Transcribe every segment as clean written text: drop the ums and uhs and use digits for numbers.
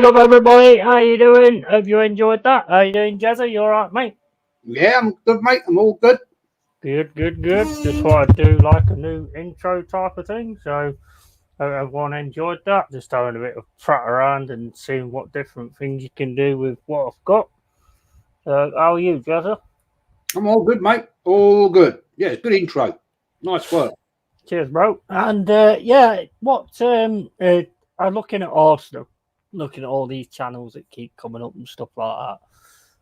up, everybody. How you doing? Hope you enjoyed that. How you doing, Jezza? You all right, mate? Yeah, I'm good, mate. I'm all good. Good. Just wanted to do like a new intro type of thing. So hope everyone enjoyed that. Just having a bit of prat around and seeing what different things you can do with what I've got. How are you, Jezza? I'm all good, mate. All good. Yeah, it's good intro. Nice work. Cheers, bro. And I'm looking at Arsenal, looking at all these channels that keep coming up and stuff like that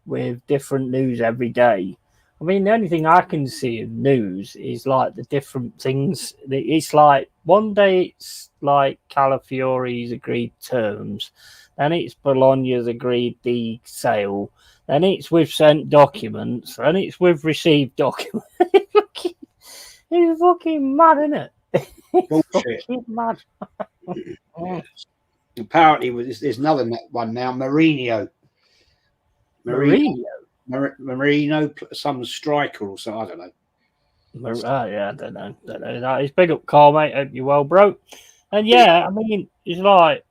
with different news every day. I mean, the only thing I can see in news is like the different things. It's like one day it's like Calafiori's agreed terms, then it's Bologna's agreed the sale, then it's with sent documents, then it's with received documents. It's fucking mad, isn't it? Bullshit. Fucking mad. Yes. Apparently, there's another one now. Marino, Mourinho. some striker or something. I don't know. Yeah, I don't know. That is big up, Carl, mate. Hope you're well, bro. And yeah, I mean, it's like,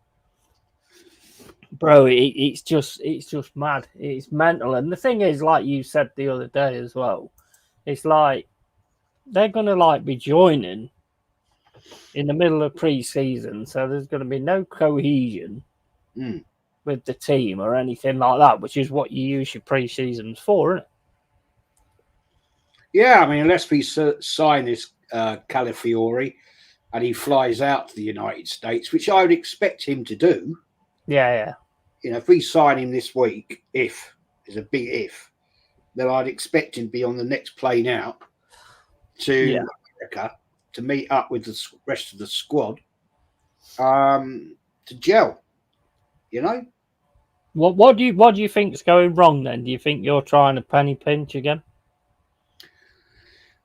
bro, it's just mad. It's mental. And the thing is, like you said the other day as well, it's like they're gonna like be joining in the middle of pre-season, so there's going to be no cohesion with the team or anything like that, which is what you use your pre-seasons for, isn't it? Yeah, I mean, unless we sign this Calafiori and he flies out to the United States, which I would expect him to do. Yeah. You know, if we sign him this week, if there's a big if, then I'd expect him to be on the next plane out to America to meet up with the rest of the squad to gel. You know. What do you think is going wrong then? Do you think you're trying to penny pinch again?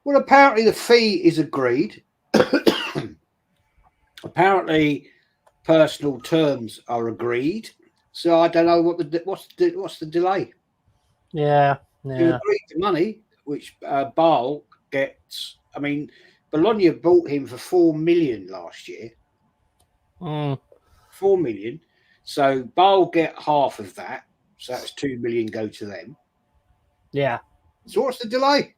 Well, apparently the fee is agreed. Apparently, personal terms are agreed. So I don't know what's the delay. Yeah. You agreed to money, which Bale gets. I mean, Bologna bought him for 4 million last year. 4 million. So Bale get half of that. So that's 2 million go to them. Yeah. So what's the delay?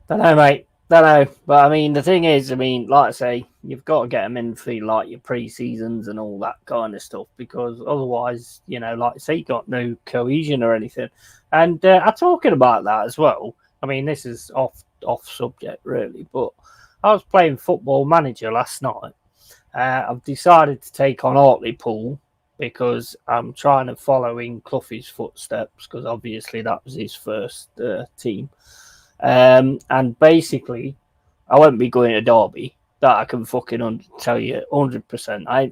Don't know, mate. Don't know. But I mean, the thing is, like I say, you've got to get them in for like your pre-seasons and all that kind of stuff, because otherwise, like I say, you got no cohesion or anything. And I'm talking about that as well. I mean, this is off subject really, but I was playing Football Manager last night. I've decided to take on Hartlepool because I'm trying to follow in Clough's footsteps, because obviously that was his first team. And basically, I won't be going to Derby. That I can fucking tell you 100%. I'm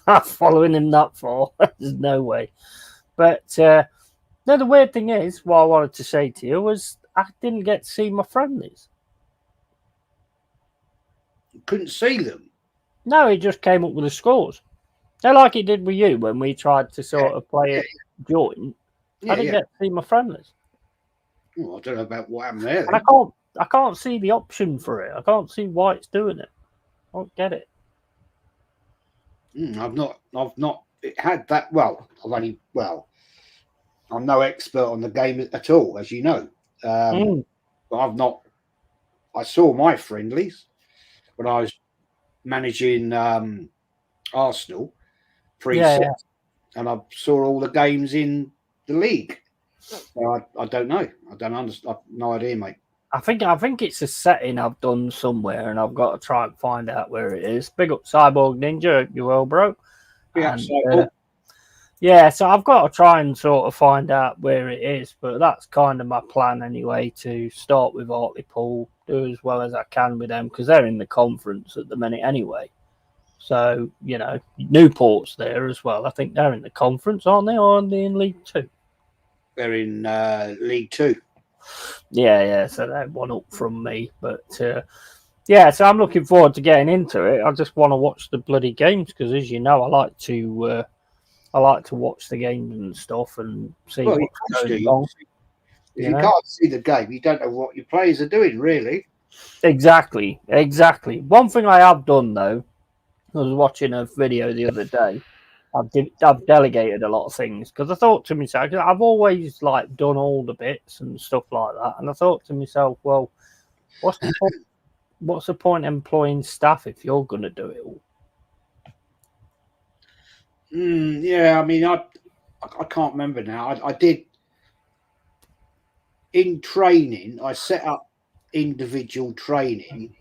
not following him that far. There's no way. But no, the weird thing is, what I wanted to say to you was I didn't get to see my friendlies. You couldn't see them? No, it just came up with the scores. They're like it did with you when we tried to sort of play it joint. I didn't get to see my friendlies. Oh, I don't know about what happened there. And I can't see the option for it. I can't see why it's doing it. I don't get it. I've not had that. Well, I'm no expert on the game at all, as you know. But I've not. I saw my friendlies when I was managing Arsenal pre-season, and I saw all the games in the league. So I don't know. I don't understand. I've no idea, mate. I think it's a setting I've done somewhere, and I've got to try and find out where it is. Big up Cyborg Ninja, you well, bro. Yeah, so I've got to try and sort of find out where it is, but that's kind of my plan anyway, to start with Hartlepool, do as well as I can with them, because they're in the conference at the minute anyway. So, Newport's there as well. I think they're in the conference, aren't they? Or are they in League 2? They're in League 2. Yeah, so they're one up from me. But, so I'm looking forward to getting into it. I just want to watch the bloody games, because as you know, I like to watch the games and stuff and see what's going on. If you can't see the game, you don't know what your players are doing, really. Exactly. One thing I have done, though, I was watching a video the other day, I've delegated a lot of things because I thought to myself, I've always like done all the bits and stuff like that, and I thought to myself, well, what's the point? What's the point employing staff if you're going to do it all? Yeah, I mean, I can't remember now. I did in training. I set up individual training.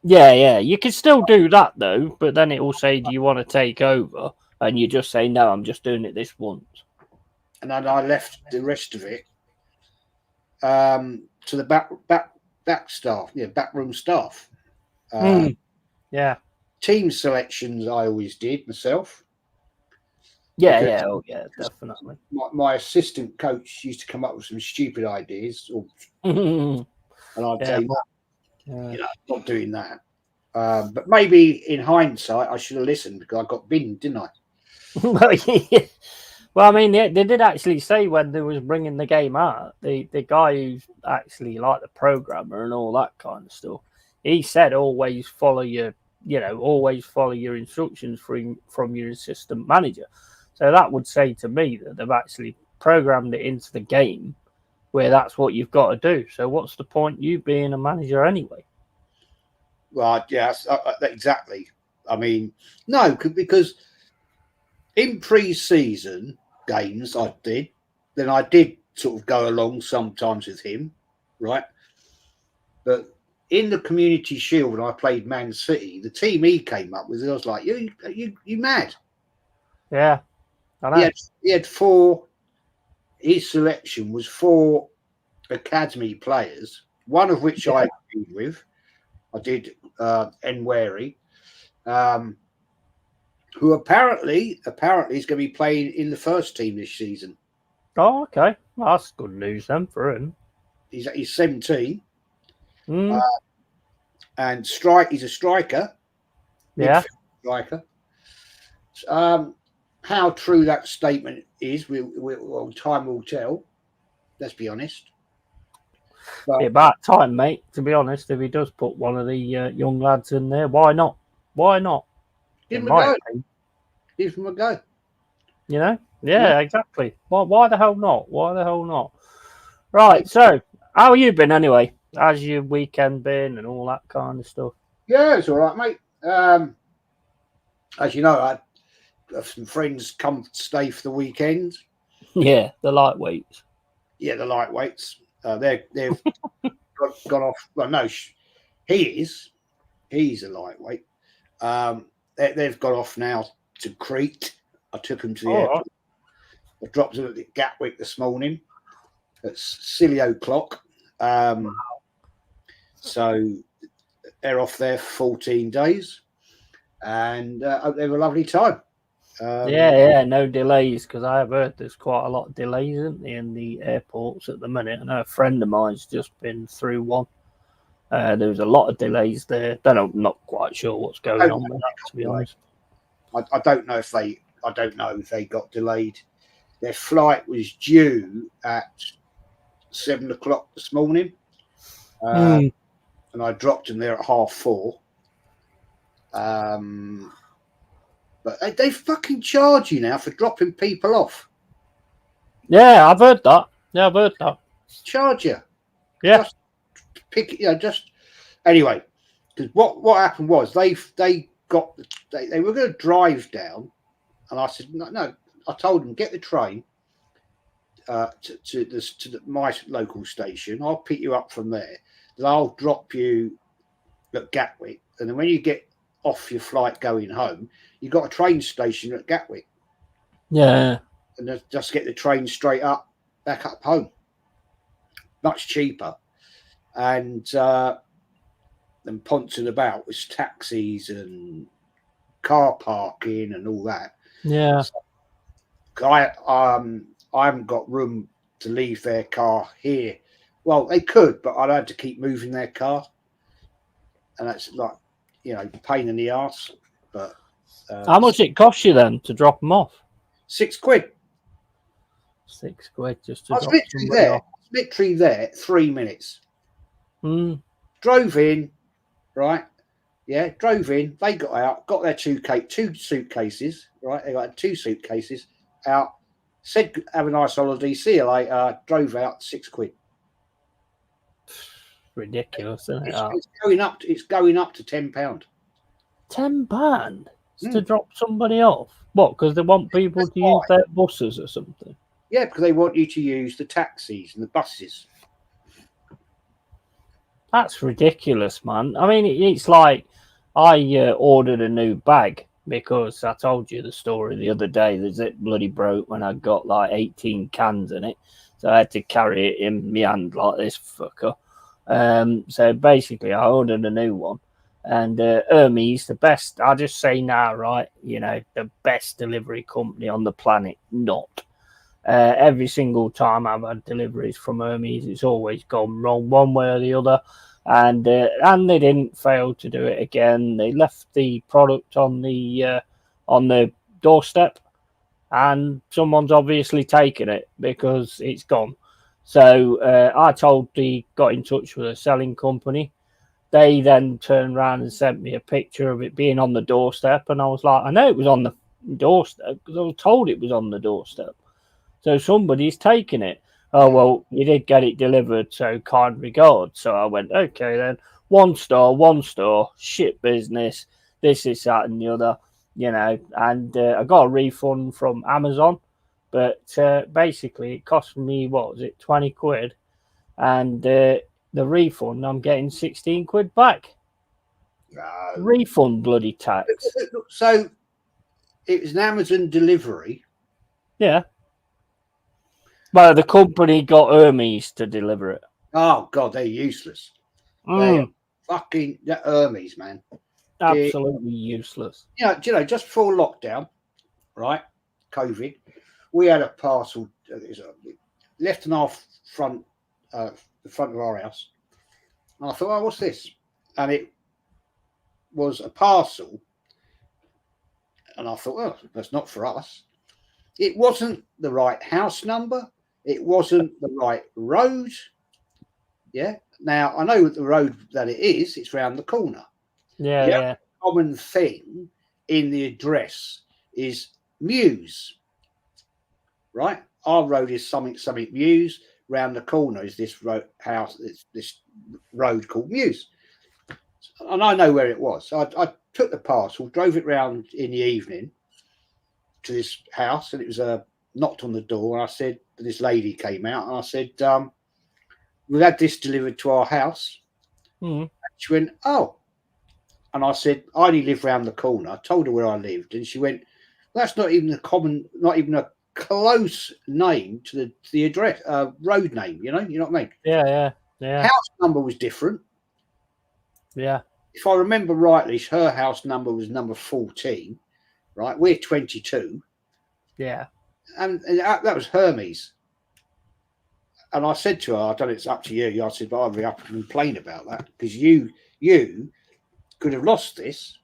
Yeah, you can still do that though, but then it will say, "Do you want to take over?" And you just say, "No, I'm just doing it this once." And then I left the rest of it to the back staff, backroom staff. Yeah, Team selections I always did myself. yeah, definitely. My assistant coach used to come up with some stupid ideas, and I'd say, not doing that. But maybe in hindsight, I should have listened because I got binned, didn't I? Well, I mean, they did actually say when they was bringing the game out, the guy who's actually like the programmer and all that kind of stuff, he said always follow your instructions from your assistant manager. So that would say to me that they've actually programmed it into the game where that's what you've got to do. So what's the point you being a manager anyway? Well, yes, exactly. I mean, no, because in pre-season games I did sort of go along sometimes with him, right? But in the Community Shield when I played Man City, the team he came up with, I was like, you mad? Yeah, I know. He had four. His selection was four academy players, one of which I agreed with. I did Nweri, who apparently is going to be playing in the first team this season. Oh, okay. Well, that's good news then for him. He's 17. Mm. And he's a striker. Yeah. Striker. How true that statement is, time will tell. Let's be honest. But, about time, mate. To be honest, if he does put one of the young lads in there, why not? Why not? Give him a go. Give him a go. You know? Yeah, exactly. Why the hell not? Why the hell not? Right. So, how have you been anyway? How's your weekend been and all that kind of stuff? Yeah, it's all right, mate. As you know, I have some friends come stay for the weekend. Yeah, the lightweights. Yeah, the lightweights. They've gone off. Well, no, he is. He's a lightweight. They've gone off now to Crete. I took them to the airport. I dropped them at Gatwick this morning at silly o'clock. So they're off there for 14 days, and they have a lovely time. No delays, because I have heard there's quite a lot of delays in the airports at the minute. I know a friend of mine's just been through one. There was a lot of delays there. I'm not quite sure what's going on with that, to be honest. I don't know if they got delayed. Their flight was due at 7 o'clock this morning, and I dropped them there at 4:30. But they fucking charge you now for dropping people off. Yeah, I've heard that. Charge you. Yeah. Just pick. Anyway, because what happened was they were going to drive down, and I said no. I told them get the train to my local station. I'll pick you up from there. Then I'll drop you at Gatwick, and then when you get off your flight going home, you've got a train station at Gatwick. Yeah. And just get the train straight up, back up home. Much cheaper. And poncing about with taxis and car parking and all that. Yeah. So I haven't got room to leave their car here. Well, they could, but I'd have to keep moving their car. And that's like, pain in the arse. But how much it cost you then to drop them off? £6. £6 just to drop somebody off. Literally there, 3 minutes. Drove in, right? Yeah, drove in. They got out, got their two suitcases. Right, they got 2 suitcases out. Said, "Have a nice holiday. See you later." Drove out. £6. Ridiculous, isn't it? It's going up. It's going up to £10. £10 to drop somebody off. What? Because they want people That's to why. use their buses or something. Yeah, because they want you to use the taxis and the buses. That's ridiculous, man. I mean, it's like I ordered a new bag because I told you the story the other day. The zip bloody broke when I got like 18 cans in it. So I had to carry it in my hand like this fucker. So basically, I ordered a new one. And Hermes, the best, I just say now, right? You know, the best delivery company on the planet, not. Every single time I've had deliveries from Hermes, it's always gone wrong one way or the other, and they didn't fail to do it again. They left the product on the doorstep, and someone's obviously taken it because it's gone. So got in touch with a selling company. They then turned around and sent me a picture of it being on the doorstep, and I was like, I know it was on the doorstep because I was told it was on the doorstep. So somebody's taken it. Oh, well, you did get it delivered, so kind regards. So I went, okay, then. One store, shit business, this, that, and the other, you know. And I got a refund from Amazon, but basically it cost me, what was it, 20 quid? And the refund, I'm getting 16 quid back. Refund bloody tax. So it was an Amazon delivery. Yeah. Well, the company got Hermes to deliver it. Oh God, they're useless. They are fucking Hermes, man. Absolutely useless. You know, just before lockdown, right? COVID, we had a parcel left in our front, the front of our house. And I thought, oh, what's this? And it was a parcel. And I thought, oh, that's not for us. It wasn't the right house number. It wasn't the right road. Yeah. Now I know the road that it is. It's round the corner. Yeah. Common thing in the address is Muse. Right. Our road is something Muse. Round the corner is this this road called Muse. And I know where it was. So I took the parcel, drove it round in the evening to this house, and it was knocked on the door. And I said, this lady came out, and I said, we've had this delivered to our house. She went, oh. And I said, I only live round the corner. I told her where I lived, and she went, well, that's not even not even a close name to the address, road name. You know what I mean? Yeah. House number was different. Yeah. If I remember rightly, her house number was number 14. Right, we're 22. Yeah. And that was Hermes. And I said to her, I don't know, it's up to you. I said, but I'll be up and complain about that because you could have lost this.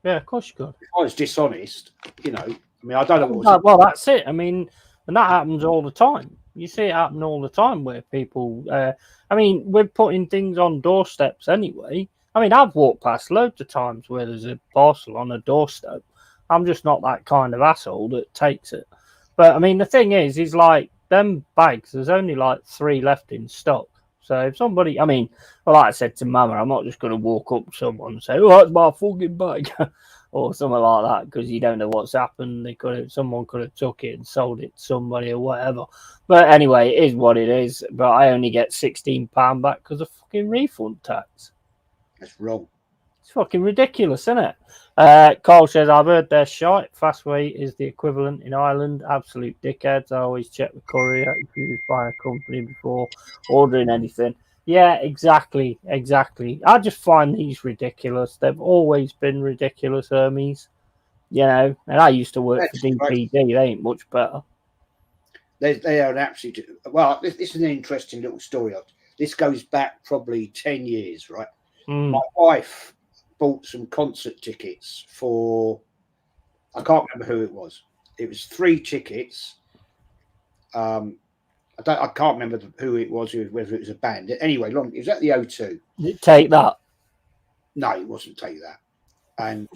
Yeah, of course you could. If I was dishonest, you know, I mean, I don't know what was. Well, that's it. I mean, and that happens all the time. You see it happen all the time where people, I mean, we're putting things on doorsteps anyway. I mean, I've walked past loads of times where there's a parcel on a doorstep. I'm just not that kind of asshole that takes it. But I mean, the thing is like them bags, there's only like 3 left in stock. So if somebody, I mean, well, like I said to Mama, I'm not just going to walk up to someone and say, oh, that's my fucking bag. Or something like that, because you don't know what's happened. Someone could have took it and sold it to somebody or whatever. But anyway, it is what it is. But I only get £16 back because of fucking refund tax. That's wrong. It's fucking ridiculous, isn't it? Carl says, I've heard they're shite. Fastway is the equivalent in Ireland. Absolute dickheads. I always check the courier if you buy a company before ordering anything. Yeah, exactly. I just find these ridiculous. They've always been ridiculous, Hermes. You know, and I used to work for DPD. They ain't much better. They are an absolute. Well, this is an interesting little story. This goes back probably 10 years, right? My wife bought some concert tickets for. I can't remember who it was. It was 3 tickets. I can't remember who it was, whether it was a band. Anyway, it was at the O2. Take that. No, it wasn't take that. And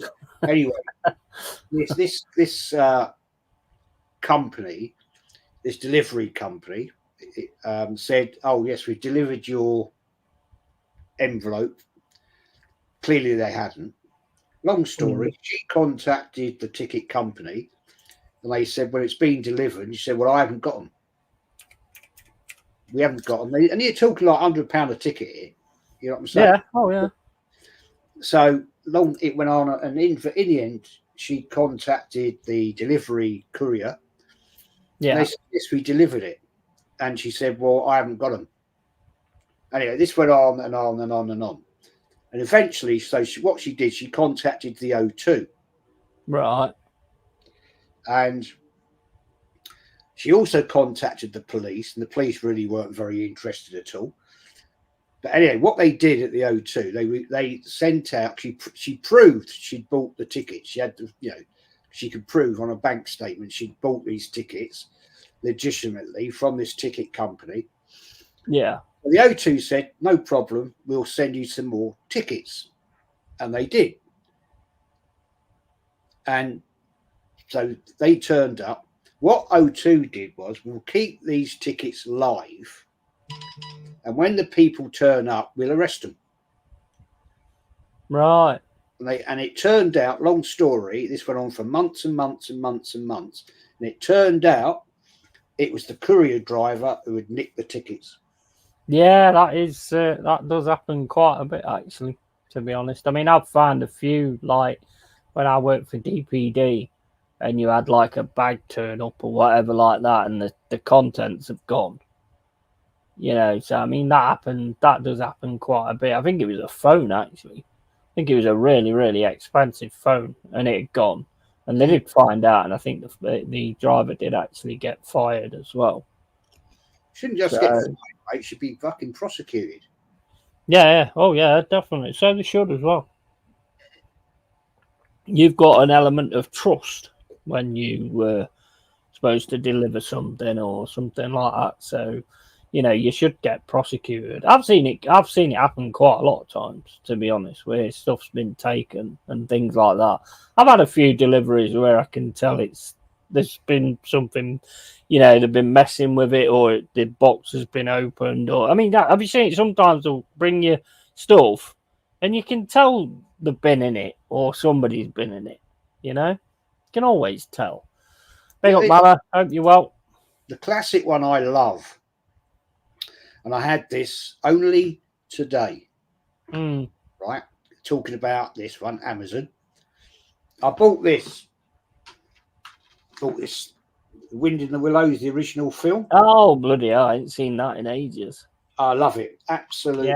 anyway, this company, this delivery company, said, "Oh yes, we've delivered your envelope." Clearly, they hadn't. Long story. She contacted the ticket company, and they said, "Well, it's been delivered." She said, "Well, I haven't got them. We haven't got them." And you're talking like £100 a ticket here. You know what I'm saying? Yeah. Oh yeah. So long it went on, and in the end, she contacted the delivery courier. Yeah. And they said, "Yes, we delivered it." And she said, "Well, I haven't got them." Anyway, this went on and on and on and on. And eventually, what she did, she contacted the O2. Right. And she also contacted the police, and the police really weren't very interested at all. But anyway, what they did at the O2, they sent out. She proved she'd bought the tickets. She had to, she could prove on a bank statement she'd bought these tickets legitimately from this ticket company. Yeah. The O2 said, "No problem, we'll send you some more tickets," and they did. And so they turned up. What O2 did was, "We'll keep these tickets live, and when the people turn up, we'll arrest them." Right. And it turned out, long story, this went on for months and months and months and months, and it turned out it was the courier driver who had nicked the tickets. Yeah, that does happen quite a bit, actually, to be honest. I mean, I've found a few, like when I worked for DPD, and you had like a bag turn up or whatever like that, and the contents have gone. So I mean that does happen quite a bit. I think it was a phone, actually. I think it was a really, really expensive phone, and it had gone. And they did find out, and I think the driver did actually get fired as well. Shouldn't just get fired, mate. Should be fucking prosecuted. Yeah. Oh yeah, definitely. So they should as well. You've got an element of trust when you were supposed to deliver something or something like that. So, you should get prosecuted. I've seen it happen quite a lot of times, to be honest, where stuff's been taken and things like that. I've had a few deliveries where I can tell there's been something, they've been messing with it, or the box has been opened, or I mean, have you seen it? Sometimes they'll bring you stuff, and you can tell they've been in it, or somebody's been in it. You can always tell. Big up, Mala. Hope you're well. The classic one I love, and I had this only today, right? Talking about this one, Amazon. I bought this. Wind in the Willows, the original film. Oh, bloody hell. I ain't seen that in ages. I love it. Absolutely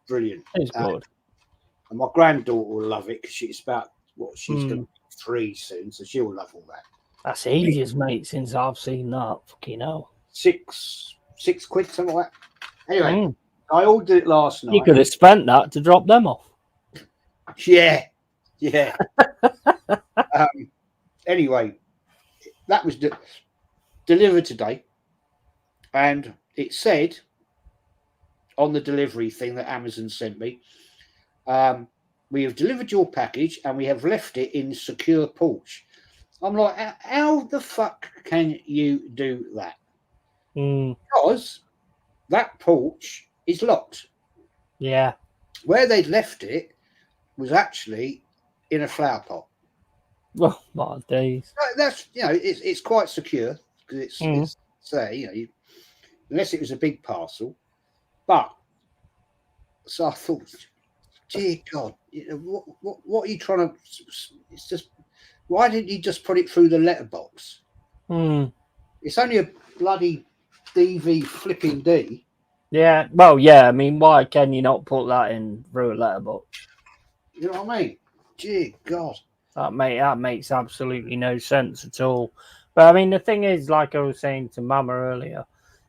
brilliant. It's good. And my granddaughter will love it because she's about, she's going to be 3 soon, so she'll love all that. That's ages, mate, since I've seen that. Fucking hell. £6, something like that. Anyway, I ordered it last night. You could have spent that to drop them off. Yeah. Anyway, that was delivered today, and it said on the delivery thing that Amazon sent me, "We have delivered your package and we have left it in secure porch." I'm like, how the fuck can you do that? Because that porch is locked. Yeah. Where they'd left it was actually in a flower pot. Well, my days. That's it's quite secure because it's say unless it was a big parcel. But so I thought, dear God, what are you trying to? It's just, why didn't you just put it through the letterbox? It's only a bloody DV flipping D. Yeah. Well, yeah. I mean, why can you not put that in through a letterbox? You know what I mean? Dear God. That makes absolutely no sense at all. But I mean, the thing is, like I was saying to Mama earlier,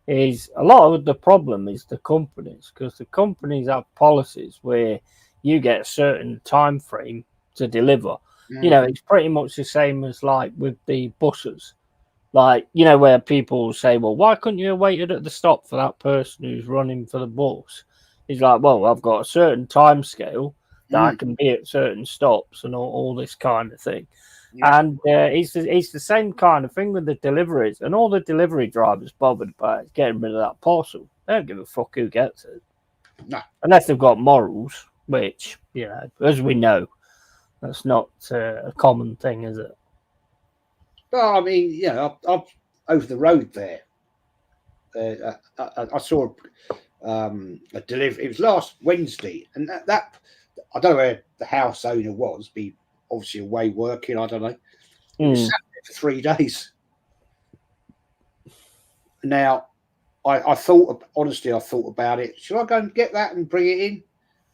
is a lot of the problem is the companies, because the companies have policies where you get a certain time frame to deliver. It's pretty much the same as like with the buses. Like, where people say, well, why couldn't you have waited at the stop for that person who's running for the bus? He's like, well, I've got a certain time scale. that I can be at certain stops and all this kind of thing. Yeah. And it's the same kind of thing with the deliveries, and all the delivery drivers bothered about getting rid of that parcel. They don't give a fuck who gets it. No. Unless they've got morals, which, as we know, that's not a common thing, is it? Well, I mean, I've over the road there. I saw a delivery. It was last Wednesday, and that I don't know where the house owner was. Be obviously away working. I don't know. He was sat there for 3 days. Now, I thought honestly, I thought about it. Should I go and get that and bring it in?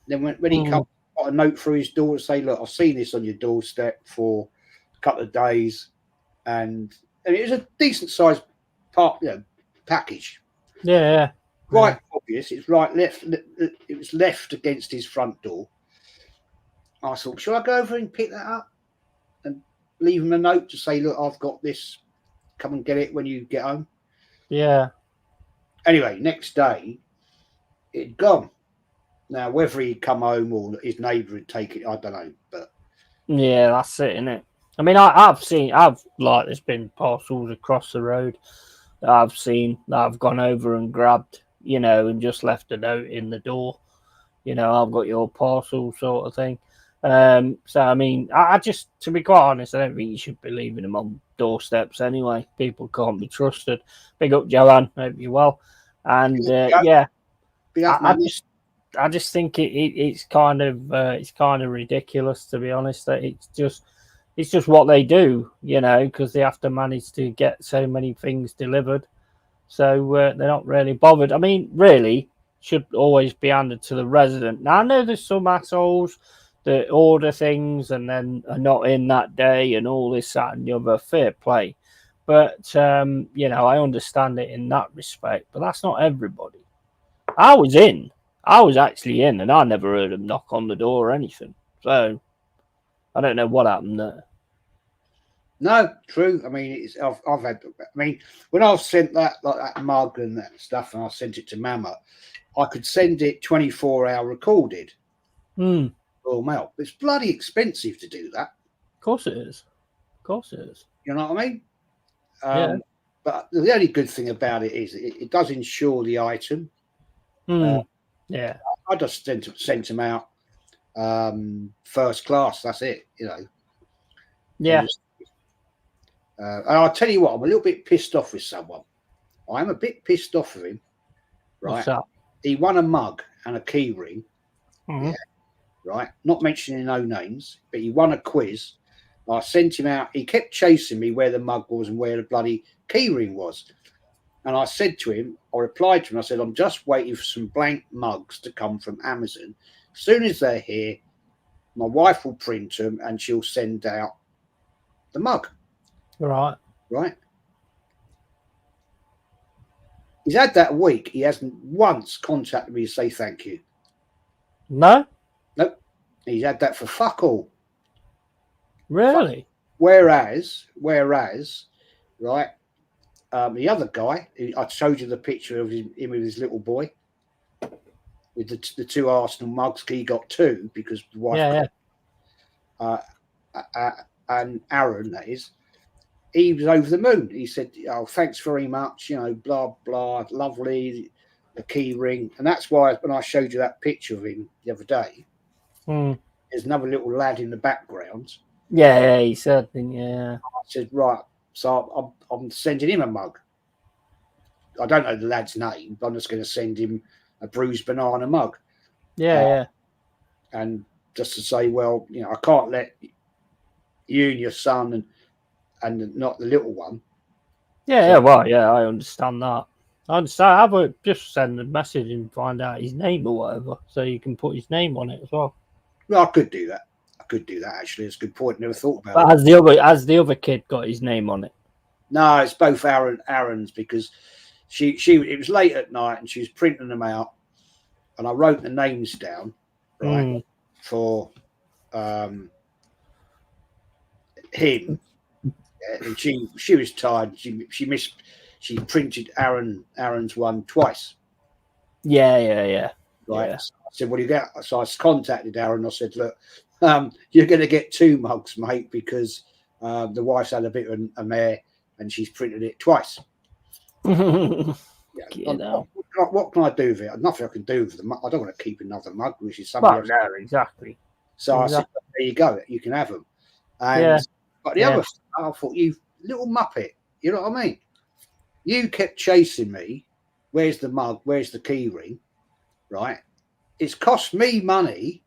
Then when he comes, got a note through his door to say, "Look, I've seen this on your doorstep for a couple of days," and it was a decent sized package. Yeah. Quite obvious. It's right left. It was left against his front door. I thought, should I go over and pick that up and leave him a note to say, "Look, I've got this. Come and get it when you get home." Yeah. Anyway, next day, it'd gone. Now, whether he'd come home or his neighbour would take it, I don't know. But yeah, that's it, isn't it? I mean, there's been parcels across the road that I've seen that I've gone over and grabbed, and just left a note in the door. I've got your parcel, sort of thing. So I mean, I just, to be quite honest, I don't think you should be leaving them on doorsteps anyway. People can't be trusted. Big up, Joanne. Hope you're well. And I just think it's kind of ridiculous, to be honest. That it's just what they do, because they have to manage to get so many things delivered. So they're not really bothered. I mean, really, should always be handed to the resident. Now, I know there's some assholes that order things and then are not in that day and all this, that, and the other. Fair play. But, I understand it in that respect. But that's not everybody. I was actually in, and I never heard him knock on the door or anything. So I don't know what happened there. No, true. I mean, I've had. I mean, when I've sent that mug and that stuff, and I sent it to Mama, I could send it 24-hour recorded. Royal Mail. It's bloody expensive to do that. Of course it is. You know what I mean? Yeah. But the only good thing about it is it does insure the item. Yeah. I just sent them out first class. That's it. Yeah. And I'll tell you what, I'm a little bit pissed off with someone. I'm a bit pissed off with him. Right. What's that? He won a mug and a key ring. Mm-hmm. Yeah, right. Not mentioning no names, but he won a quiz. I sent him out. He kept chasing me where the mug was and where the bloody key ring was. And I said to him, I replied to him, I said, I'm just waiting for some blank mugs to come from Amazon. As soon as they're here, my wife will print them and she'll send out the mug. Right. He's had that a week. He hasn't once contacted me to say thank you. No? Nope. He's had that for fuck all. Really? Whereas, right, the other guy, I showed you the picture of him with his little boy, with the two Arsenal mugs. He got two because the wife. And Aaron, that is, he was over the moon. He said, "Oh, thanks very much. Blah blah, lovely, the key ring." And that's why when I showed you that picture of him the other day, there's another little lad in the background. Yeah, he said, yeah. I said, right, so I'm sending him a mug. I don't know the lad's name, but I'm just going to send him a bruised banana mug. Yeah. And just to say, well, I can't let you and your son and not the little one. Yeah, well, yeah, I understand that. I would just send a message and find out his name or whatever, so you can put his name on it as well. Well, I could do that. Actually. It's a good point. Never thought about it. But has the other kid got his name on it? No, it's both Aaron's because it was late at night and she was printing them out, and I wrote the names down, right, for him. And she was tired. She printed Aaron's one twice. Yeah. Right. Yeah. So said, "What do you get?" So I contacted Aaron. I said, "Look, you're going to get 2 mugs, mate, because the wife's had a bit of a mare and she's printed it twice." What can I do with it? Nothing I can do with the mug. I don't want to keep another mug, which is somebody else. No, exactly. So I said, "There you go. You can have them." And but the other stuff, I thought, "You little muppet," you know what I mean? You kept chasing me. Where's the mug? Where's the key ring? Right? It's cost me money.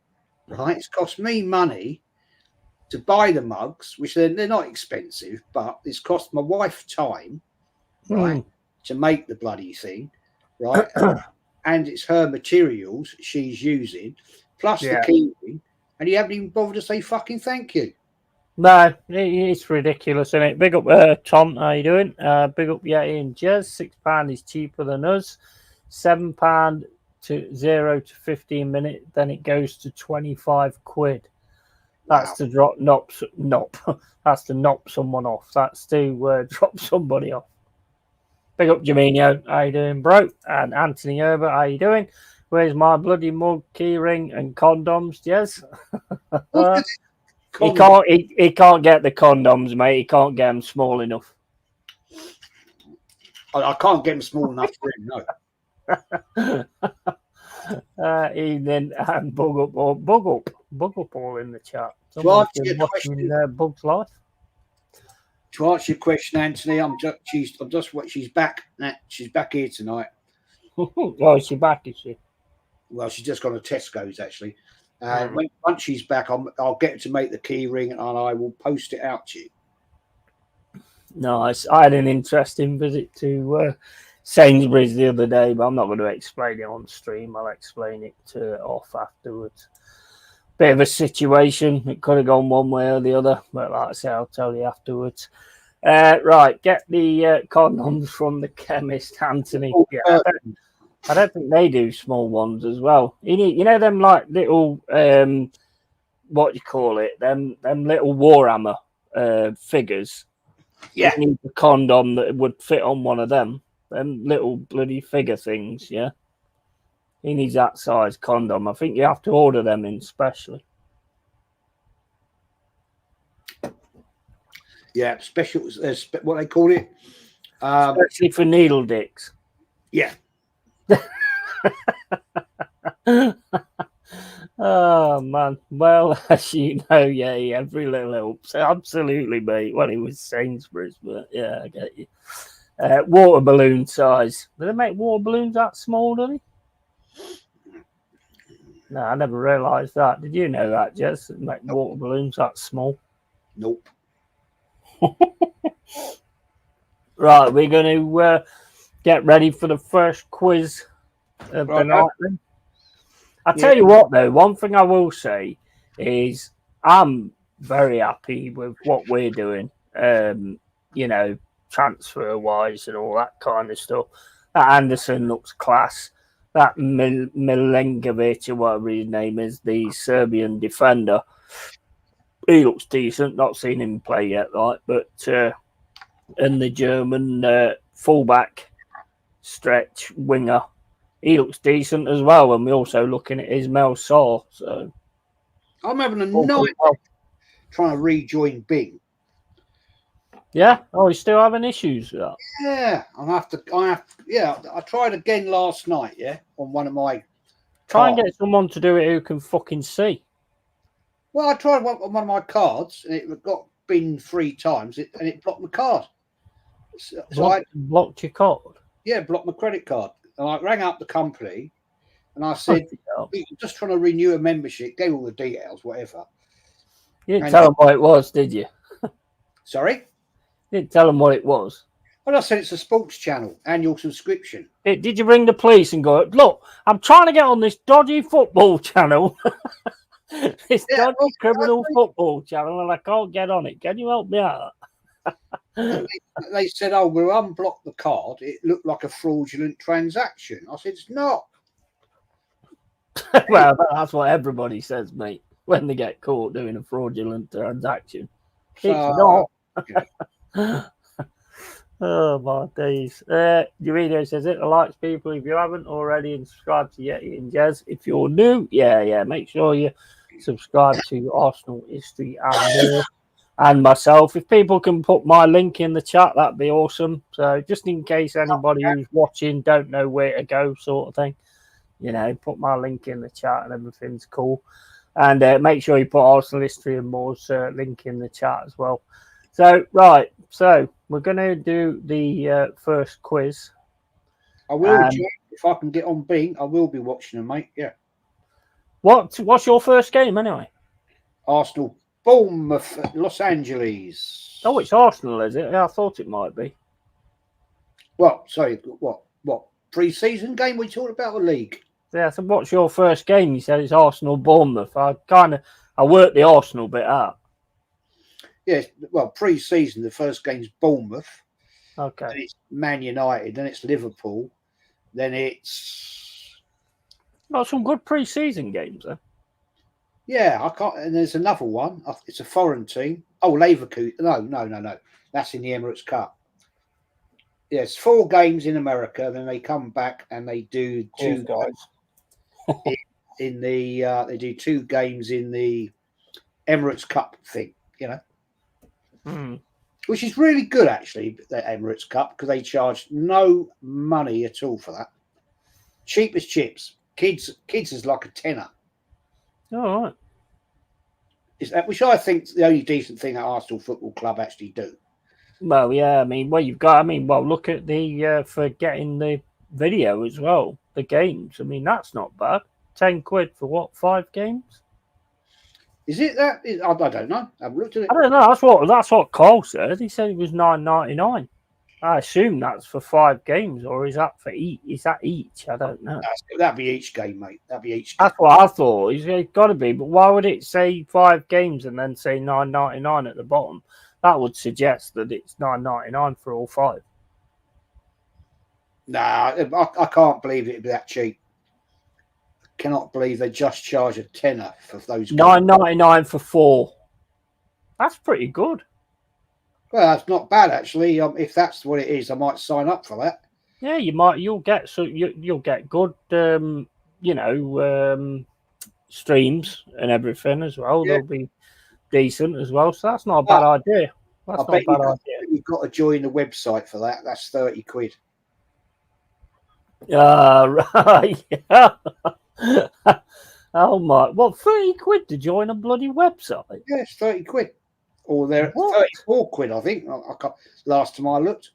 Right? It's cost me money to buy the mugs, which they're not expensive, but it's cost my wife time, right, to make the bloody thing, right? And it's her materials she's using, plus the key ring, and you haven't even bothered to say fucking thank you. No, it's ridiculous, isn't it? Big up, Tom. How you doing? Big up, Yeti and Jez. £6 is cheaper than us. £7 to 0 to 15 minutes. Then it goes to 25 quid. That's to That's to knock someone off. That's to drop somebody off. Big up, Jaminho. How you doing, bro? And Anthony Herbert. How you doing? Where's my bloody mug, key ring, and condoms, Jez? He can't get the condoms, mate. He can't get them small enough. I can't get them small enough for him, no. Evening and bug up all in the chat. To answer your question, Bug's life. To answer your question, Anthony, she's back. She's back here tonight. Oh, is she back? Is she? Well, she's just gone to Tesco's actually. Once she's back, I'll get her to make the key ring and I will post it out to you. Nice. I had an interesting visit to Sainsbury's the other day, but I'm not going to explain it on stream. I'll explain it off afterwards. Bit of a situation. It could have gone one way or the other, but like I say, I'll tell you afterwards. Right, get the condoms from the chemist, Anthony. Yeah, I don't think they do small ones as well. You know them like little what do you call it? Them little Warhammer figures. Yeah. You need a condom that would fit on one of them. Them little bloody figure things, yeah. He needs that size condom. I think you have to order them in specially. Yeah, special. What they call it? Especially for needle dicks. Yeah. Oh man, well, as you know, yeah, every little helps. Absolutely, mate. Well, it was Sainsbury's, but yeah, I get you. Water balloon size. Do they make water balloons that small, do they? No, I never realised that. Did you know that, Jess? They make water balloons that small? Nope. Right, we're going to get ready for the first quiz of the night. Then. I tell you what, though, one thing I will say is I'm very happy with what we're doing. You know, transfer-wise and all that kind of stuff. That Anderson looks class. That Milenkovic, or whatever his name is, the Serbian defender, he looks decent. Not seen him play yet, right? But and the German fullback stretch winger, he looks decent as well. And we're also looking at Ismail Sarr. So I'm having a night trying to rejoin Bing. Yeah. Oh, he's still having issues with that. Yeah, I tried again last night. Yeah, on one of my. Try and get someone to do it who can fucking see. Well, I tried on one of my cards, and it got binned 3 times, and it blocked my card. So I blocked your card. Yeah, blocked my credit card, and I rang up the company, and I said, "I'm just trying to renew a membership." Gave all the details, whatever. You didn't tell them what it was, did you? Sorry. Didn't tell them what it was. Well, I said it's a sports channel, annual subscription. Did you ring the police and go, look, I'm trying to get on this dodgy football channel, this dodgy criminal football channel, and I can't get on it. Can you help me out? They said, oh, we'll unblock the card. It looked like a fraudulent transaction. I said, it's not. Well, that's what everybody says, mate, when they get caught doing a fraudulent transaction. It's not. Oh my days. Urino says it. Likes people if you haven't already, and subscribe to Yeti and Jez. If you're new, make sure you subscribe to Arsenal History and More and myself. If people can put my link in the chat, that'd be awesome. So just in case anybody who's watching don't know where to go, sort of thing, put my link in the chat and everything's cool. And make sure you put Arsenal History and More's link in the chat as well. So, right. So, we're going to do the first quiz. I will, Jack, if I can get on Bing, I will be watching them, mate. Yeah. What's your first game, anyway? Arsenal, Bournemouth, Los Angeles. Oh, it's Arsenal, is it? Yeah, I thought it might be. Well, sorry, what? Pre-season game we talked about, the league? Yeah, so what's your first game? You said it's Arsenal, Bournemouth. I worked the Arsenal bit out. Yes, well, pre-season, the first game's Bournemouth. Okay. Then it's Man United, then it's Liverpool, then it's... Got some good pre-season games, then. Yeah, I can't... And there's another one. It's a foreign team. Oh, Leverkusen. No. That's in the Emirates Cup. Yes, 4 games in America, then they come back and they do 2 guys. They do 2 games in the Emirates Cup thing, which is really good, actually, the Emirates Cup, because they charge no money at all for that. Cheap as chips. Kids is like a tenner. All right. Which I think is the only decent thing that Arsenal Football Club actually do. Well, yeah, look at the for getting the video as well, the games. I mean, that's not bad. £10 for what, 5 games? Is it that? I don't know. I've looked at it. I don't know. That's what Cole said. He said it was £9.99. I assume that's for 5 games, or is that for each? Is that each? I don't know. That'd be each game, mate. That'd be each game. That's what I thought. It's got to be. But why would it say 5 games and then say £9.99 at the bottom? That would suggest that it's £9.99 for all 5. Nah, I can't believe it'd be that cheap. Cannot believe they just charge a tenner for those. £9.99 for 4. That's pretty good. Well, that's not bad actually. If that's what it is, I might sign up for that. Yeah, you might. You'll get good, streams and everything as well. Yeah. They'll be decent as well. So that's not a bad idea. That's not a bad idea. You've got to join the website for that. That's £30. Right. Yeah. Oh my! Well, £30 to join a bloody website. Yeah, it's £30. Or they're £34, I think. I can't, last time I looked.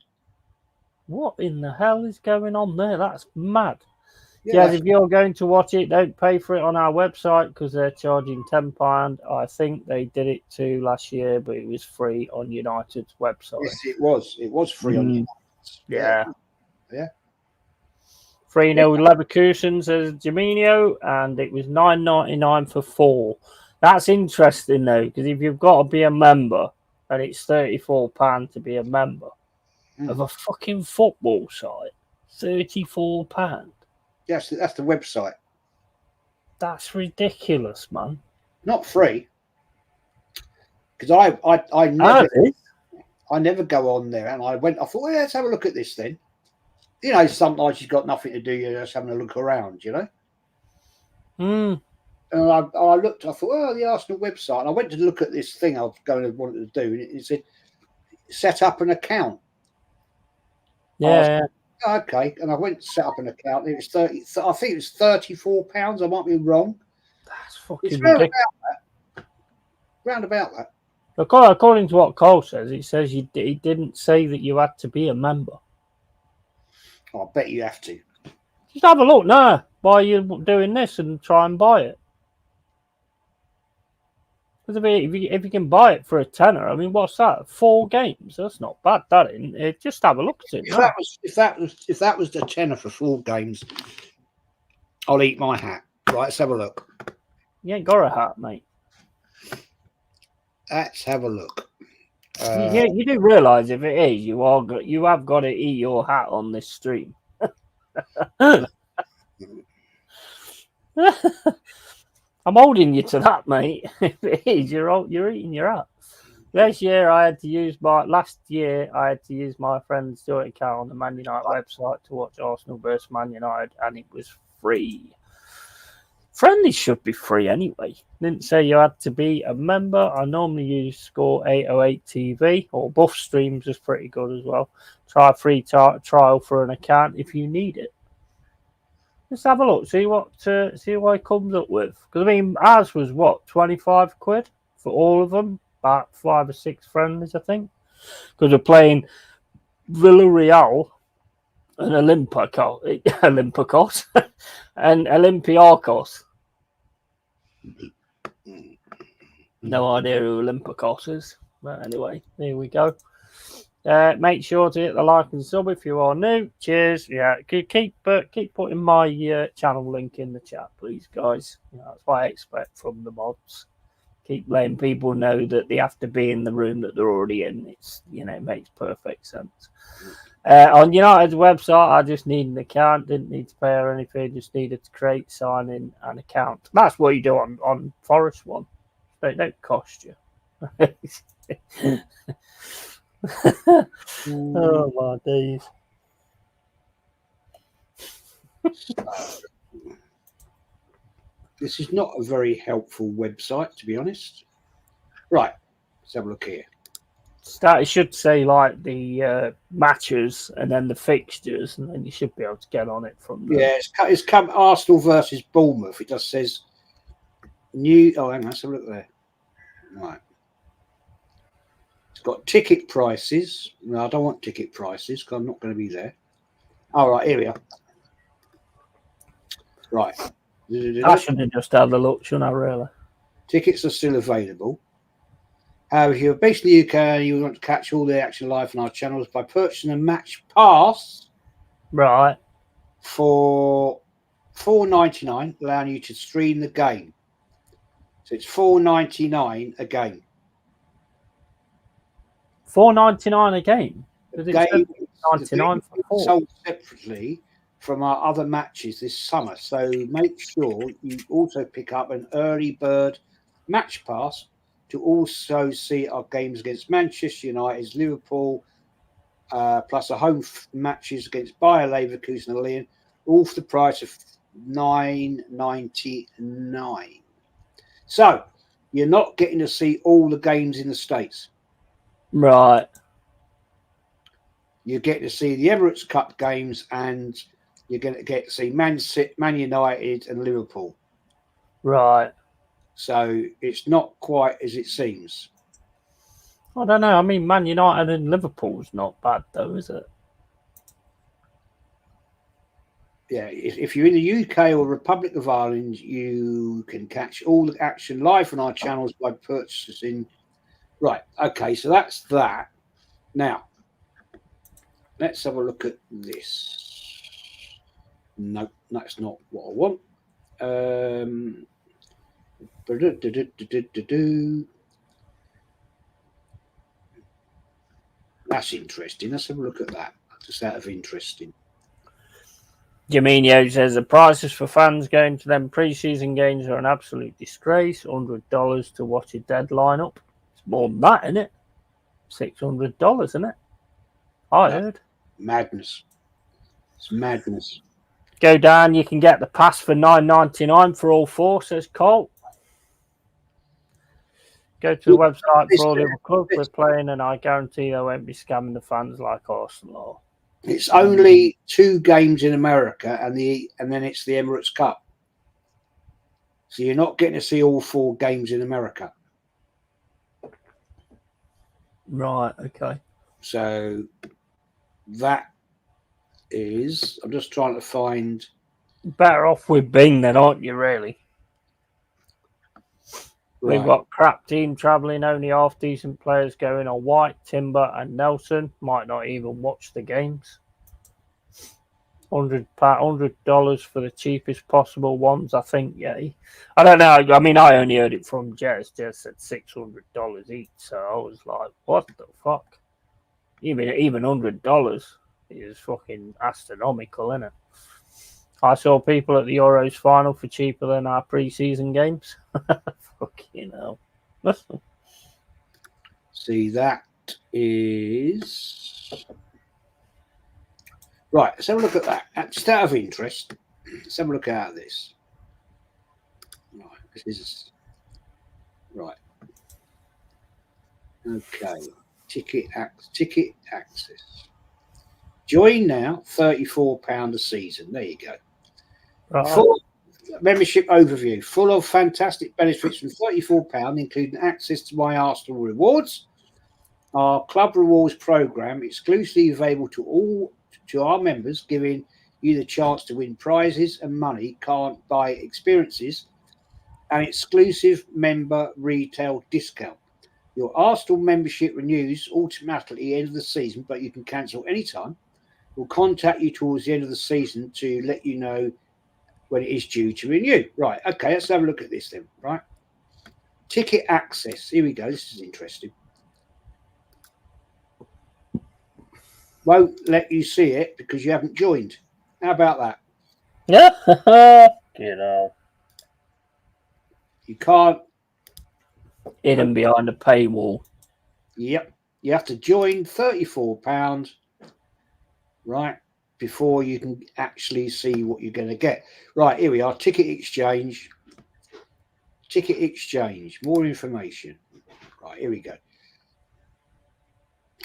What in the hell is going on there? That's mad. Yeah, if you're going to watch it, don't pay for it on our website because they're charging £10. I think they did it too last year, but it was free on United's website. Yes, it was. It was free on United's. Yeah. 3-0 Leverkusen, says Jaminho, and it was £9.99 for 4. That's interesting, though, because if you've got to be a member, and it's £34 to be a member of a fucking football site, £34. Yes, that's the website. That's ridiculous, man. Not free, because I never go on there, and I thought, well, let's have a look at this then. Sometimes you've got nothing to do, you're just having a look around, And I looked, I thought, the Arsenal website. And I went to look at this thing I was wanted to do, and it said, set up an account. Yeah. Okay. And I went to set up an account. It was I think it was £34. I might be wrong. That's fucking ridiculous. Round about that. According to what Cole says, it says he didn't say that you had to be a member. I bet you have to. Just have a look now while you're doing this and try and buy it. Because if you can buy it for a tenner, I mean, what's that? 4 games? That's not bad, that isn't it? Just have a look at it. If that was the tenner for 4 games, I'll eat my hat. Right, let's have a look. You ain't got a hat, mate. Let's have a look. You do realise if it is, you have got to eat your hat on this stream. I'm holding you to that, mate. If it is, you're eating your hat. Last year I had to use my friend's joint account on the Man United website to watch Arsenal versus Man United, and it was free. Friendlies should be free anyway. Didn't say you had to be a member. I normally use Score 808 TV, or Buff Streams is pretty good as well. Try a free trial for an account if you need it. Let's have a look. See what it comes up with. Because I mean, ours was what, 25 quid for all of them. About 5 or 6 friendlies, I think. Because we're playing Villarreal and Olympiacos and Olympiacos. No idea who Olympiacos is, but anyway, here we go. Make sure to hit the like and sub if you are new. Cheers. Yeah, keep putting my channel link in the chat, please, guys. That's what I expect from the mods. Keep letting people know that they have to be in the room that they're already in. It's it makes perfect sense. On United's website, I just need an account. Didn't need to pay or anything. Just needed to create, sign in, an account. That's what you do on Forest One. They don't cost you. Oh my days. This is not a very helpful website, to be honest. Right, let's have a look here. It should say like the matches and then the fixtures, and then you should be able to get on it from there. Yeah, it's come Arsenal versus Bournemouth. It just says new. Oh, hang on, let's have a look there. Right. It's got ticket prices. No, I don't want ticket prices because I'm not going to be there. All right, here we are. Right. I should have just had a look, shouldn't I, really? Tickets are still available. If you're based in the UK and you want to catch all the action live on our channels by purchasing a match pass, right, for $4.99, allowing you to stream the game. So it's $4.99 a game. $4.99 a game. The game $99 for 4. Sold separately from our other matches this summer. So make sure you also pick up an early bird match pass to also see our games against Manchester United, Liverpool, plus the home matches against Bayer Leverkusen and Lyon, all for the price of $9.99. So you're not getting to see all the games in the States. Right. You get to see the Emirates Cup games, and you're going to get to see Man United and Liverpool. Right. So it's not quite as it seems. I don't know. I mean, Man United and Liverpool's not bad, though, is it? Yeah, if you're in the UK or Republic of Ireland, you can catch all the action live on our channels by purchasing. Right. Okay. So that's that. Now, let's have a look at this. No, that's not what I want. That's interesting. Let's have a look at that. Just out of interesting. Jaminho says the prices for fans going to them pre-season games are an absolute disgrace. $100 to watch a dead lineup. It's more than that, isn't it? $600, isn't it? I heard. Madness. It's madness. Go down. You can get the pass for $9.99 for all 4. Says Cole. Go to the website for all the other clubs we're playing, and I guarantee they won't be scamming the fans like Arsenal. It's only 2 games in America, and then it's the Emirates Cup. So you're not getting to see all 4 games in America. Right. Okay. So that is. I'm just trying to find. Better off with Bing then, aren't you? Really. Right. We've got crap team travelling, only half decent players going on White, Timber, and Nelson. Might not even watch the games. $100 for the cheapest possible ones, I think. Yeah, I don't know. I mean, I only heard it from Jez. Jez said $600 each, so I was like, "What the fuck?" Even $100 is fucking astronomical, isn't it? I saw people at the Euros final for cheaper than our pre-season games. Fucking hell. See, that is right. Let's have a look at that. Just out of interest, let's have a look at this. Right, this is right. Okay, ticket access. Join now, £34 a season. There you go. Right. Full membership overview, full of fantastic benefits from £34, including access to my Arsenal rewards. Our club rewards program exclusively available to our members, giving you the chance to win prizes and money, can't buy experiences, and exclusive member retail discount. Your Arsenal membership renews automatically at the end of the season, but you can cancel anytime. We'll contact you towards the end of the season to let you know when it is due to renew. Right, okay, let's have a look at this then, right? Ticket access. Here we go. This is interesting. Won't let you see it because you haven't joined. How about that? Yeah. You can't. Hidden behind a paywall. Yep. You have to join £34, right, before you can actually see what you're going to get. Right, here we are. Ticket exchange. Ticket exchange. More information. Right, here we go.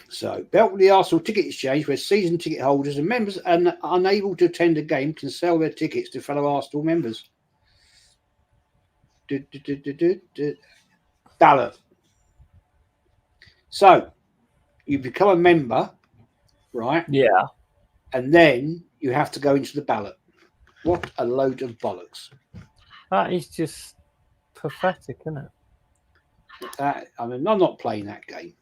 So, Beltley Arsenal Ticket Exchange, where season ticket holders and members unable to attend a game can sell their tickets to fellow Arsenal members. Ballot. So, you become a member, right? Yeah. And then you have to go into the ballot. What a load of bollocks. That is just pathetic, isn't it? I mean, I'm not playing that game.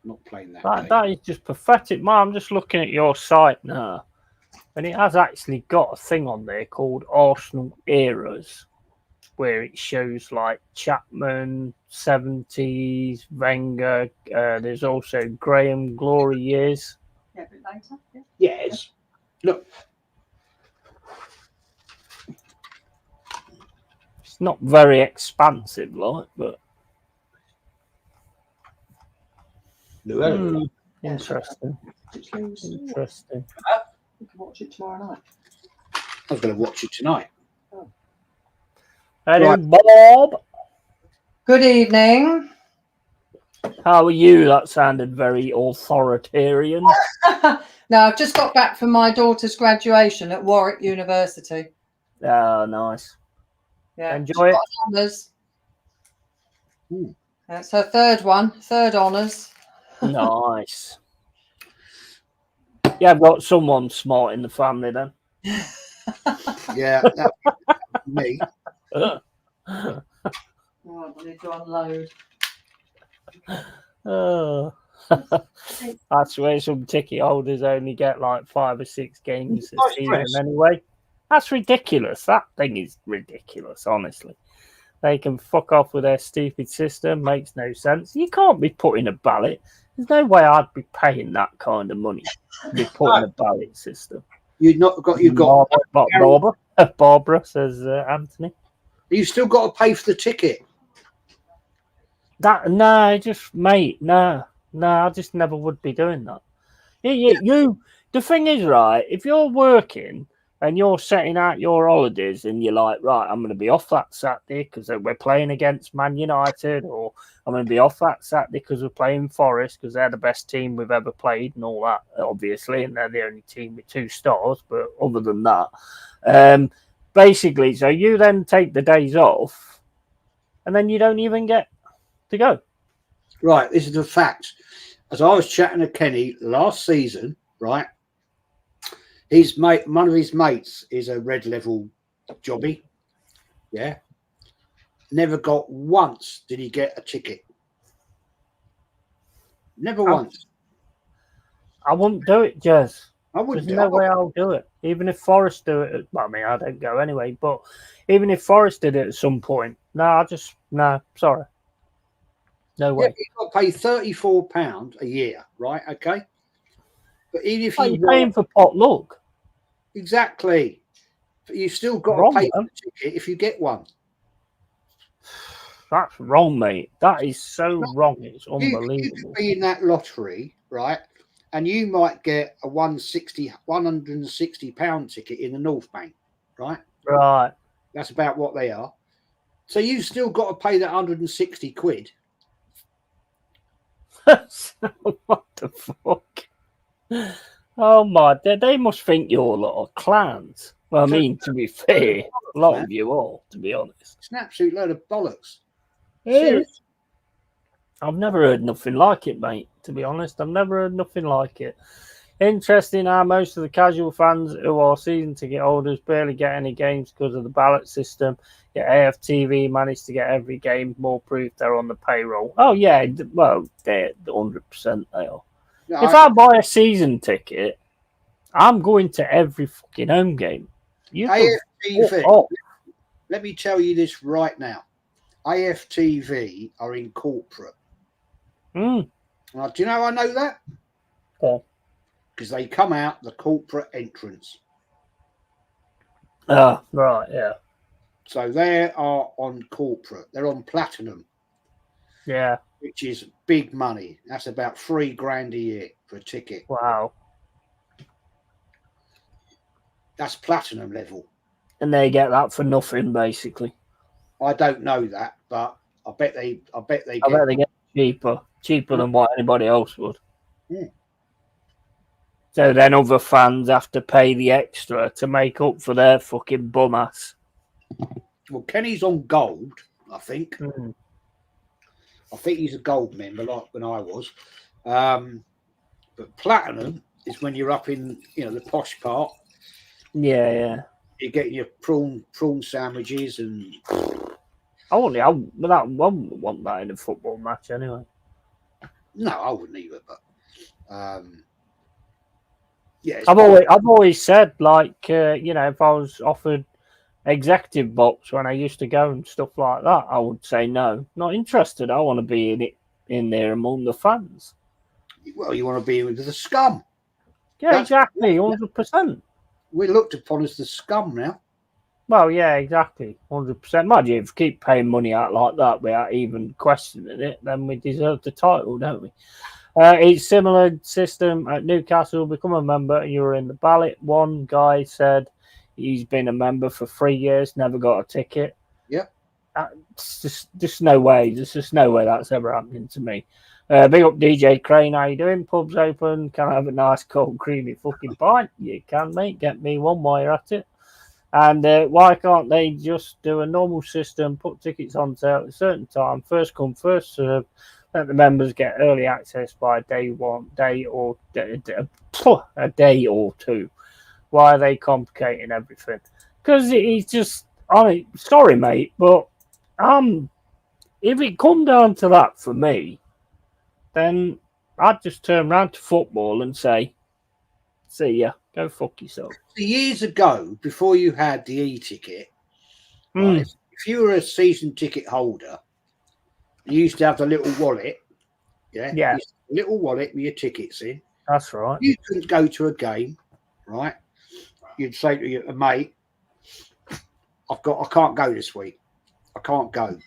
Not playing that game. That is just pathetic. Man, I'm just looking at your site now. And it has actually got a thing on there called Arsenal Eras, where it shows like Chapman, 70s, Wenger. There's also Graham Glory years. Yeah, a bit later. Yeah. Yes. Look. It's not very expansive, like, but. Interesting. Interesting. You can watch it tomorrow night. I was going to watch it tonight. Oh. Hello, right. Bob. Good evening. How are you? That sounded very authoritarian. No, I've just got back from my daughter's graduation at Warwick University. Oh, nice. Yeah, enjoy it. Honours. That's her third honours. Nice. Yeah, I've got someone smart in the family then. Yeah, that's me. Oh, I need to unload. Oh. That's where some ticket holders only get like 5 or 6 games a season anyway. That's ridiculous. That thing is ridiculous, honestly. They can fuck off with their stupid system. Makes no sense. You can't be putting a ballot. There's no way I'd be paying that kind of money to be putting a ballot system. You've got Barbara says Anthony. You've still got to pay for the ticket. I just never would be doing that. The thing is, right, if you're working and you're setting out your holidays and you're like, right, I'm going to be off that Saturday because we're playing against Man United, or I'm going to be off that Saturday because we're playing Forest because they're the best team we've ever played and all that, obviously, and they're the only team with 2 stars, but other than that, basically, so you then take the days off and then you don't even get to go. Right, this is the fact. As I was chatting to Kenny last season, right, his mate, one of his mates is a red level jobby. Yeah. Never got once did he get a ticket. Never once. I wouldn't do it, Jez. I wouldn't. There's no way I'll do it. Even if Forest do it. Well, I mean, I don't go anyway, but even if Forest did it at some point, sorry. No way. Yeah, you've got to pay £34 a year, right? Okay. But even if you're paying for potluck. Exactly. But you've still got to pay for the ticket if you get one. That's wrong, mate. That is so wrong. It's You unbelievable. could be in that lottery, right? And you might get a 160 pound ticket in the North Bank, right? Right. That's about what they are. So you've still got to pay that 160 quid. What the fuck? Oh my! They must think you're a lot of clowns. Well, I mean, to be fair, a lot of you all, to be honest. It's an absolute load of bollocks. Seriously. I've never heard nothing like it, mate. To be honest, I've never heard nothing like it. Interesting how most of the casual fans who are season ticket holders barely get any games because of the ballot system. Yet AFTV managed to get every game, more proof they're on the payroll. Oh yeah, well, they're 100% they are. No, if I buy a season ticket, I'm going to every fucking home game. AFTV, let me tell you this right now. AFTV are in corporate. Now, do you know how I know that? Oh. Because they come out the corporate entrance. Oh, right, yeah. So they are on corporate. They're on platinum. Yeah. Which is big money. That's about $3,000 a year for a ticket. Wow. That's platinum level. And they get that for nothing, basically. I don't know that, but I bet they get cheaper than what anybody else would. Yeah. So then other fans have to pay the extra to make up for their fucking bum ass. Well, Kenny's on gold, I think. I think he's a gold member, like when I was. But platinum is when you're up in, the posh part. Yeah, yeah. You get your prawn sandwiches and. I wouldn't want that in a football match anyway. No, I wouldn't either. But yeah, I've always said, like, if I was offered executive box when I used to go and stuff like that, I would say no, not interested. I want to be in there among the fans. Well, you want to be with the scum. Yeah, exactly, 100%. We're looked upon as the scum now. Well, yeah, exactly, 100%. Imagine if we keep paying money out like that without even questioning it, then we deserve the title, don't we? It's similar system at Newcastle. Become a member and you're in the ballot. One guy said he's been a member for 3 years, never got a ticket. Yeah. It's just no way. There's just no way that's ever happening to me. Big up DJ Crane. How you doing? Pub's open. Can I have a nice cold creamy fucking pint? You can, mate. Get me one while you're at it. And why can't they just do a normal system, put tickets on sale at a certain time, first come, first serve, let the members get early access by a day or two. Why are they complicating everything? Because it's just, sorry, mate, but if it come down to that for me, then I'd just turn around to football and say, see ya, go fuck yourself. Years ago, before you had the e-ticket, right, if you were a season ticket holder, you used to have the little wallet. Yeah. Yeah. Little wallet with your tickets in. That's right. You couldn't go to a game, right? You'd say to your mate, I can't go this week. I can't go. Do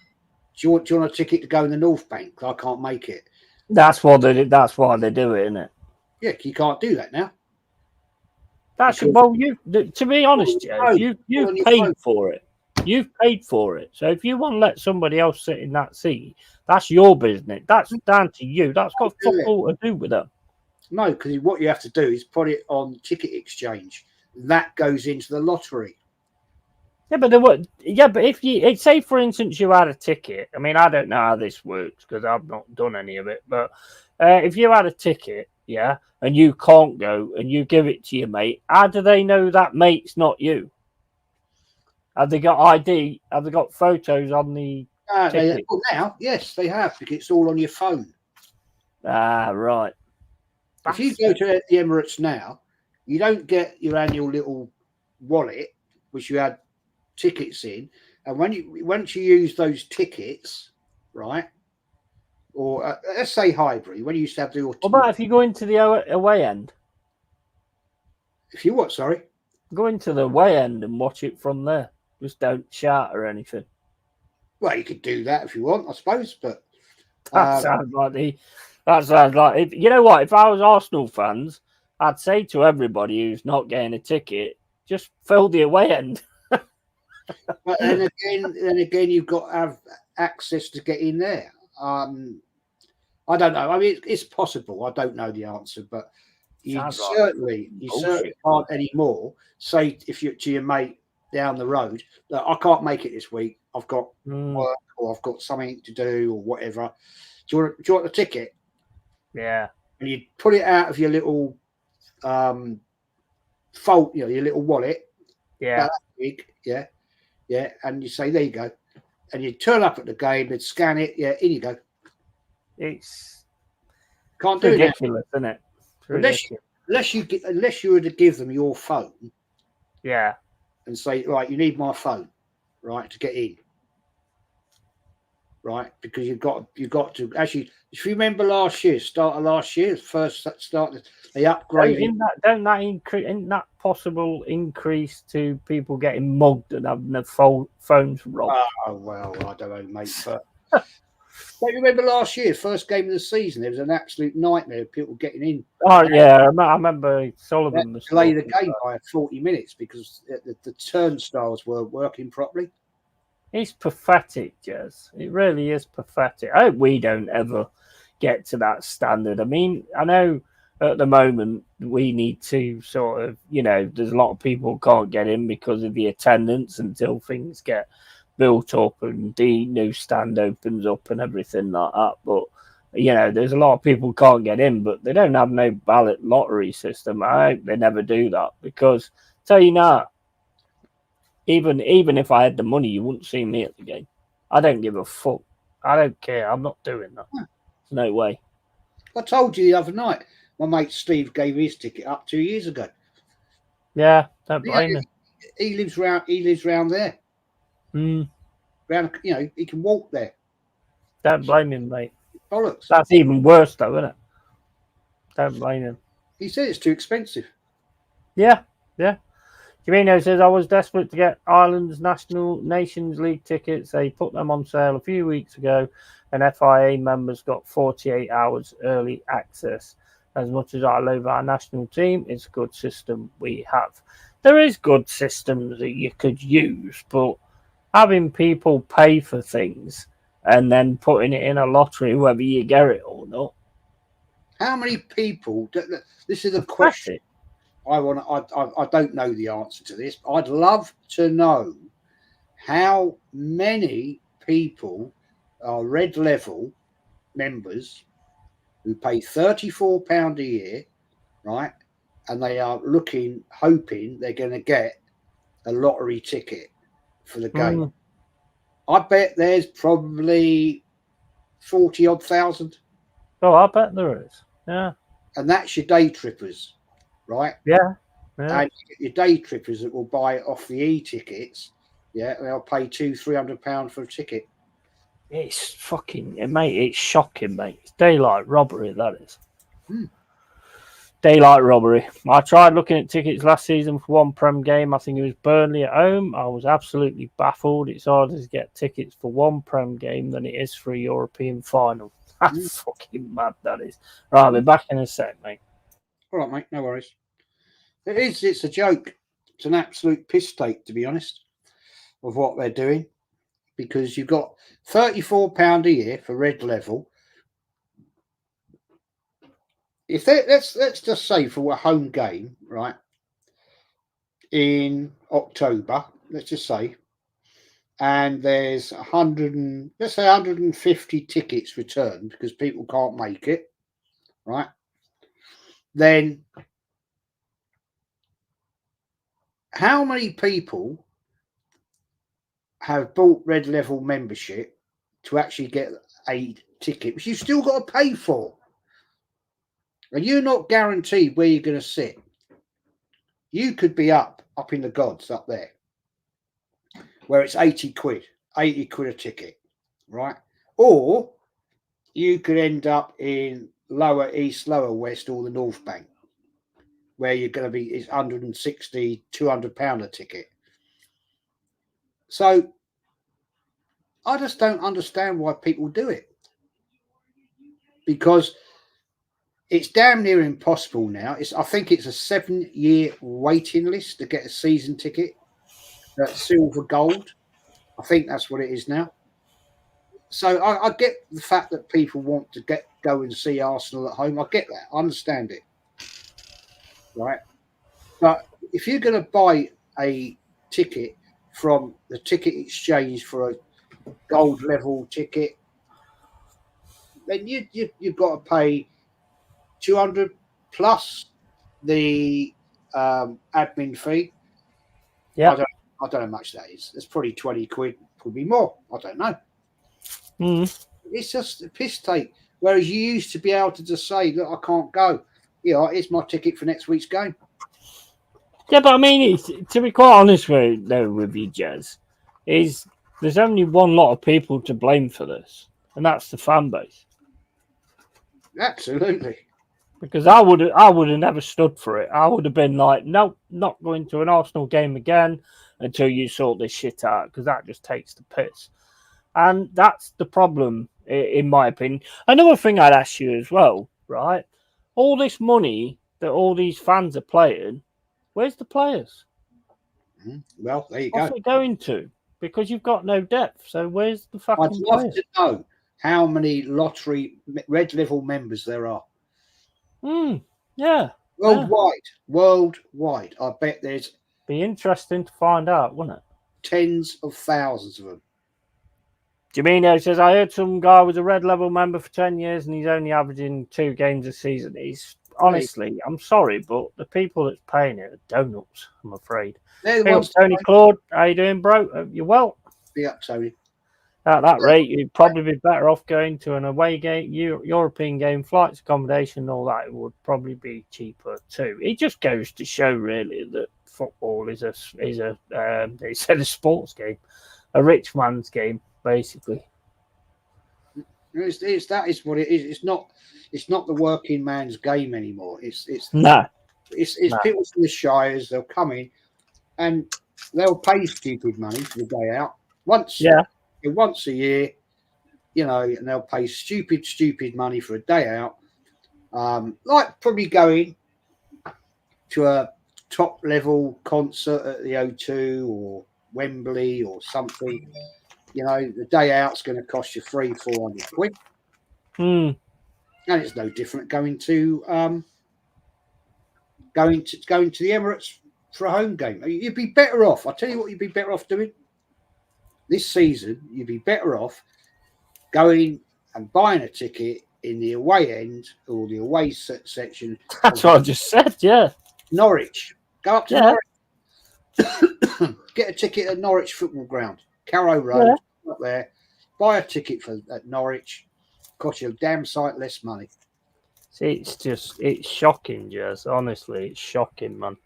you want a ticket to go in the North Bank? I can't make it. That's why they do it, isn't it? Yeah, you can't do that now. To be honest, Joe, you've paid for it. You've paid for it. So if you want to let somebody else sit in that seat, that's your business. That's down to you. That's got fuck all to do with them. No, because what you have to do is put it on ticket exchange. That goes into the lottery. Yeah, but if you say, for instance, you had a ticket. I mean, I don't know how this works because I've not done any of it. But if you had a ticket, yeah, and you can't go, and you give it to your mate, how do they know that mate's not you? Have they got ID? Have they got photos on the ticket? Now, yes, they have, because it's all on your phone. Ah, right. If you go to the Emirates now, you don't get your annual little wallet, which you had tickets in, and once you use those tickets, right, or let's say Highbury, when you used to have the. What about if you go into the away end? If you what? Sorry. Go into the away end and watch it from there. Just don't shout or anything. Well, you could do that if you want, I suppose, but That sounds like if, you know what? If I was Arsenal fans, I'd say to everybody who's not getting a ticket, just fill the away end. But then again, you've got to have access to get in there. I don't know. I mean, it's possible. I don't know the answer, but you certainly can't anymore say if you're to your mate down the road that I can't make it this week. I've got work or I've got something to do or whatever. Do you want a ticket? Yeah. And you put it out of your little fold, your little wallet. Yeah. Big, yeah. And you say, there you go. And you turn up at the game and scan it. Yeah, in you go. It's can't do ridiculous, isn't it? Unless you were to give them your phone. Yeah. And say, right, you need my phone, right, to get in. Right, because you've got to actually. If you remember start of last year, first start, they upgraded. Isn't that possible increase to people getting mugged and having their phones robbed? Oh well, I don't know, mate. But don't you remember last year, first game of the season, there was an absolute nightmare of people getting in. Oh yeah, I remember Sullivan was delayed the game by 40 minutes because the turnstiles weren't working properly. It's pathetic, Jez. It really is pathetic. I hope we don't ever get to that standard. I mean, I know at the moment we need to sort of, there's a lot of people who can't get in because of the attendance until things get built up and the new stand opens up and everything like that. But, there's a lot of people who can't get in, but they don't have no ballot lottery system. I hope they never do that because, tell you now, even if I had the money, you wouldn't see me at the game. I don't give a fuck. I don't care. I'm not doing that. There's no way. I told you the other night, my mate Steve gave his ticket up 2 years ago. Yeah, don't blame him. He lives round there. Round, he can walk there. Don't blame him, mate. Bollocks. That's even worse, though, isn't it? Don't blame him. He said it's too expensive. Yeah. Jamino says, I was desperate to get Ireland's Nations League tickets. They put them on sale a few weeks ago, and FIA members got 48 hours early access. As much as I love our national team, it's a good system we have. There is good systems that you could use, but having people pay for things and then putting it in a lottery, whether you get it or not. How many people? This is a question. I don't know the answer to this. I'd love to know how many people are red level members who pay £34 a year, right? And they are hoping they're going to get a lottery ticket for the game. I bet there's probably 40 odd thousand. Oh, I bet there is. Yeah. And that's your day trippers. Right? Yeah. And your day trippers that will buy it off the e-tickets, they'll pay £200-300 for a ticket. It's fucking, mate, it's shocking, mate. It's daylight robbery, that is. Daylight robbery. I tried looking at tickets last season for one Prem game. I think it was Burnley at home. I was absolutely baffled. It's harder to get tickets for one Prem game than it is for a European final. That's fucking mad, that is. Right, I'll be back in a sec, mate. All right, mate, no worries. It's a joke. It's an absolute piss take, to be honest, of what they're doing. Because you've got £34 a year for red level. If let's just say for a home game, right, in October, let's just say, and there's 150 tickets returned because people can't make it, right? Then how many people have bought red level membership to actually get a ticket, which you've still got to pay for? And you're not guaranteed where you're going to sit. You could be up in the gods up there, where it's 80 quid a ticket, right? Or you could end up in lower east, lower west, or the North Bank, where you're going to be is 160, £200 a ticket. So I just don't understand why people do it. Because it's damn near impossible now. I think it's a 7-year waiting list to get a season ticket at silver gold. I think that's what it is now. So I get the fact that people want to go and see Arsenal at home. I get that. I understand it. Right. But if you're going to buy a ticket from the ticket exchange for a gold level ticket, then you've got to pay 200 plus the admin fee. Yeah. I don't know how much that is. It's probably 20 quid, could be more. I don't know. It's just a piss take. Whereas you used to be able to just say, look, I can't go. Here's my ticket for next week's game. Yeah, but I mean, to be quite honest with you, Jez, there's only one lot of people to blame for this, and that's the fan base. Absolutely. Because I would have never stood for it. I would have been like, no, not going to an Arsenal game again until you sort this shit out, because that just takes the piss. And that's the problem, in my opinion. Another thing I'd ask you as well, right? All this money that all these fans are playing, where's the players? Well, there you go. What's it going to? Because you've got no depth. So where's the fucking I'd love to know how many lottery red level members there are. Yeah. Worldwide. I bet there's... Be interesting to find out, wouldn't it? Tens of thousands of them. Jamino says, I heard some guy was a red level member for 10 years and he's only averaging 2 games a season. He's honestly, I'm sorry, but the people that's paying it are donuts, I'm afraid. Hey, Tony Claude, how you doing, bro? You well? Yeah, Tony. At that rate, you'd probably be better off going to an away game, European game, flights, accommodation, all that. It would probably be cheaper too. It just goes to show, really, that football is a sports game, a rich man's game, basically. That is what it is. It's not the working man's game anymore. It's no. It's people from the shires. They'll come in and they'll pay stupid money for the day out once a year, and they'll pay stupid money for a day out. Like probably going to a top level concert at the O2 or Wembley or something. The day out's going to cost you 300-400 quid. And it's no different going to the Emirates for a home game. You'd be better off. I'll tell you what you'd be better off doing. This season, you'd be better off going and buying a ticket in the away end or the away section. That's what I just said, yeah. Norwich. Go up to Norwich. Get a ticket at Norwich Football Ground. Carrow Road, up there. Buy a ticket at Norwich. Cost you a damn sight less money. See, it's shocking, Jez. Honestly, it's shocking, man.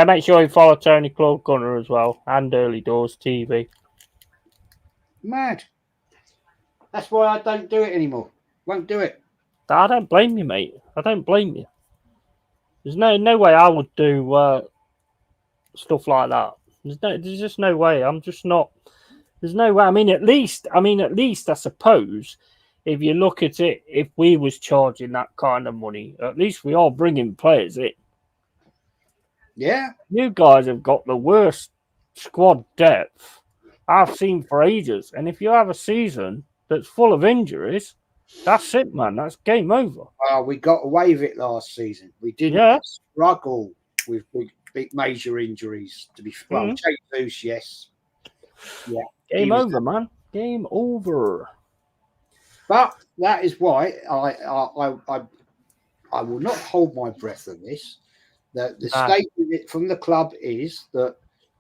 Make sure you follow Tony Claude Gunner as well, and Early Doors TV. Mad. That's why I don't do it anymore. Won't do it. I don't blame you, mate. I don't blame you. There's no way I would do stuff like that. There's just no way. I'm just not. There's no way. I mean, at least, I suppose, if you look at it, if we was charging that kind of money, at least we are bringing players in. Yeah. You guys have got the worst squad depth I've seen for ages. And if you have a season that's full of injuries, that's it, man. That's game over. We got away with it last season. We didn't struggle with big major injuries, to be fair. Jesus, yes. Yeah. Game over, man. Game over. But that is why I will not hold my breath on this. The statement from the club is that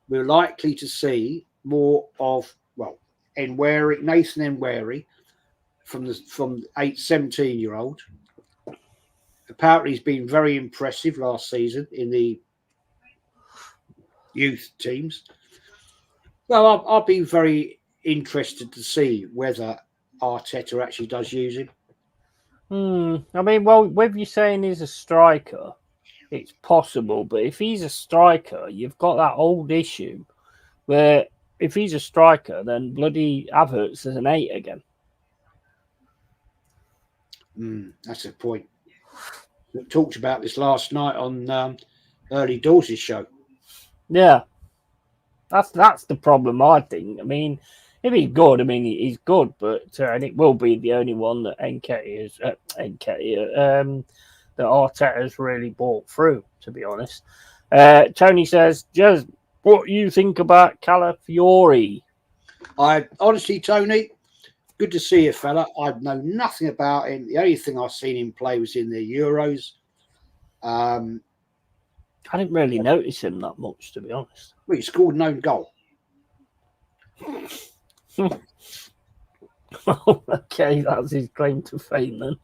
we're likely to see more of Nathan Nweri from 17-year-old. Apparently, he's been very impressive last season in the youth teams. Well, I'll be very interested to see whether Arteta actually does use him. I mean, well, with you saying he's a striker, it's possible. But if he's a striker, you've got that old issue where if he's a striker, then bloody Havertz is an 8 again. That's a point. We talked about this last night on Early Doors' show. Yeah, that's the problem, I think. I mean, if he's good, I mean, he's good, but and it will be the only one that that Arteta's really brought through, to be honest. Tony says, just what you think about Calafiori? Honestly, Tony, good to see you, fella. I know nothing about him. The only thing I've seen him play was in the Euros. I didn't really notice him that much, to be honest. Well, he scored an own goal. Okay, that's his claim to fame then.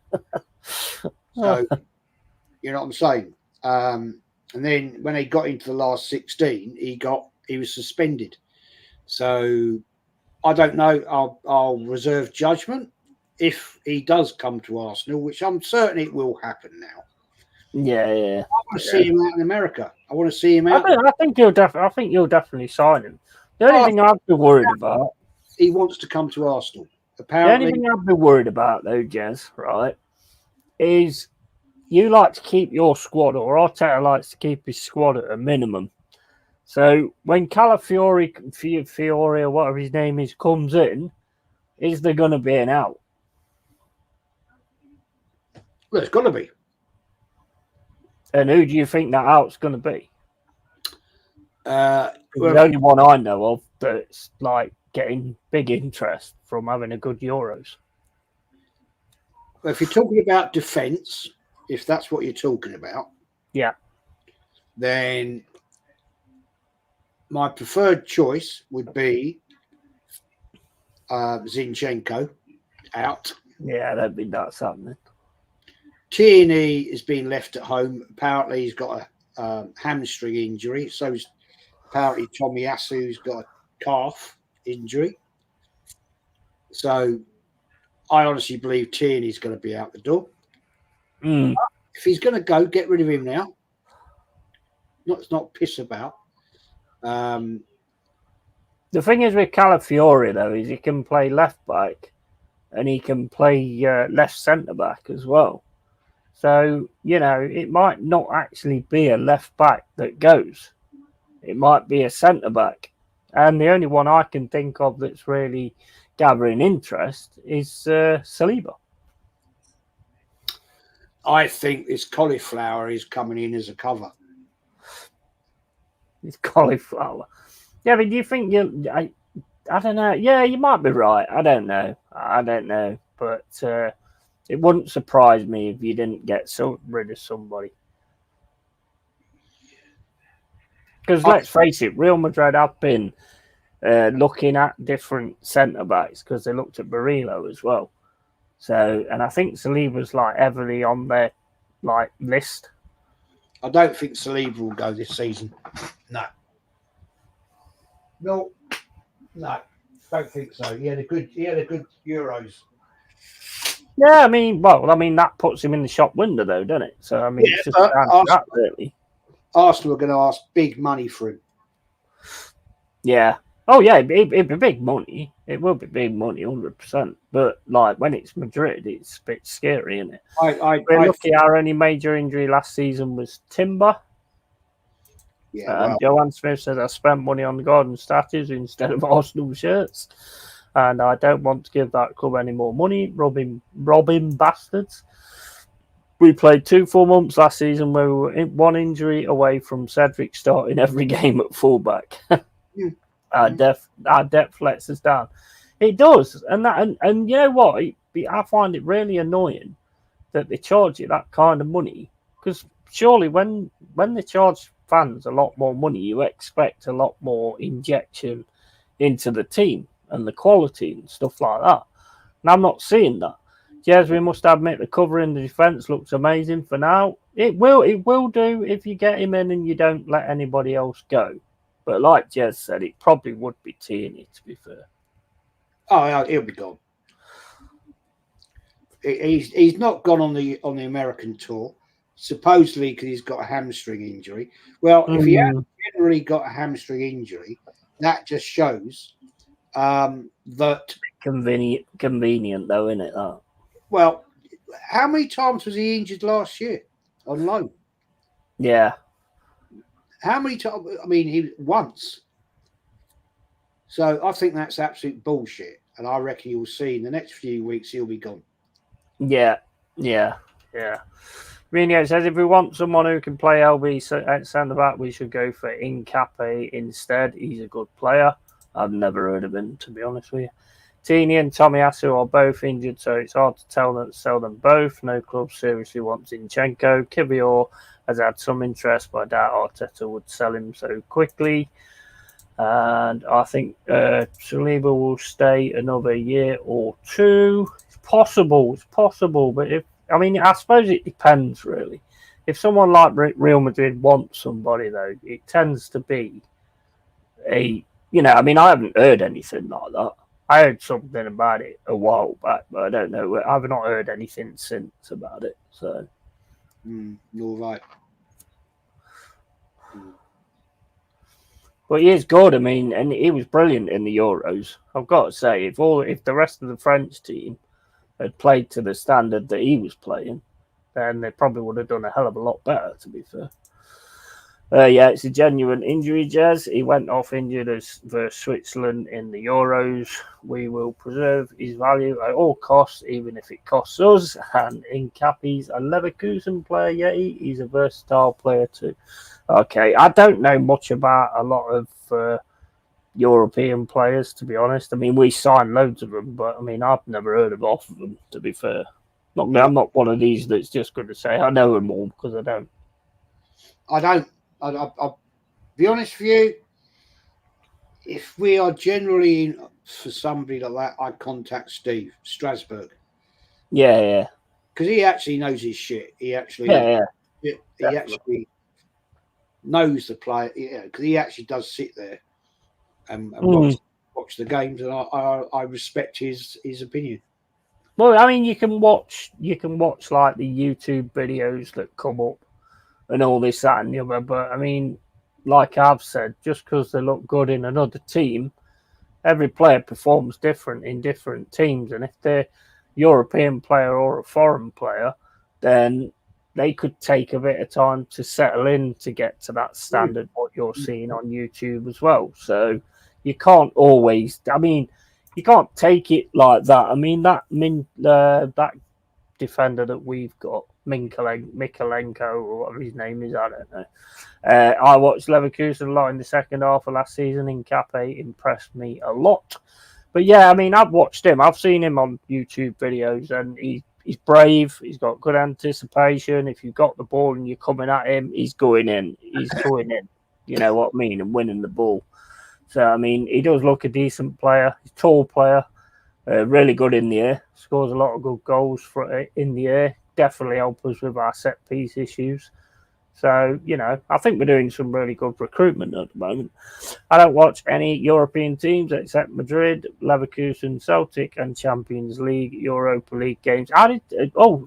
So, you know what I'm saying? And then when he got into the last 16, he was suspended. So I don't know. I'll reserve judgment if he does come to Arsenal, which I'm certain it will happen now. Yeah. I want to see him out in America. I want to see him out. I think you'll definitely sign him. The only thing I'd be worried about, he wants to come to Arsenal. the Apparently, only thing I'd be worried about though, Jez, right, is you like to keep your squad, or Arteta likes to keep his squad at a minimum. So when Calafiori or whatever his name is comes in, is there going to be an out? Well, it's got to be. And who do you think that out's going to be? Well, the only one I know of that's like getting big interest from having a good Euros. Well, if you're talking about defence, if that's what you're talking about, yeah, then my preferred choice would be Zinchenko out. Yeah, that'd be nuts happening. Tierney is being left at home. Apparently, he's got a hamstring injury. So apparently, Tomiyasu's got a calf injury. So I honestly believe Tierney's going to be out the door. If he's going to go, get rid of him now. Not piss about. The thing is with Calafiori, though, is he can play left back and he can play left centre back as well. So, you know, it might not actually be a left back that goes. It might be a centre back. And the only one I can think of that's really gathering interest is Saliba. I think this cauliflower is coming in as a cover. It's cauliflower. Yeah, but do you think I don't know. Yeah, you might be right. I don't know. But it wouldn't surprise me if you didn't get rid of somebody. Because let's face it, Real Madrid have been looking at different centre backs because they looked at Barilo as well. So, and I think Saliba's like heavily on their list. I don't think Saliba will go this season. No, don't think so. He had a good Euros. Yeah, I mean, that puts him in the shop window, though, doesn't it? So, I mean, it's just that, really. Arsenal are going to ask big money for him. Yeah. Oh, yeah, it'd be big money. It will be big money, 100%. But, like, when it's Madrid, it's a bit scary, isn't it? We're lucky our only major injury last season was Timber. Yeah, Joanne Smith says, I spent money on garden statues instead of Arsenal shirts. And I don't want to give that club any more money. Robbing bastards. We played 2 full months last season where we were one injury away from Cedric starting every game at fullback. Our depth lets us down. It does. And you know what? I find it really annoying that they charge you that kind of money. Because surely when they charge fans a lot more money, you expect a lot more injection into the team and the quality and stuff like that. And I'm not seeing that. Jez, we must admit the cover in the defence looks amazing for now. It will do if you get him in and you don't let anybody else go. But like Jez said, it probably would be Tierney, to be fair. Oh, yeah, he'll be gone. He's not gone on the American tour, supposedly because he's got a hamstring injury. Well, if he hadn't generally got a hamstring injury, that just shows that convenient though, isn't it? That. Well, how many times was he injured last year on loan? Yeah. How many times? I mean, once. So I think that's absolute bullshit, and I reckon you'll see in the next few weeks he'll be gone. Yeah. Mourinho says if we want someone who can play LB at centre back, we should go for Incape instead. He's a good player. I've never heard of him, to be honest with you. Tini and Tomiyasu are both injured, so it's hard to sell them both. No club seriously wants Zinchenko. Kivior has had some interest, but I doubt Arteta would sell him so quickly. And I think Saliba will stay another year or two. It's possible, but I suppose it depends, really. If someone like Real Madrid wants somebody, though, it tends to be I haven't heard anything like that. I heard something about it a while back, but I don't know. I've not heard anything since about it. So, you're right. But he is good. I mean, and he was brilliant in the Euros. I've got to say, if the rest of the French team had played to the standard that he was playing, then they probably would have done a hell of a lot better, to be fair. It's a genuine injury, Jez. He went off injured versus Switzerland in the Euros. We will preserve his value at all costs, even if it costs us. And Incapi's a Leverkusen player, Yeti. He's a versatile player too. Okay, I don't know much about a lot of European players, to be honest. I mean, we signed loads of them, but I mean, I've never heard of half of them, to be fair. I'm not one of these that's just going to say I know them all, because I don't. I'll be honest with you. If we are generally in for somebody like that, I'd contact Steve Strasbourg. Yeah. Because he actually knows his shit. He actually, he actually knows the player. Yeah, because he actually does sit there and watch the games, and I respect his opinion. Well, I mean, you can watch like the YouTube videos that come up and all this, that, and the other. But I mean, like I've said, just because they look good in another team, every player performs different in different teams. And if they're a European player or a foreign player, then they could take a bit of time to settle in to get to that standard, what you're seeing on YouTube as well. So you can't always, you can't take it like that. I mean, that defender that we've got, Mikolenko, or whatever his name is, I don't know. I watched Leverkusen a lot in the second half of last season. Incape impressed me a lot. But yeah, I mean, I've watched him. I've seen him on YouTube videos, and he's brave. He's got good anticipation. If you've got the ball and you're coming at him, he's going in. You know what I mean? And winning the ball. So, I mean, he does look a decent player. He's a tall player. Really good in the air. Scores a lot of good goals in the air. Definitely help us with our set piece issues. So, I think we're doing some really good recruitment at the moment. I don't watch any European teams except Madrid, Leverkusen, Celtic, and Champions League, Europa League games.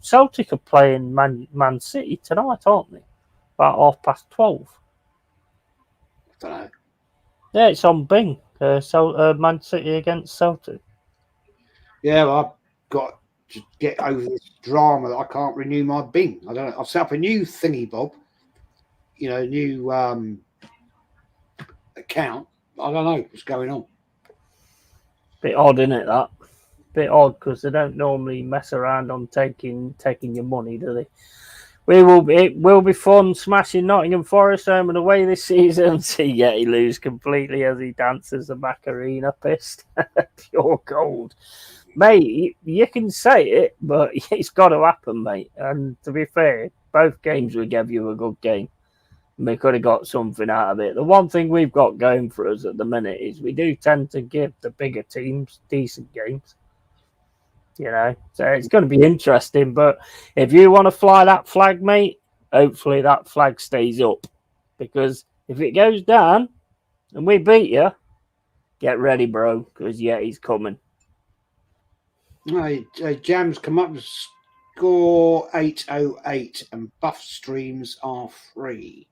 Celtic are playing Man City tonight, aren't they? About 12:30. I don't know. Yeah, it's on Bing. Man City against Celtic. Yeah, well, I've got to get over this drama that I can't renew my Bing. I don't know. I've set up a new thingy, Bob. New account. I don't know what's going on. Bit odd, isn't it, that? Bit odd, because they don't normally mess around on taking your money, do they? It will be fun smashing Nottingham Forest home and away this season. See Yeti lose completely as he dances the Macarena pissed. Pure gold. Mate, you can say it, but it's got to happen, mate. And to be fair, both games we gave you a good game. We could have got something out of it. The one thing we've got going for us at the minute is we do tend to give the bigger teams decent games. So it's going to be interesting. But if you want to fly that flag, mate, hopefully that flag stays up. Because if it goes down and we beat you, get ready, bro, because he's coming. Jams come up with score 808 and buff streams are free.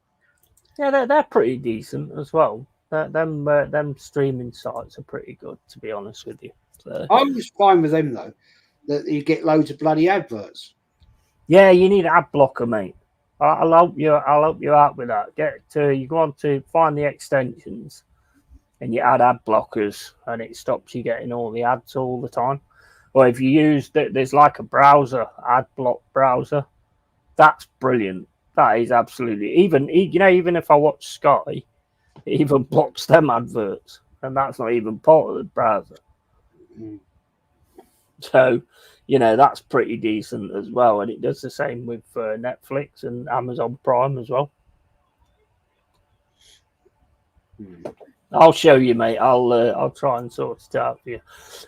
Yeah, they're pretty decent as well. them streaming sites are pretty good, to be honest with you. So, I was fine with them though, that you get loads of bloody adverts. yeah, you need ad blocker, mate. I'll help you. I'll help you out with that. You go on to find the extensions, and you add ad blockers, and it stops you getting all the ads all the time. Or if you use there's like a browser, ad block browser. That's brilliant. That is absolutely even if I watch Sky, it even blocks them adverts, and that's not even part of the browser. So, that's pretty decent as well, and it does the same with Netflix and Amazon Prime as well. I'll show you, mate. I'll try and sort it out for you.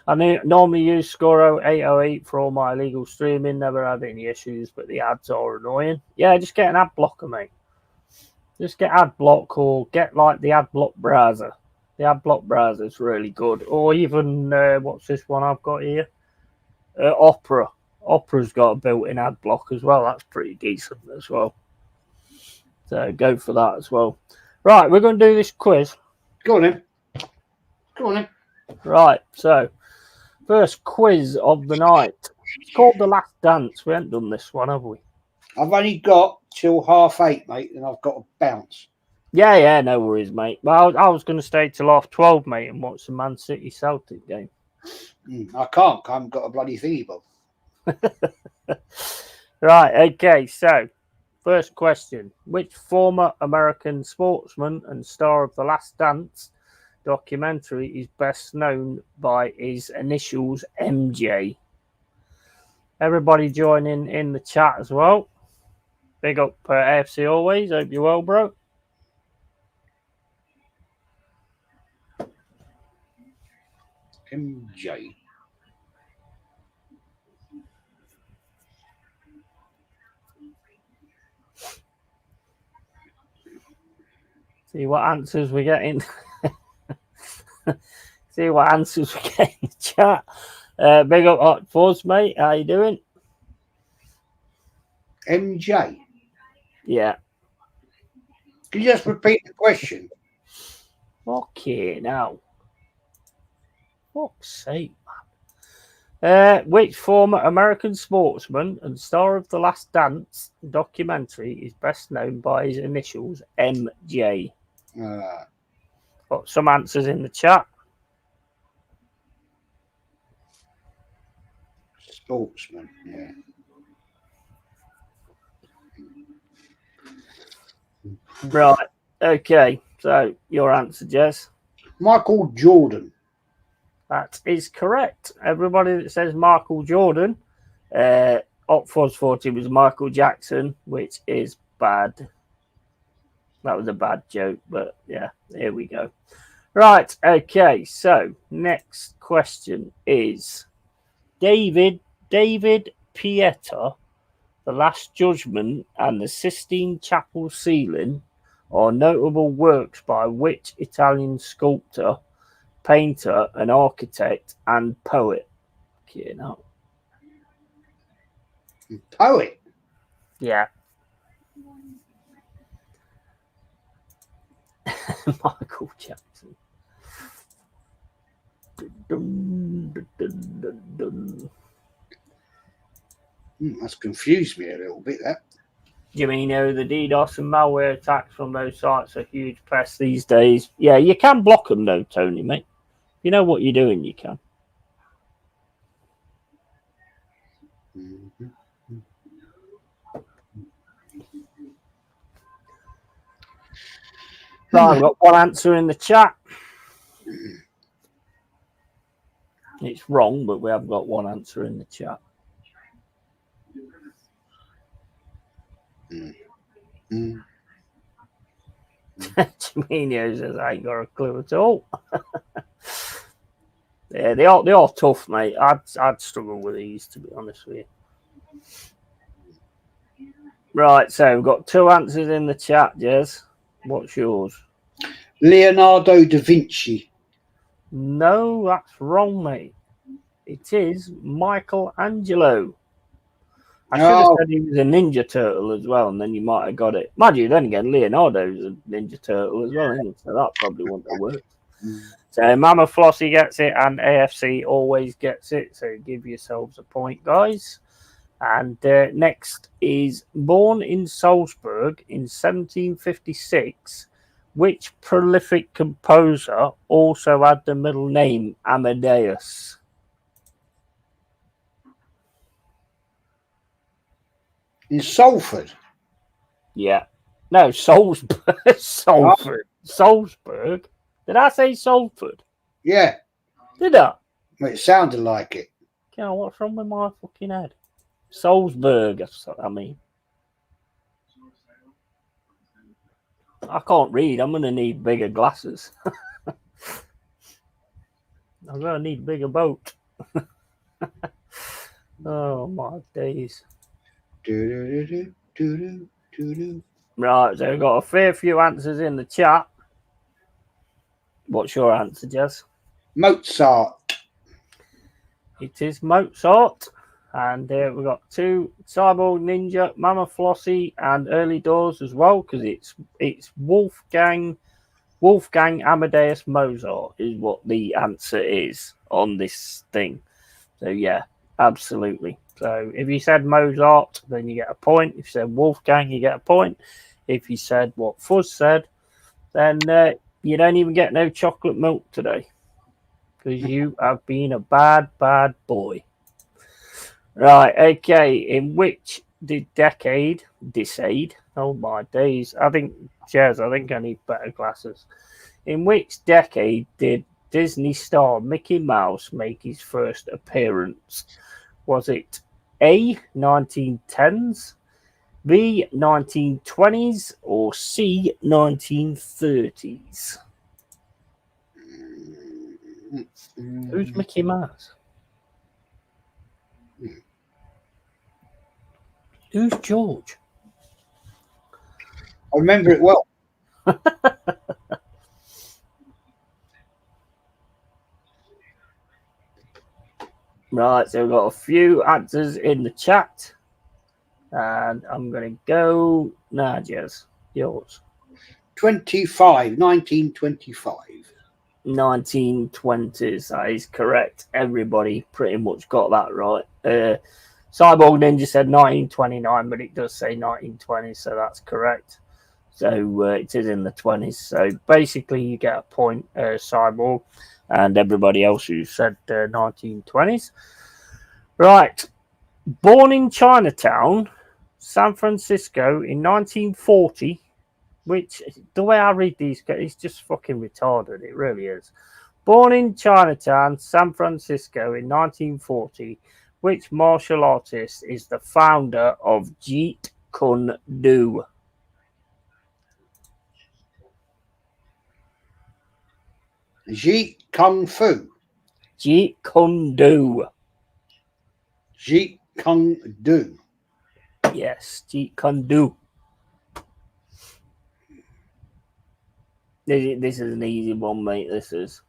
I mean, normally use Scoro 808 for all my illegal streaming. Never had any issues, but the ads are annoying. Yeah, just get an ad blocker, mate. Just get ad block or get like the ad block browser. The ad block browser is really good. Or even what's this one I've got here? Opera. Opera's got a built-in ad block as well. That's pretty decent as well. So go for that as well. Right, we're going to do this quiz. Go on then. Right, so first quiz of the night. It's called The Last Dance. We haven't done this one, have we? I've only got till 8:30, mate, and I've got to bounce. Yeah, no worries, mate. Well, I was going to stay till 12:30, mate, and watch the Man City Celtic game. I can't. I haven't got a bloody thingy, Bob. Right, okay, so first question. Which former American sportsman and star of The Last Dance documentary is best known by his initials MJ? Everybody join in the chat as well. Big up AFC always. Hope you're well, bro. MJ. See what answers we get in. See what answers we get in the chat. Big up Hot Fuzz, mate. How you doing? MJ. Yeah. Can you just repeat the question? Okay, now. Fuck's sake, man. Which former American sportsman and star of The Last Dance documentary is best known by his initials MJ? Got some answers in the chat. Sportsman, yeah. Right. Okay. So your answer, Jez? Michael Jordan. That is correct. Everybody that says Michael Jordan, Opfos thought it was Michael Jackson, which is bad. That was a bad joke, but yeah, here we go. Right. Okay. So next question is David Pieta, The Last Judgment, and the Sistine Chapel ceiling are notable works by which Italian sculptor, painter, and architect and poet? Okay, now. Poet? Yeah. Michael Jackson. That's confused me a little bit, that. You mean, the DDoS and malware attacks from those sites are huge pests these days? Yeah, you can block them though, Tony, mate. If you know what you're doing, you can. Right, I've got one answer in the chat. It's wrong, but we have got one answer in the chat. Jaminio says I ain't got a clue at all. Yeah, they are tough, mate. I'd struggle with these, to be honest with you. Right, so we've got two answers in the chat, Jez. What's yours? Leonardo da Vinci. No, that's wrong, mate. It is Michelangelo. I should have said he was a Ninja Turtle as well, and then you might have got it. Mind you, then again, Leonardo's a Ninja Turtle as well, isn't he? So that probably wouldn't have worked. So Mama Flossie gets it, and AFC always gets it. So give yourselves a point, guys. And next is born in Salzburg in 1756. Which prolific composer also had the middle name Amadeus? In Salford. Yeah. No, Salzburg. Salford. Salzburg. Did I say Salford? Yeah. Did I? Well, it sounded like it. Yeah, what's wrong with my fucking head? Salzburg, I mean. I can't read. I'm going to need bigger glasses. I'm going to need a bigger boat. Oh, my days. Right, so we've got a fair few answers in the chat. What's your answer, Jez? Mozart. It is Mozart. And we've got 2 Cyborg Ninja, Mama Flossie, and Early Doors as well, because it's Wolfgang Amadeus Mozart is what the answer is on this thing. So yeah, absolutely. So if you said Mozart, then you get a point. If you said Wolfgang, you get a point. If you said what Fuzz said, then you don't even get no chocolate milk today, because you have been a bad boy. Right, okay. In which decade? Oh my days. I think I need better glasses. In which decade did Disney star Mickey Mouse make his first appearance? Was it A, 1910s, B, 1920s, or C, 1930s? Who's Mickey Mouse? Who's George? I remember it well. Right, so we've got a few answers in the chat. And I'm going to go. Nah, Jez, yours. 1925. 1920s, that is correct. Everybody pretty much got that right. Cyborg Ninja said 1929, but it does say 1920, so that's correct. So it is in the 20s. So basically, you get a point, Cyborg, and everybody else who said 1920s. Right. Born in Chinatown, San Francisco in 1940, which the way I read these, it's just fucking retarded. It really is. Born in Chinatown, San Francisco in 1940, which martial artist is the founder of Jeet Kune Do? Jeet Kung Fu. Jeet Kune Do. Jeet Kune Do. Yes, Jeet Kune Do. This is an easy one, mate. This is.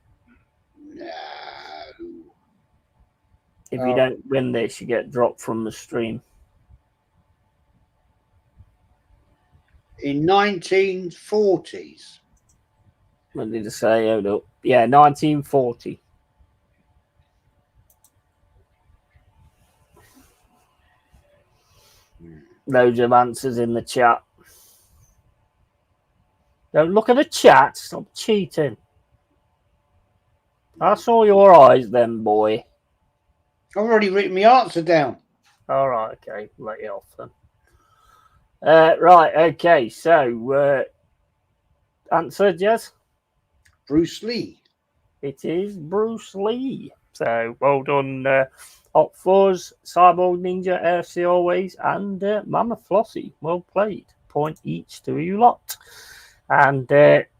No. If you don't win this, you get dropped from the stream. In 1940s. What did I say? Hold up. Yeah, 1940. Loads of answers in the chat. Don't look at the chat. Stop cheating. I saw your eyes then, boy. I've already written my answer down. All right, okay. Let you off then. Right, okay. So, answer, Jez? Bruce Lee. It is Bruce Lee. So, well done, Hot Fuzz, Cyborg Ninja, AFC Always, and Mama Flossie. Well played. Point each to you lot. And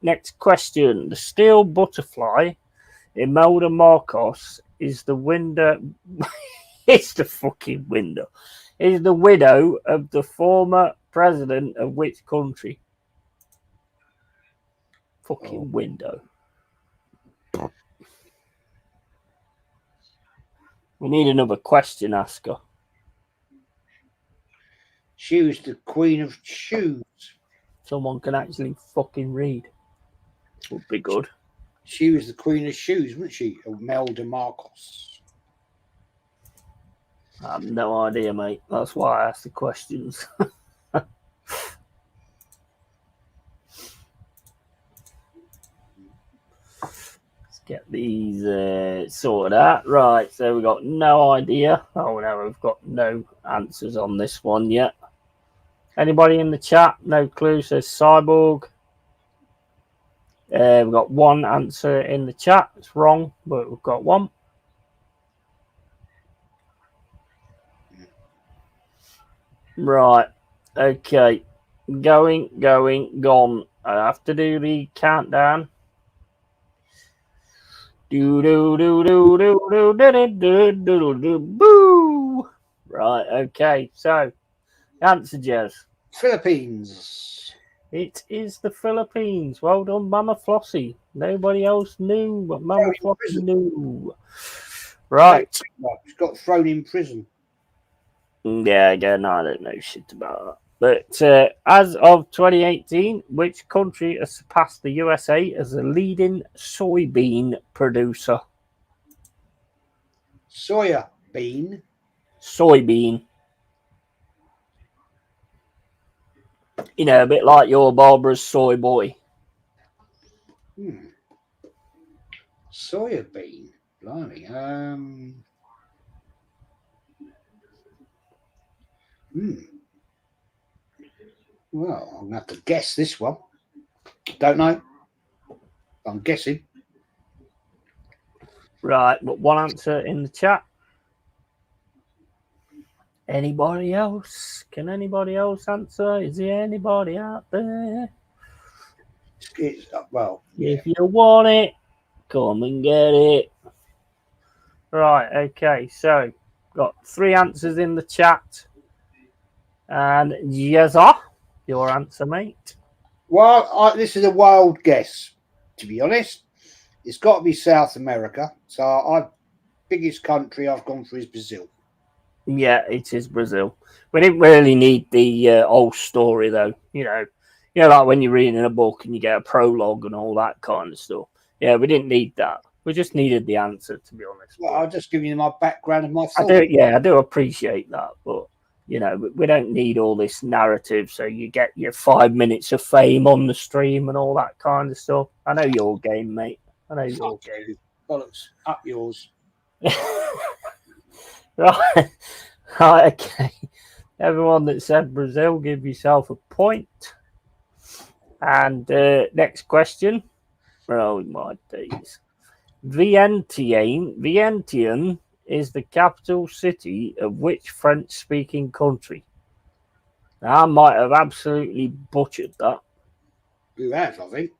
next question. The steel butterfly, Imelda Marcos, is the window. It's the fucking window. Is the widow of the former president of which country? Fucking window. We need another question asker. She was the queen of shoes. Someone can actually fucking read. Would be good. She was the queen of shoes, wasn't she? Imelda Marcos. I have no idea, mate. That's why I asked the questions. Let's get these sorted out. Right, so we've got no idea. Oh, no, we've got no answers on this one yet. Anybody in the chat? No clue, says Cyborg. We've got one answer in the chat. It's wrong, but we've got one. Right. Okay. Going, gone. I have to do the countdown. Do do do do do do do do do do boo. Right. Okay. So, answer, Jez. Philippines. It is the Philippines. Well done, Mama Flossie. Nobody else knew, but Mama Flossie knew. Right. She's got thrown in prison. Yeah, again, I don't know shit about that. But as of 2018, which country has surpassed the USA as a leading soybean producer? Soya bean. Soybean. You know, a bit like your Barbara's soy boy. Soya bean. Blimey. Well, I'm going to have to guess this one. Don't know. I'm guessing. Right, but one answer in the chat. Anybody else? Can anybody else answer? Is there anybody out there? Well, if you want it, come and get it. Right, okay, so got 3 answers in the chat. And Yeza, your answer, mate. Well, this is a wild guess, to be honest. It's got to be South America. So, biggest country I've gone for is Brazil. Yeah, it is Brazil. We didn't really need the whole story, though. You know, like when you're reading a book and you get a prologue and all that kind of stuff. Yeah, we didn't need that. We just needed the answer, to be honest. Well, I'll just give you my background and my thoughts. I do appreciate that, but you know, we don't need all this narrative. So you get your 5 minutes of fame on the stream and all that kind of stuff. I know your game, mate. I know your game. Bollocks, up yours. Right, okay. Everyone that said Brazil, give yourself a point. And next question. Oh my days. Vientiane is the capital city of which French-speaking country? Now, I might have absolutely butchered that. You have, I think.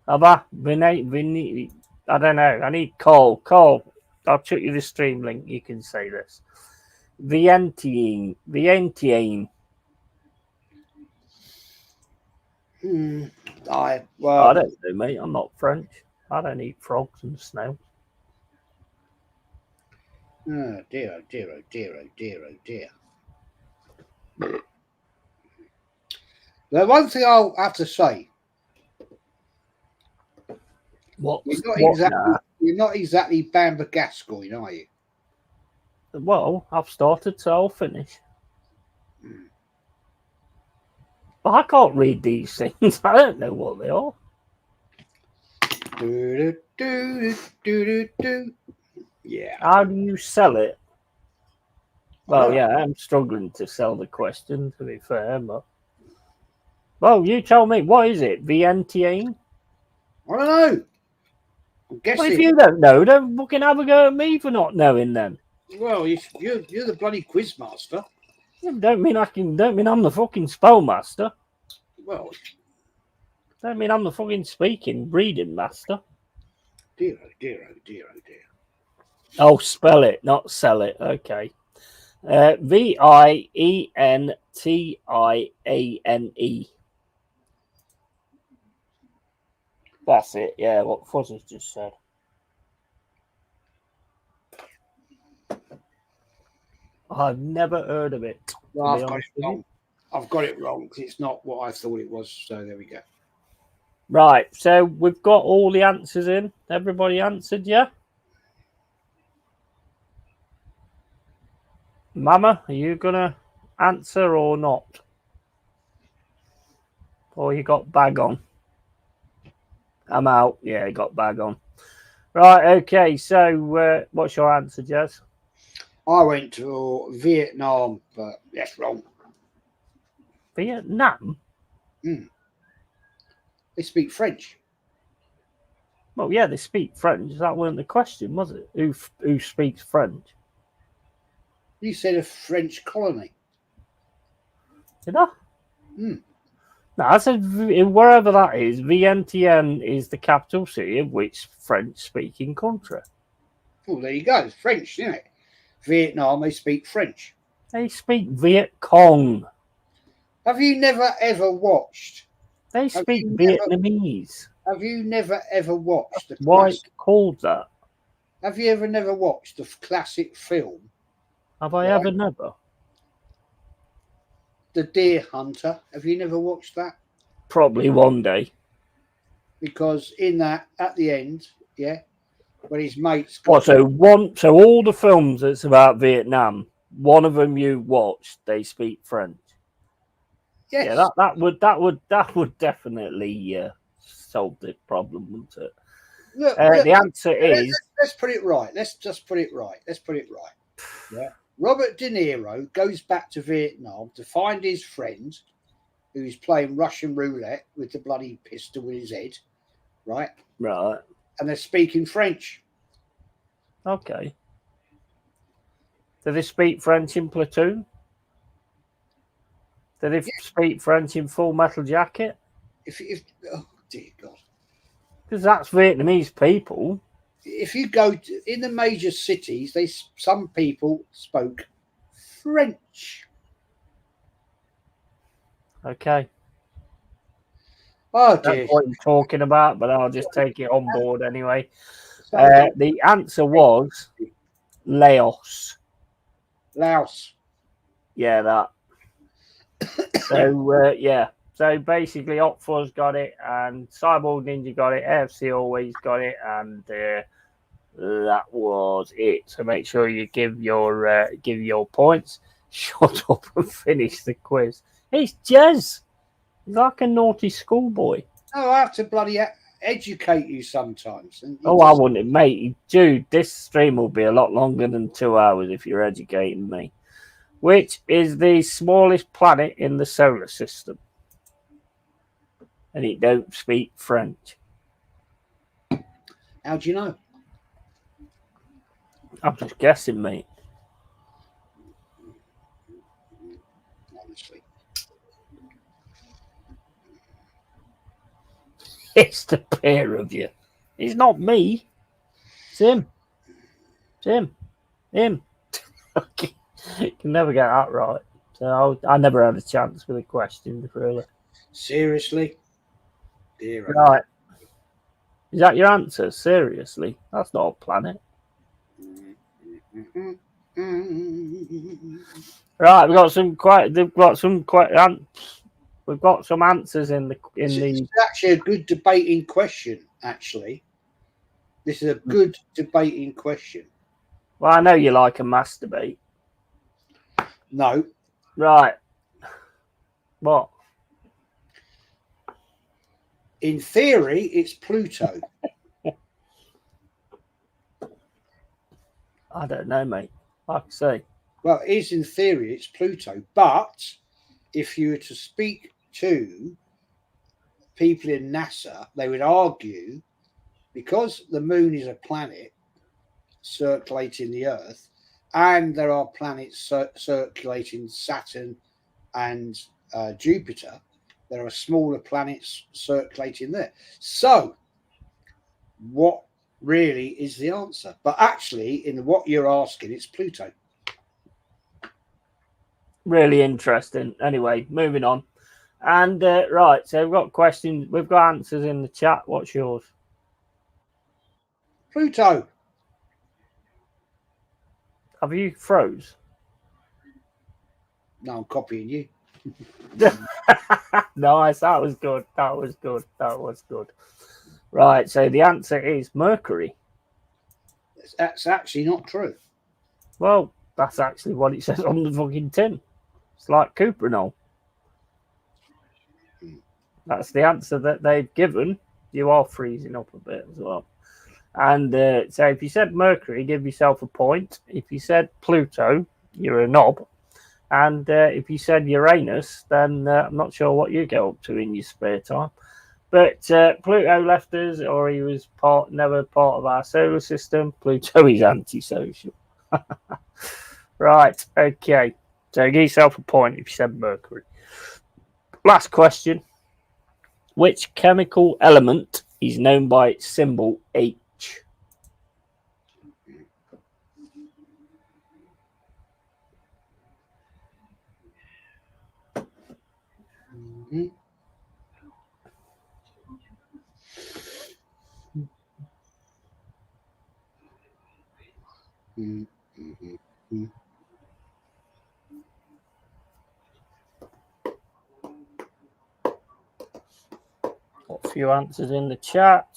Have I? I don't know. I need Cole. Cole, I'll chuck you the stream link. You can say this. Vientiane. I don't know, mate. I'm not French. I don't eat frogs and snow. Oh dear, oh dear, oh dear, oh dear, oh dear. The one thing I'll have to say, you're not exactly Bamba Gascoigne, are you? Well, I've started, so I'll finish. But I can't read these things. I don't know what they are. Yeah. How do you sell it? Well, yeah, I'm struggling to sell the question, to be fair, but... Well, you tell me, what is it? Vientiane? I don't know. I'm guessing. Well, if you don't know, don't fucking have a go at me for not knowing then. Well, you're the bloody quiz master. Don't mean I'm the fucking spell master. Well, don't mean I'm the fucking reading master. Dear, oh dear, oh dear, oh dear. Oh, spell it, not sell it. Okay. Vientiane. That's it. Yeah, what Fuzz just said. I've never heard of it. Well, I've got it wrong. I've got it wrong because it's not what I thought it was. So there we go. Right. So we've got all the answers in. Everybody answered, yeah? Mama, are you going to answer or not? Or you got bag on? I'm out. Yeah, got bag on. Right, okay. So what's your answer, Jez? I went to Vietnam, but that's wrong. Vietnam? They speak French. Well, yeah, they speak French. That wasn't the question, was it? Who speaks French? You said a French colony. Did I? No, I said wherever that is, Vientiane is the capital city of which French-speaking country. Oh, there you go. It's French, isn't it? Vietnam, they speak French. They speak Viet Cong. Have you never ever watched? They speak Vietnamese. Have you never ever watched the Why it's called that? Have you never watched the classic film? Have I ever never? The Deer Hunter. Have you never watched that? Probably one day. Because in that, at the end, yeah, when his mates. So all the films that's about Vietnam, one of them you watched, they speak French. Yes. Yeah, that would definitely solve the problem, wouldn't it? Look, the answer is. Let's put it right. Let's just put it right. Let's put it right. Yeah. Robert De Niro goes back to Vietnam to find his friend who's playing Russian roulette with the bloody pistol in his head, right? Right. And they're speaking French. Okay. Do they speak French in Platoon? Do they speak French in Full Metal Jacket? If oh dear God. Because that's Vietnamese people. If you go in the major cities, some people spoke French. Okay. Oh dear. That's what you're talking about, but I'll just take it on board anyway. The answer was Laos. Laos. Yeah, that. So yeah. So basically, Opfuzz got it, and Cyborg Ninja got it. AFC always got it, and that was it. So make sure you give your points. Shut up and finish the quiz. It's Jez. He's like a naughty schoolboy. Oh, I have to bloody educate you sometimes. I wouldn't, mate. Dude, this stream will be a lot longer than 2 hours if you're educating me. Which is the smallest planet in the solar system? And it don't speak French. How do you know? I'm just guessing, mate. Honestly. It's the pair of you. It's not me. It's him. It's him. Him. Okay. You can never get that right. So I never had a chance with a question, really. Seriously? Dear right. Is that your answer? Seriously? That's not a planet. Right, we've got some answers in the. It's actually a good debating question. Actually, this is a good debating question. Well, I know you like a masturbate. No. Right. What? In theory, it's Pluto. I don't know, mate. Like I say. Well, it is in theory, it's Pluto. But if you were to speak to people in NASA, they would argue because the moon is a planet circulating the Earth, and there are planets circulating Saturn and Jupiter, there are smaller planets circulating there. So, what really is the answer? But actually, in what you're asking, it's Pluto. Really interesting. Anyway, moving on. And right, so we've got questions, we've got answers in the chat. What's yours? Pluto. Have you froze? No, I'm copying you. Nice. That was good. That was good. That was good. Right. So the answer is Mercury. That's actually not true. Well, that's actually what it says on the fucking tin. It's like Cuprinol. That's the answer that they've given. You are freezing up a bit as well. And so if you said Mercury, give yourself a point. If you said Pluto, you're a knob. And if you said Uranus, then I'm not sure what you get up to in your spare time. But Pluto left us, or he was never part of our solar system. Pluto is antisocial. Right, okay. So give yourself a point if you said Mercury. Last question. Which chemical element is known by its symbol H? Mm-hmm. Mm-hmm. Got a few answers in the chat.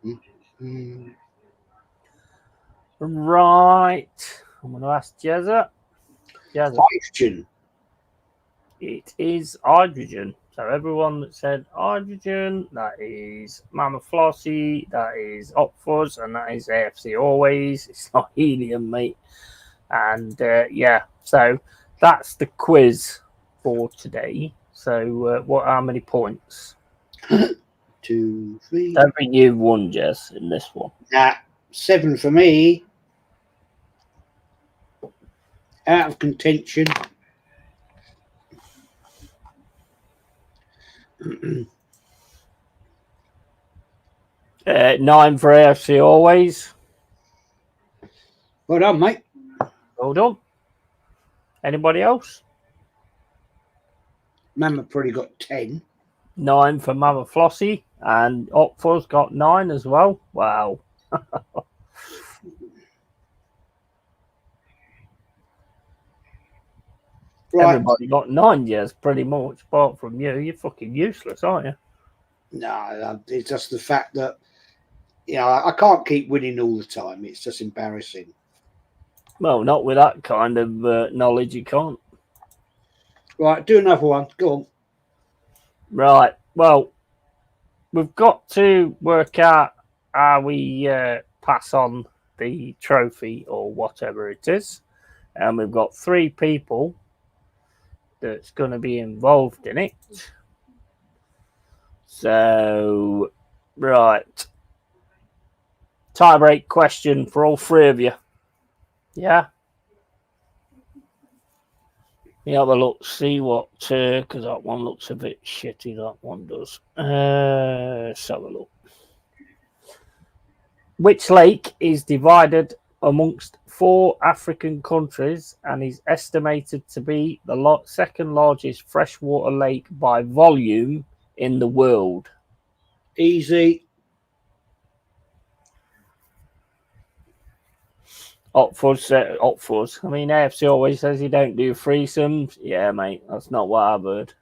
Mm-hmm. Right. I'm going to ask Jezza. Hydrogen. It is hydrogen. So everyone that said hydrogen, that is Mama Flossie, that is Opfuzz, and that is AFC Always. It's not helium, mate. And yeah, so that's the quiz for today. So how many points? 2, 3. Don't think you've won, Jez, in this one. 7 for me. Out of contention. 9 for AFC Always. Well done, mate. Well done. Anybody else? Mama probably got 10. 9 for Mama Flossie, and Opfuzz got 9 as well. Wow. Right. Everybody got 9 years, pretty much, apart from you. You're fucking useless, aren't you? No, it's just the fact that, you know, I can't keep winning all the time. It's just embarrassing. Well, not with that kind of knowledge, you can't. Right, do another one. Go on. Right. Well, we've got to work out how we pass on the trophy or whatever it is. And we've got 3 people that's going to be involved in it. So, right. Tiebreak question for all 3 of you. Yeah. You have a look, see what, because that one looks a bit shitty, that one does. Let's have a look. Which lake is divided amongst 4 African countries and is estimated to be the second largest freshwater lake by volume in the world? Easy. Opfuzz. I mean, AFC always says he don't do threesomes. Yeah, mate, that's not what I've heard.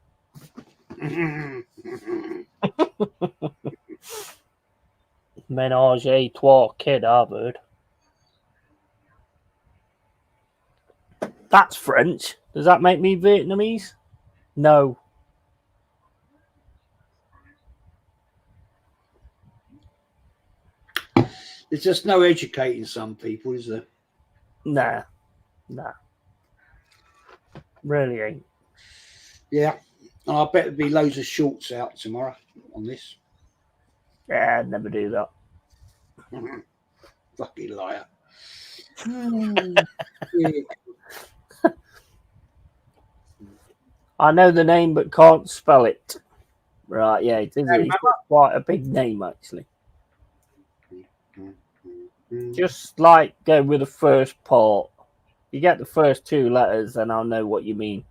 Ménage à trois kid, I've heard. That's French. Does that make me Vietnamese? No. There's just no educating some people, is there? Nah. Really ain't. Yeah. And I bet there'll be loads of shorts out tomorrow on this. Yeah, I'd never do that. Fucking liar. I know the name but can't spell it. Right, yeah, it is. It's quite a big name, actually. Just like go with the first part. You get the first 2 letters, and I'll know what you mean.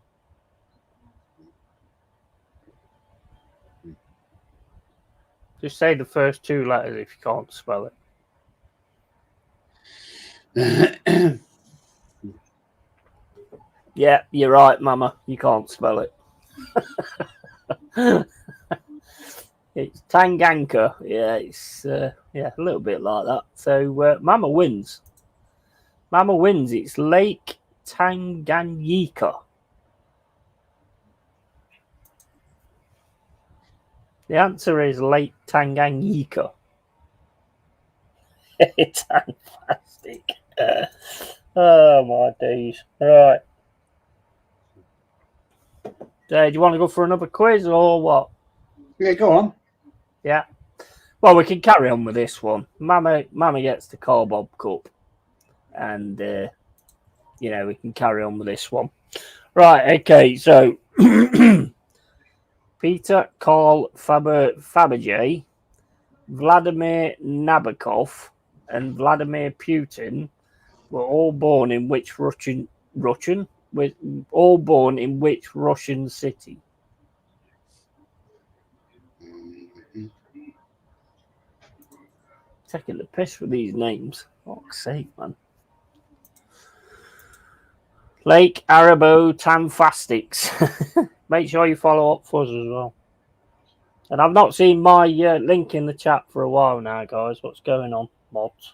Just say the first two letters if you can't spell it. Yeah, you're right, Mama. You can't spell it. It's Tanganyika. Yeah, it's a little bit like that. So Mama wins. Mama wins. It's Lake Tanganyika. The answer is Lake Tanganyika. It's fantastic. Oh my days! Right. Do you want to go for another quiz or what? Yeah, go on. Yeah. Well, we can carry on with this one. Mama gets the Carbob Cup, and we can carry on with this one. Right. Okay. So Peter, Karl Fabergé, Vladimir Nabokov, and Vladimir Putin were all born in which Russian city? Taking the piss with these names. Fuck's sake, man. Lake Arabo Tamfastics. Make sure you follow up for us as well. And I've not seen my link in the chat for a while now, guys. What's going on, mods?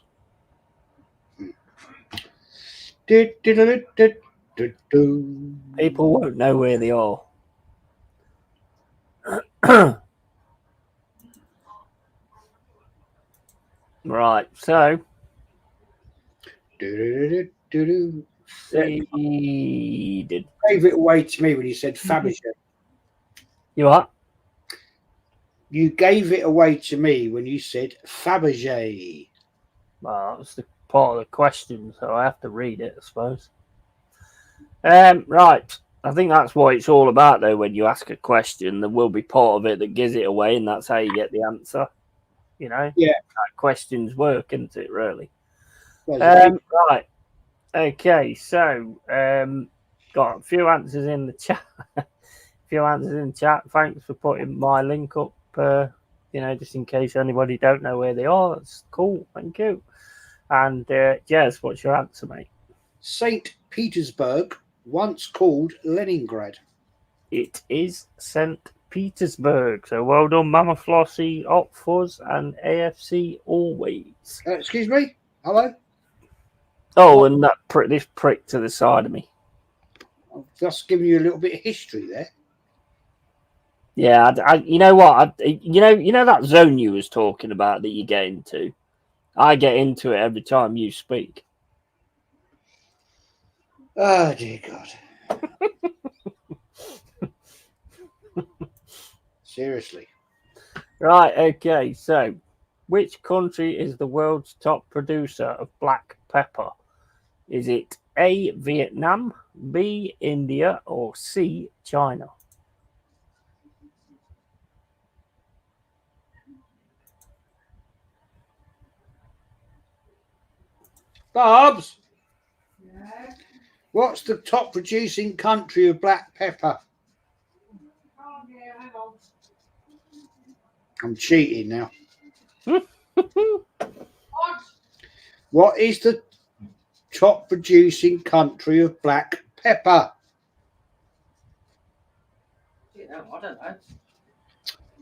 People won't know where they are. Right, so seeded. Gave it away to me when you said Fabergé. You what? You gave it away to me when you said Fabergé. Well, that's the part of the question, so I have to read it, I suppose. Right. I think that's what it's all about, though. When you ask a question, there will be part of it that gives it away, and that's how you get the answer. You know? Yeah. How questions work, isn't it, really? Right. Okay, so got a few answers in the chat. Thanks for putting my link up, just in case anybody don't know where they are. That's cool. Thank you. And Jez, what's your answer, mate? St. Petersburg, once called Leningrad. It is St. Petersburg. So well done, Mama Flossie, Op Fuzz, and AFC always. Excuse me? Hello? Oh, and this prick to the side of me. I've just given you a little bit of history there. Yeah, you know what? You know that zone you was talking about that you get into? I get into it every time you speak. Oh, dear God. Seriously. Right, okay, so which country is the world's top producer of black pepper? Is it A, Vietnam, B, India, or C, China? Bobs? Yeah. What's the top producing country of black pepper? Oh, yeah, hang on. I'm cheating now. What is the top producing country of black pepper? You know, I don't know.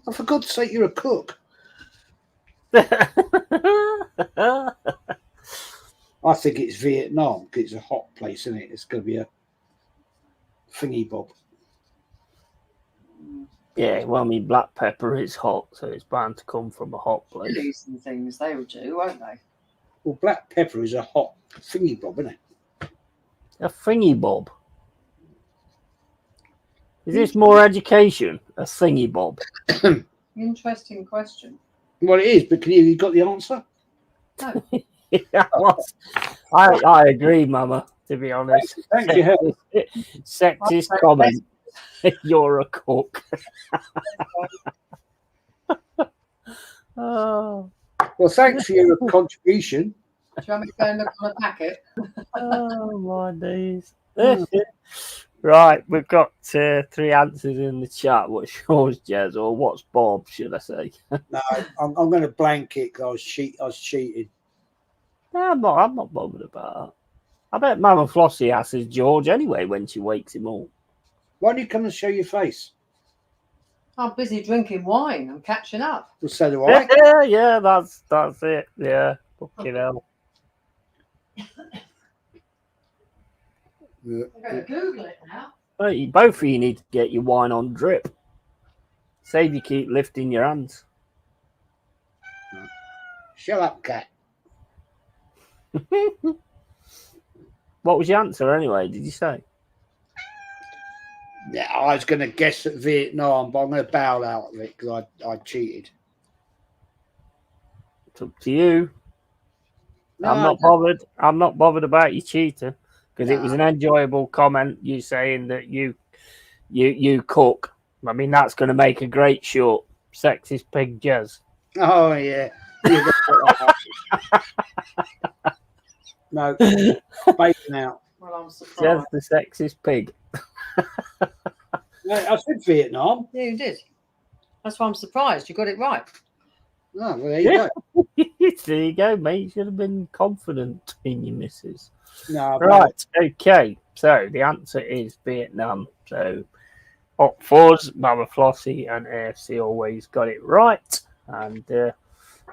Oh, for God's sake, you're a cook. I think it's Vietnam because it's a hot place, isn't it? It's going to be a thingy bob. Yeah, well, I mean, black pepper is hot, so it's bound to come from a hot place. Chilies and things they would do, won't they? Well, black pepper is a hot thingy bob, isn't it? A thingy bob. Is this more education? A thingy bob. Interesting question. Well, it is, but you got the answer? No. Yeah, I agree, Mama, to be honest. Thank you. Sexist comment. You're a cook. Oh. Well, thanks for your contribution. Do you want me to go and look on a packet? Oh, my days. Right, we've got 3 answers in the chat. What's yours, Jez, or what's Bob, should I say? No, I'm going to blank it because I was cheating. No, I'm not bothered about that. I bet Mama Flossie asks George anyway when she wakes him up. Why don't you come and show your face? I'm busy drinking wine. I'm catching up. Well, so do I. Yeah, that's it. Yeah, fucking hell. I'm going to Google it now. Well, both of you need to get your wine on drip. Save you keep lifting your hands. Shut up, cat. What was your answer anyway? Did you say? Yeah, I was going to guess at Vietnam, but I'm going to bow out of it because I cheated. It's up to you. No, I'm not bothered. I'm not bothered about you cheating because it was an enjoyable comment. You saying that you cook. I mean, that's going to make a great short. Sexist pig Jez. Oh yeah. No, bacon out. Well, I'm surprised. Jez the sexist pig. No, I said Vietnam. Yeah, you did. That's why I'm surprised. You got it right. Oh, well, there you go. There you go, mate. You should have been confident in your missus. No, Right, okay. So the answer is Vietnam. So Hot Fuzz, Mama Flossie, and AFC always got it right. And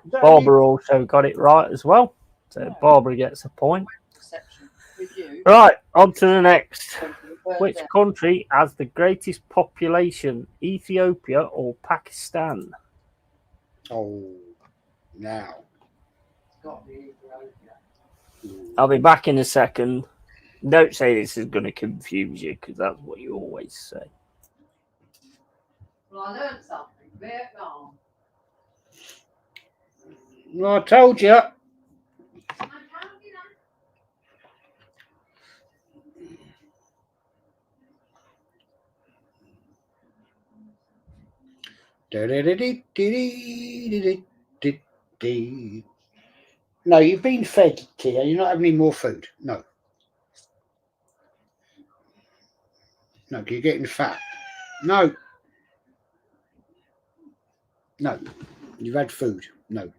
Barbara also got it right as well. So Barbara gets a point. With you. Right, on to the next. Which country has the greatest population, Ethiopia or Pakistan? Oh, now. I'll be back in a second. Don't say this is going to confuse you because that's what you always say. Well, I learned something. Vietnam. Well, I told you. No, you've been fed, Tia. You're not having any more food. No. No, you're getting fat. No. No. You've had food. No.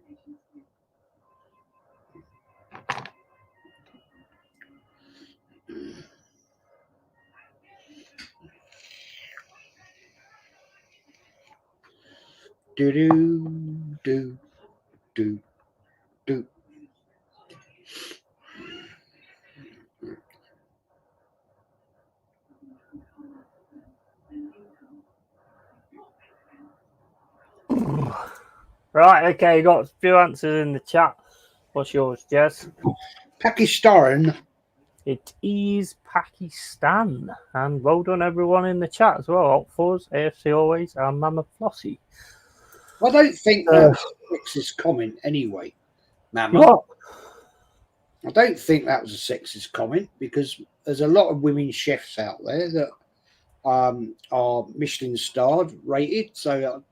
Do. Right, okay, you got a few answers in the chat. What's yours, Jez? Pakistan. It is Pakistan. And well done, everyone in the chat as well. Hot Fuzz, AFC Always, and Mama Flossie. I don't think that was a sexist comment anyway, Mama. What? I don't think that was a sexist comment because there's a lot of women chefs out there that are Michelin starred, rated. So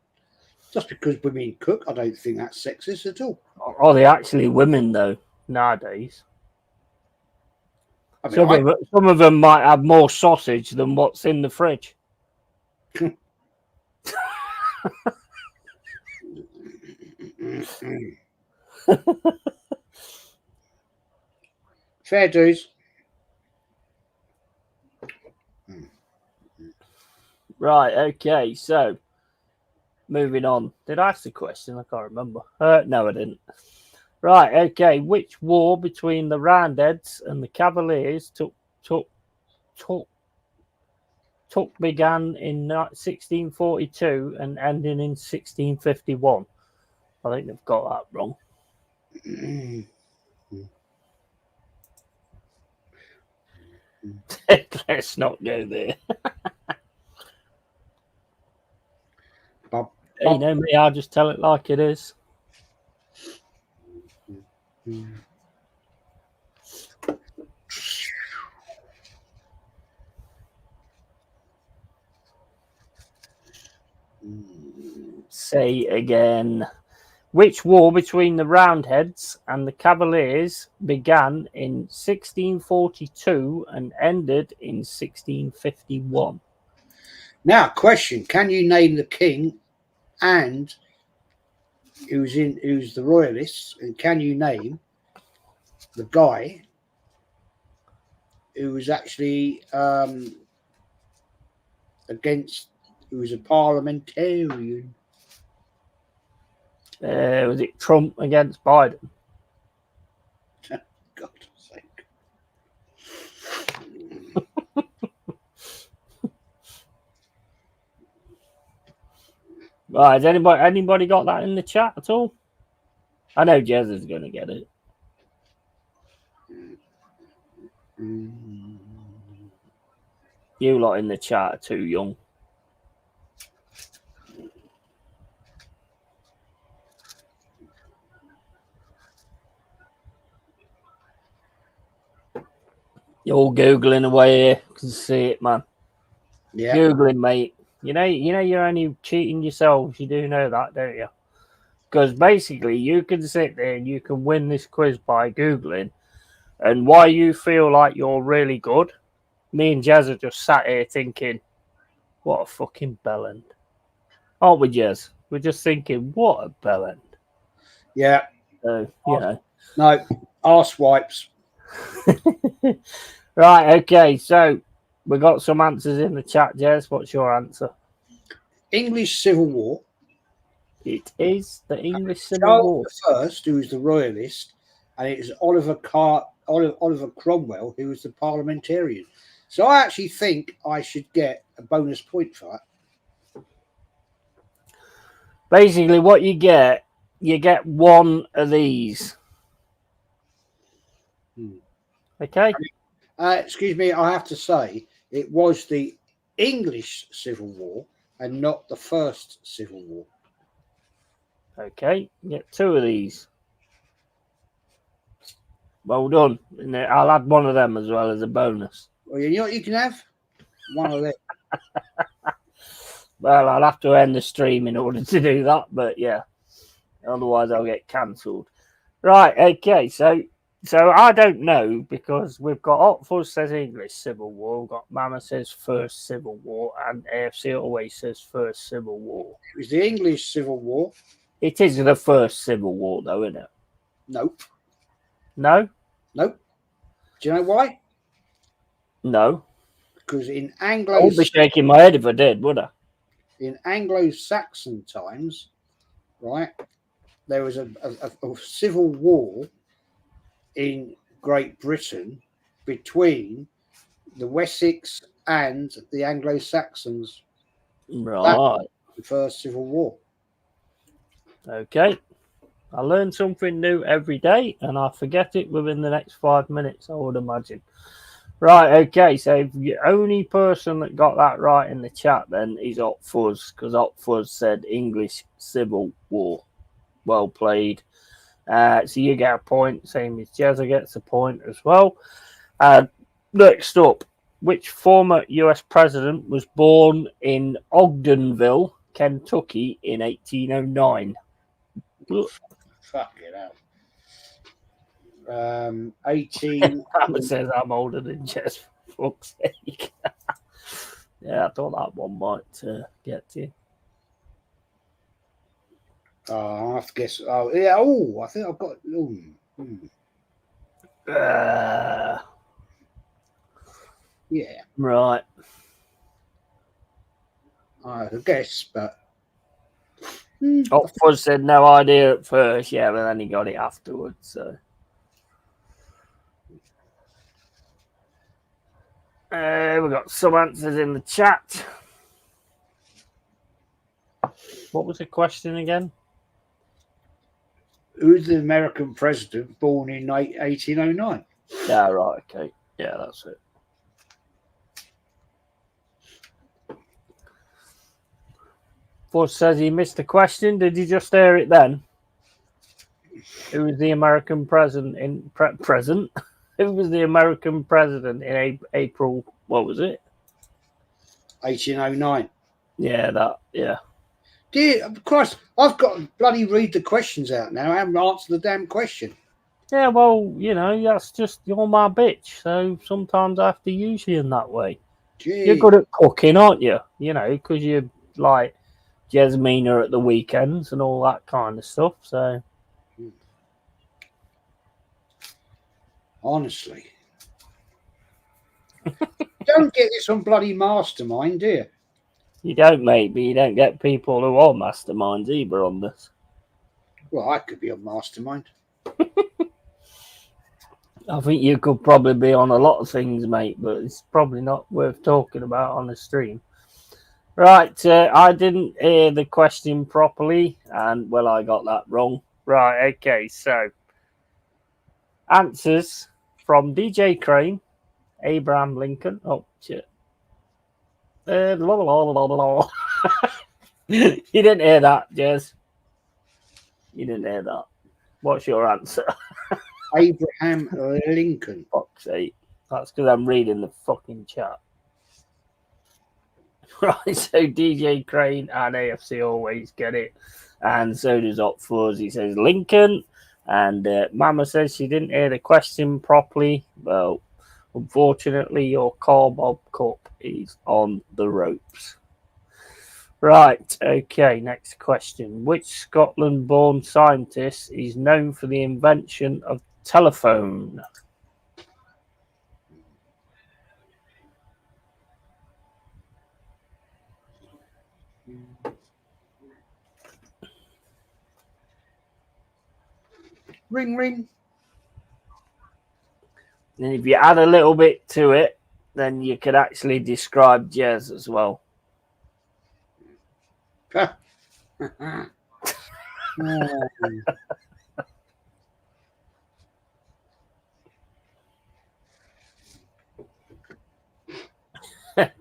just because women cook, I don't think that's sexist at all. Are they actually women, though, nowadays? I mean, Some of them might have more sausage than what's in the fridge. Fair dues. Right, okay, so moving on. Did I ask the question? I can't remember. No, I didn't. Right, okay. Which war between the Roundheads and the Cavaliers began in 1642 and ended in 1651? I think they've got that wrong. Let's not go there. You know me, I'll just tell it like it is. Say again. Which war between the Roundheads and the Cavaliers began in 1642 and ended in 1651? Now, question: can you name the king and who's the royalists, and can you name the guy who was actually who was a parliamentarian? Was it Trump against Biden? God's sake. Right, has anybody got that in the chat at all? I know Jez is going to get it. You lot in the chat are too young. You're all Googling away here. I can see it, man. Yeah. Googling, mate. You know you're only cheating yourselves. You do know that, don't you? Because basically you can sit there and you can win this quiz by Googling. And why you feel like you're really good, me and Jez are just sat here thinking, what a fucking bellend. Aren't we, Jez? We're just thinking, what a bellend. Yeah. So, you know. No, arse wipes. Right, okay, so we got some answers in the chat, Jez. What's your answer? English Civil War. It is the English Civil War. Charles I, who was the royalist, and it was Oliver Cromwell, who was the parliamentarian. So I actually think I should get a bonus point for that. Basically, what you get one of these. Okay. Excuse me, I have to say it was the English Civil War and not the First Civil War. Okay, get two of these. Well done. I'll add one of them as well as a bonus. Well, you know what you can have? One of them. Well, I'll have to end the stream in order to do that, but yeah. Otherwise, I'll get cancelled. Right, okay, so I don't know, because we've got Otford says English Civil War, we've got Mama says First Civil War, and AFC always says First Civil War. It was the English Civil War. It is the First Civil War, though, isn't it? Nope. No? Nope. Do you know why? No. Because in I wouldn't be shaking my head if I did, would I? In Anglo-Saxon times, right, there was a civil war in Great Britain between the Wessex and the Anglo-Saxons. Right. The First Civil War. Okay. I learn something new every day, and I forget it within the next 5 minutes, I would imagine. Right, okay, so the only person that got that right in the chat then is Opfuzz, because Opfuzz said English Civil War. Well played. So you get a point, same as Jezza gets a point as well. Next up, which former US president was born in Ogdenville, Kentucky in 1809? Fuck it out. 18. Hammer says I'm older than Jez, for fuck's sake. Yeah, I thought that one might get to you. Oh, I have to guess. Oh, yeah. Oh, I think I've got. Yeah. Right. I guess, but. Opfuzz said no idea at first, yeah, but then he got it afterwards. So. We've got some answers in the chat. What was the question again? Who is the American president born in 1809? Yeah, right, okay. Yeah, that's it. Fuzz says he missed the question. Did you just hear it then? Who was the American president in present? Who was the American president in April? What was it? 1809. Yeah, that. Yeah. Dear of course, I've got to bloody read the questions out now. I haven't answered the damn question. Yeah, well, you know, that's just you're my bitch. So sometimes I have to use you in that way. Gee. You're good at cooking, aren't you? You know, because you're like Jasmina at the weekends and all that kind of stuff. So honestly, don't get this on bloody Mastermind, do you? you don't, mate, but you don't get people who are masterminds either on this. Well, I could be on Mastermind. I think you could probably be on a lot of things, mate, but it's probably not worth talking about on the stream. Right, I didn't hear the question properly, and well, I got that wrong. Right, okay, so answers from DJ Crane, Abraham Lincoln. Oh, shit. You didn't hear that, Jez. You didn't hear that. What's your answer? Abraham Lincoln. Fuck's sake. That's because I'm reading the fucking chat. Right, so DJ Crane and AFC always get it. And so does Hot Fuzz. He says Lincoln. And Mama says she didn't hear the question properly. Well, unfortunately, your Carbob Cup is on the ropes. Right, okay, next question. Which Scotland-born scientist is known for the invention of telephone? Ring, ring. And if you add a little bit to it, then you could actually describe Jez as well.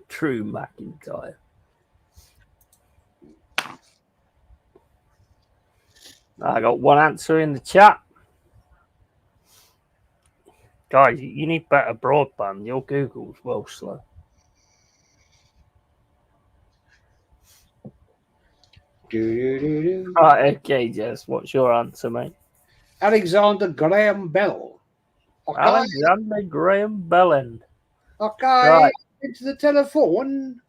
True McIntyre. I got one answer in the chat. Guys, you need better broadband. Your Google's well slow. Right, okay, Jess. What's your answer, mate? Alexander Graham Bell. Okay. Alexander Graham Bell. Okay, right. Into the telephone.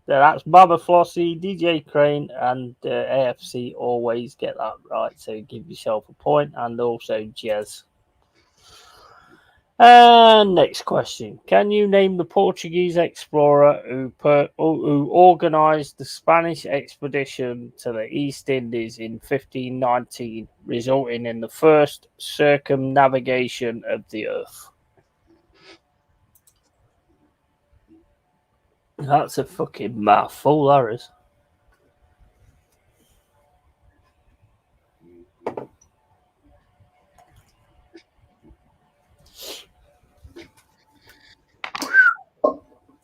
So that's Baba Flossie, DJ Crane, and AFC always get that right. So give yourself a point, and also Jez. And next question. Can you name the Portuguese explorer who organised the Spanish expedition to the East Indies in 1519, resulting in the first circumnavigation of the Earth? That's a fucking mouthful, that is.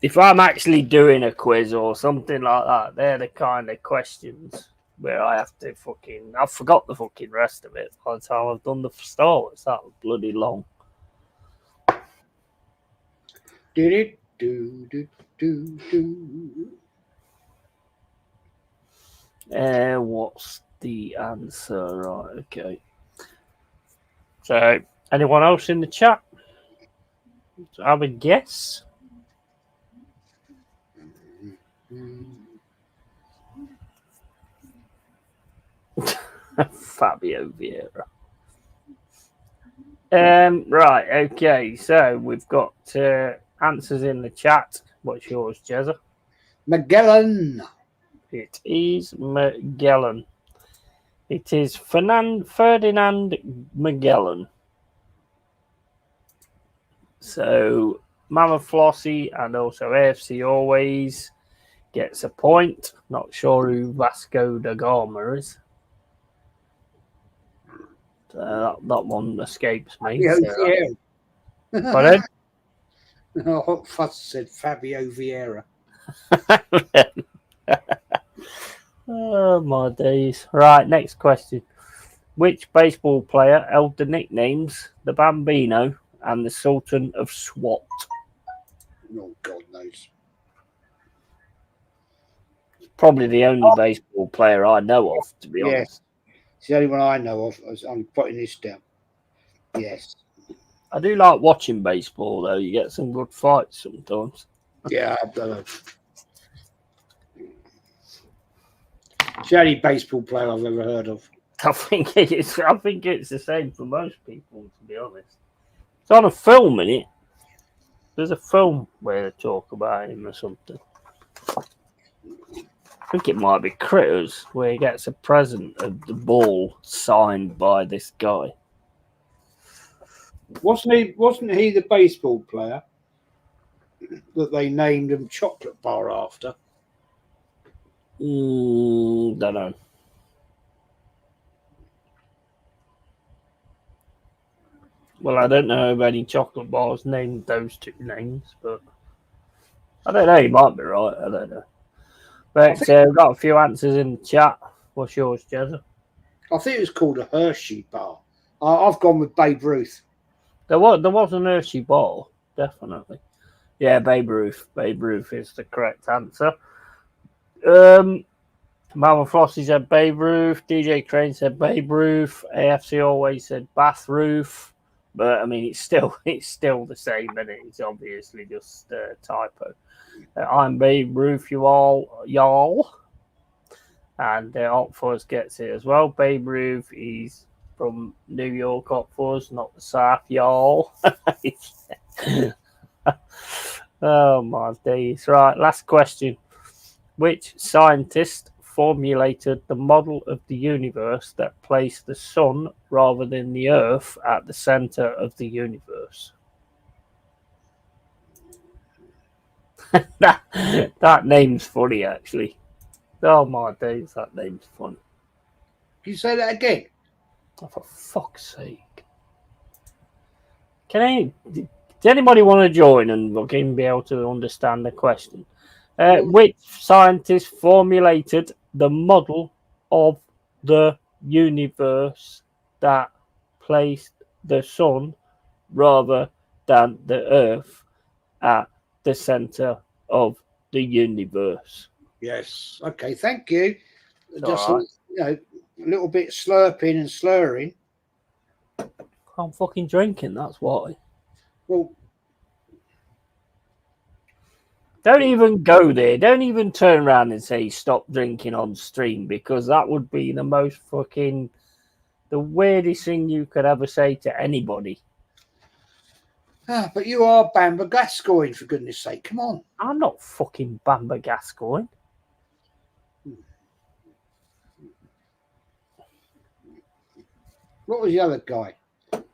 If I'm actually doing a quiz or something like that, they're the kind of questions where I have to fucking... I forgot the fucking rest of it by the time I've done the start. It's that bloody long. Did it do. What's the answer? Right, okay. So, anyone else in the chat? I would guess. Fabio Vieira. Right, okay. So we've got answers in the chat. What's yours, Jezza? Magellan. It is Magellan. It is Ferdinand Magellan. So Mama Flossie and also AFC always gets a point. Not sure who Vasco da Gama is. That one escapes me. Yeah. Pardon? Hot Fuss said Fabio Vieira. Oh, my days. Right, next question. Which baseball player held the nicknames the Bambino and the Sultan of SWAT? Oh, God knows. Probably the only baseball player I know of, to be honest. It's the only one I know of. I'm putting this down. Yes. I do like watching baseball, though. You get some good fights sometimes. Yeah, I don't know. It's the only baseball player I've ever heard of. I think it's the same for most people, to be honest. It's on a film, innit? There's a film where they talk about him or something. I think it might be Critters, where he gets a present of the ball signed by this guy. Wasn't he the baseball player that they named him Chocolate Bar after? Don't know. Well, I don't know of any chocolate bars named those two names, but I don't know. You might be right. I don't know. But we've got a few answers in the chat. What's yours, Jezza? I think it was called a Hershey bar. I've gone with Babe Ruth. There was an Hershey bar, definitely. Yeah, Babe Ruth. Babe Ruth is the correct answer. Marvel Frosty said Babe Ruth. DJ Crane said Babe Ruth. AFC always said Bath Roof. But I mean, it's still the same, and it's obviously just a typo. I'm Babe Ruth, y'all. And Oxford gets it as well. Babe Ruth is from New York, Oxford, not the South, y'all. Oh my days! Right, last question. Which scientist formulated the model of the universe that placed the sun rather than the Earth at the center of the universe? that name's funny, actually. Oh my days, that name's funny. Can you say that again? Oh, for fuck's sake. Does anybody want to join and be able to understand the question? Which scientist formulated the model of the universe that placed the sun rather than the Earth at the center of the universe? Yes. Okay. Thank you. Just Right. a little bit slurping and slurring. I'm fucking drinking. That's why. Well, don't even go there. Don't even turn around and say stop drinking on stream, because that would be the most fucking the weirdest thing you could ever say to anybody. But you are Bamba Gascoigne, for goodness sake. Come on. I'm not fucking Bamba Gascoigne. What was the other guy that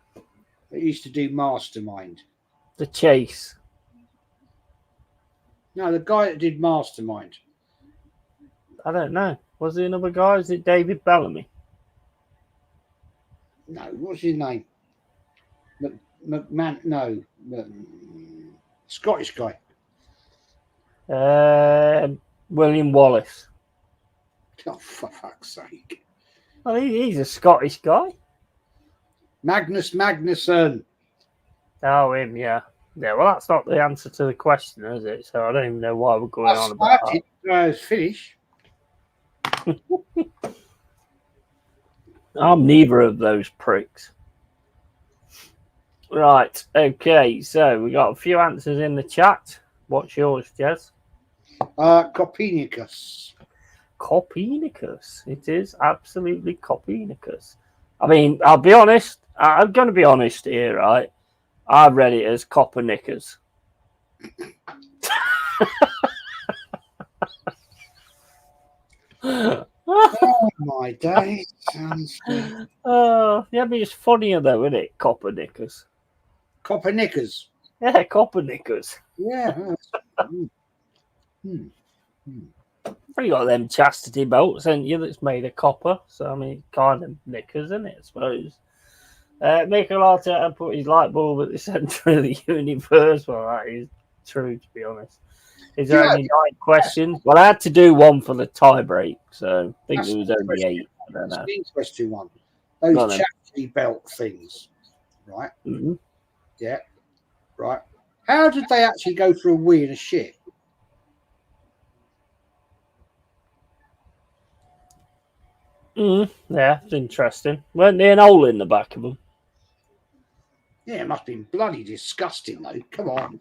used to do Mastermind? The Chase. No, the guy that did Mastermind. I don't know. Was there another guy? Is it David Bellamy? No, what's his name? McMahon? No, Scottish guy. William Wallace. Oh, for fuck's sake! Well, he's a Scottish guy. Magnus Magnusson. Oh, him, yeah. Yeah, well, that's not the answer to the question, is it? So I don't even know why we're going on about that. It's finished. I'm neither of those pricks. Right, okay, so we got a few answers in the chat. What's yours, Jez? Copernicus. Copernicus. It is absolutely Copernicus. I mean, I'll be honest. I'm going to be honest here, right? I read it as Copernicus. Oh my days. Yeah, but it's funnier though, isn't it? Copernicus. Copernicus. Yeah, Copernicus. Yeah. You got them chastity belts, ain't you? That's made of copper. So I mean, kind of knickers, isn't it? I suppose. Michael Arteta put his light bulb at the centre of the universe. Well, that is true, to be honest. Is there only 9 questions? Well, I had to do one for the tie break, so I think there was only 8. I don't know. That's the interesting one. Those chastity belt things, right? Mm-hmm. Yeah, right. How did they actually go through a wee and a shit? Yeah, it's interesting. Weren't there an hole in the back of them? Yeah, it must have been bloody disgusting though. Come on.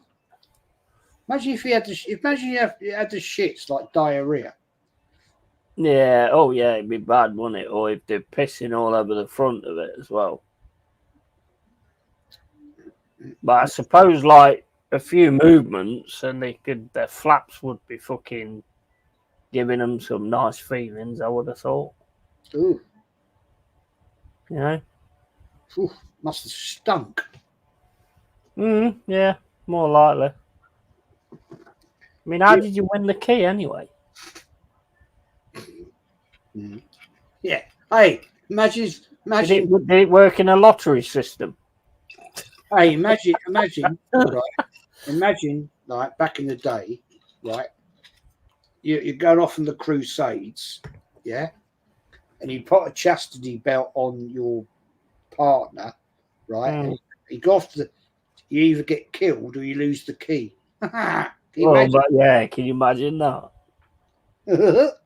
Imagine if you had you had the shits like diarrhea. Yeah, oh yeah, it'd be bad, wouldn't it? Or if they're pissing all over the front of it as well. But I suppose like a few movements and their flaps would be fucking giving them some nice feelings, I would have thought. Ooh. You know? Ooh, must have stunk. Yeah, more likely. I mean, how did you win the key anyway? Yeah. Hey, imagine. Did it work in a lottery system? Hey, imagine, right? Imagine, like back in the day, right? You're going off on the Crusades, yeah, and you put a chastity belt on your partner, right? And you go off you either get killed or you lose the key. Can you imagine? But yeah, can you imagine that? That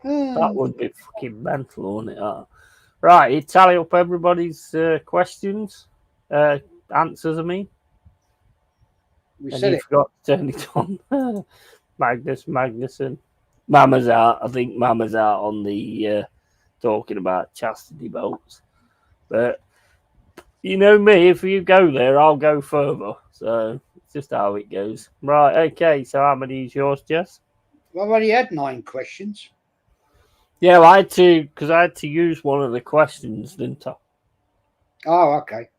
that would be fucking mental, wouldn't it? Right, you tally up everybody's questions, answers, I mean. We and said you it. forgot to turn it on. Magnuson. Mama's out. I think Mama's out on the talking about chastity belts. But you know me, if you go there, I'll go further. So it's just how it goes. Right, okay. So how many is yours, Jess? I've already had 9 questions. Yeah, well, I had to use one of the questions, didn't I? Oh, okay.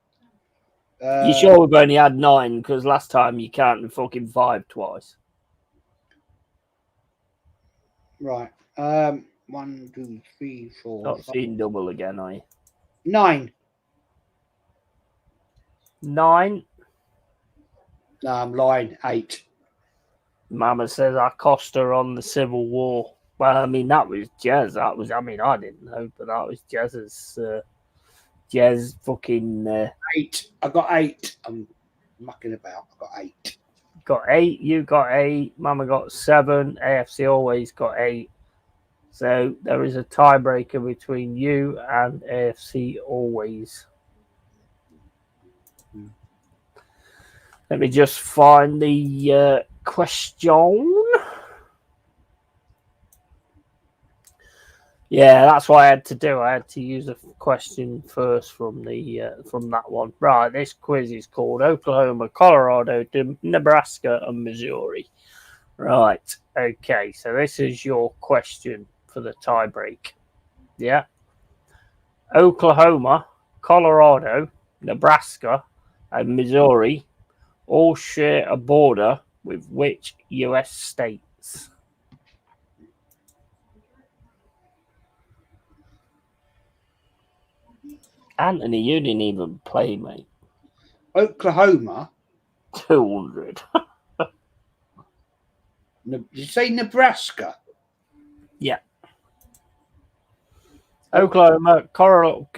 You sure we've only had 9? Because last time you counted fucking 5 twice. Right. 1, 2, 3, 4. Not seeing double again, are you? 9. 9. No, I'm lying. 8. Mama says I cost her on the Civil War. Well, I mean, that was Jez. I didn't know, but that was Jez's. Jez fucking. 8. I got 8. I'm mucking about. I got 8. Got 8. You got 8. Mama got 7. AFC always got 8. So there is a tiebreaker between you and AFC always. Let me just find the question. Yeah, that's what I had to do. I had to use a question first from that one. Right, this quiz is called Oklahoma, Colorado, Nebraska, and Missouri. Right, okay, so this is your question for the tiebreak. Yeah. Oklahoma, Colorado, Nebraska, and Missouri all share a border with which U.S. states? Anthony, you didn't even play, mate. Oklahoma. 200. Did you say Nebraska? Yeah. Oklahoma, Colorado,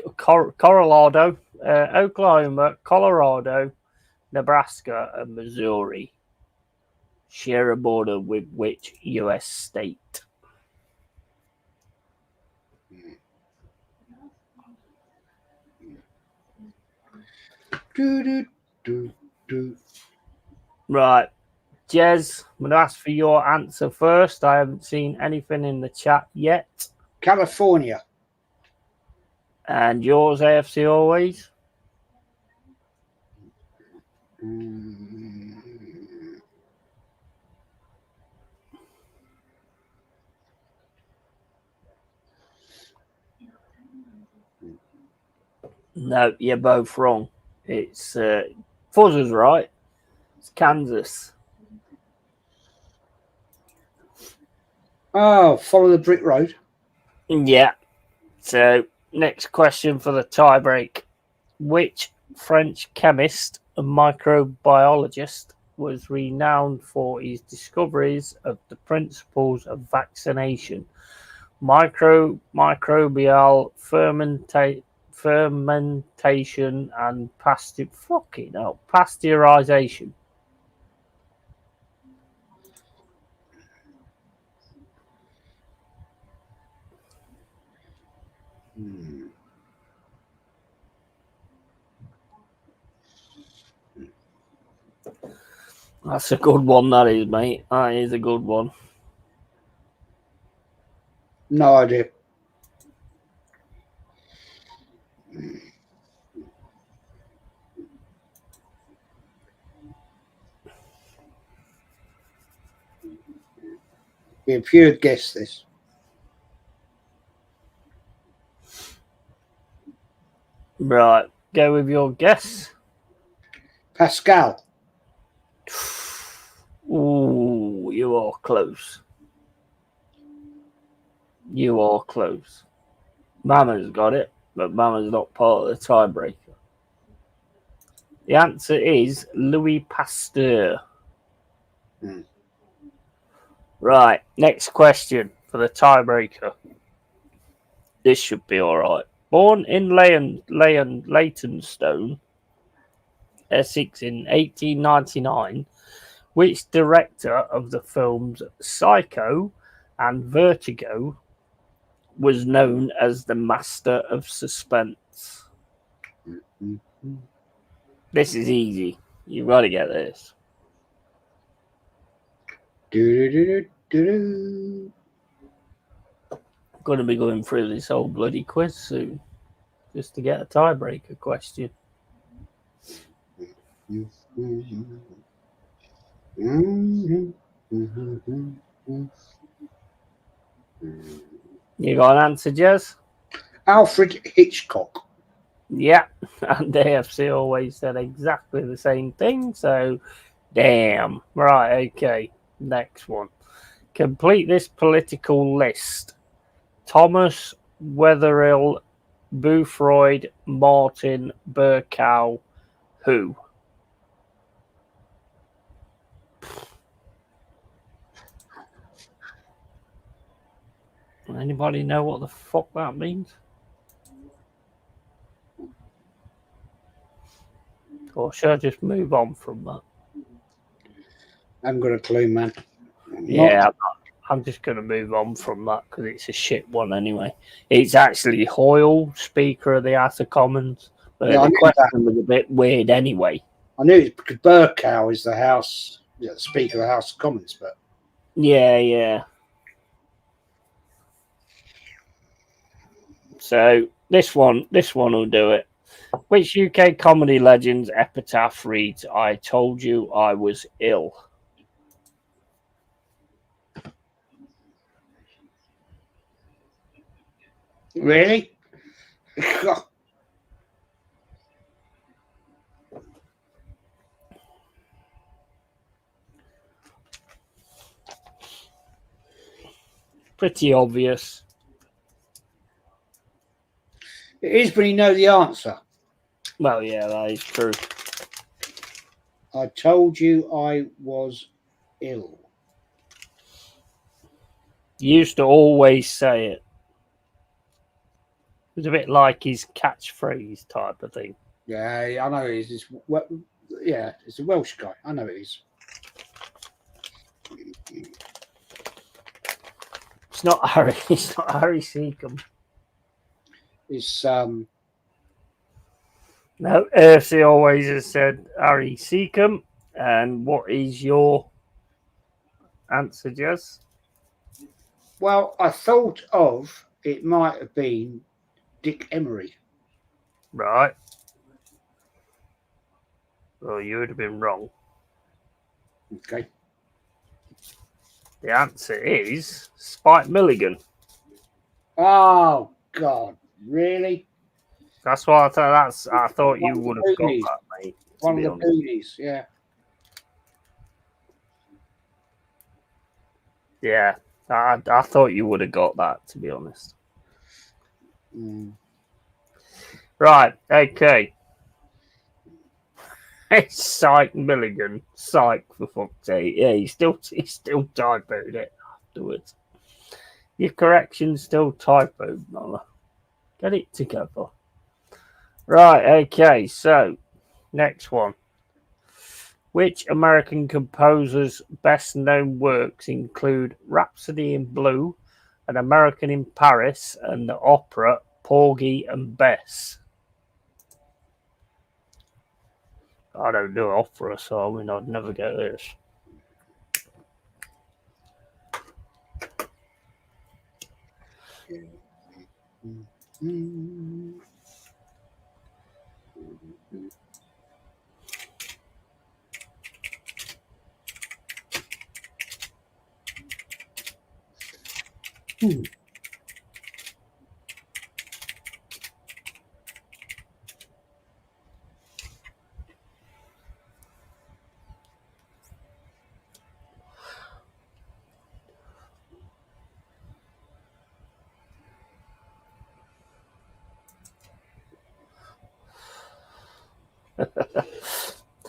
Oklahoma, Colorado, Nebraska, and Missouri share a border with which U.S. state? Right. Jez, I'm going to ask for your answer first. I haven't seen anything in the chat yet. California. And yours, AFC always? No, you're both wrong. It's Fuzzer's right. It's Kansas. Oh, follow the brick road. Yeah. So, next question for the tiebreak. Which French chemist and microbiologist was renowned for his discoveries of the principles of vaccination, microbial fermentation, and pasteurization? That's a good one, that is, mate. That is a good one. No idea. If you had guessed this. Right, go with your guess. Pascal. Ooh, you are close. You are close. Mama's got it, but Mama's not part of the tiebreaker. The answer is Louis Pasteur. Right, next question for the tiebreaker. This should be all right. Born in Leytonstone, Essex in 1899, which director of the films Psycho and Vertigo was known as the master of suspense? This is easy. You've got to get this. Going to be going through this whole bloody quiz soon just to get a tiebreaker question. You got an answer, Jez? Alfred Hitchcock. Yeah, and AFC always said exactly the same thing, so damn. Right, okay. Next one. Complete this political list. Thomas Wetherill, Boothroyd, Martin, Burkow, who? Anybody know what the fuck that means? Or should I just move on from that? I haven't got a clue, man. Yeah, I'm just going to move on from that because it's a shit one anyway. It's actually Hoyle, Speaker of the House of Commons. But the question was a bit weird anyway. I knew it because Burkow is the House, Speaker of the House of Commons, but yeah. So this one will do it. Which UK comedy legend's epitaph reads, "I told you I was ill"? Really? Pretty obvious. It is when you know the answer. Well, yeah, that is true. I told you I was ill. He used to always say it. It was a bit like his catchphrase type of thing. Yeah, I know it is. It's a Welsh guy. I know it is. It's not Harry. It's not Harry Seacombe. It's No, AFC always has said Harry Seacombe. And what is your answer, Jez? Well, I thought of it might have been Dick Emery. Right. Well, you would have been wrong. Okay. The answer is Spike Milligan. Oh God, really? That's why I thought you would have got that, mate. One of the Goonies, yeah. Yeah, I thought you would have got that, to be honest. Right, okay. It's Psych Milligan. Psych, for fuck's sake. Yeah, he still typoed it afterwards. Your correction's still typoed, Nola. Get it together. Right, okay, so next one. Which American composer's best known works include Rhapsody in Blue, An American in Paris, and the opera Porgy and Bess. I don't do opera, so I mean, I'd never get this.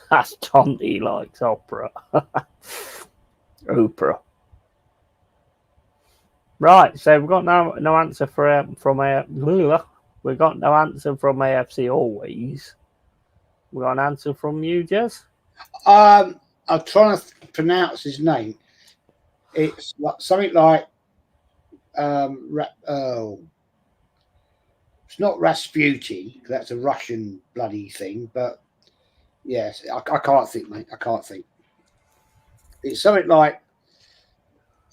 That's Tonti likes opera. Opera. Right, so we've got no answer from we've got no answer from AFC always. We got an answer from you, Jez? I'm trying to pronounce his name. It's something like it's not Rasputin. That's a Russian bloody thing, but yes, I can't think, mate. I can't think. It's something like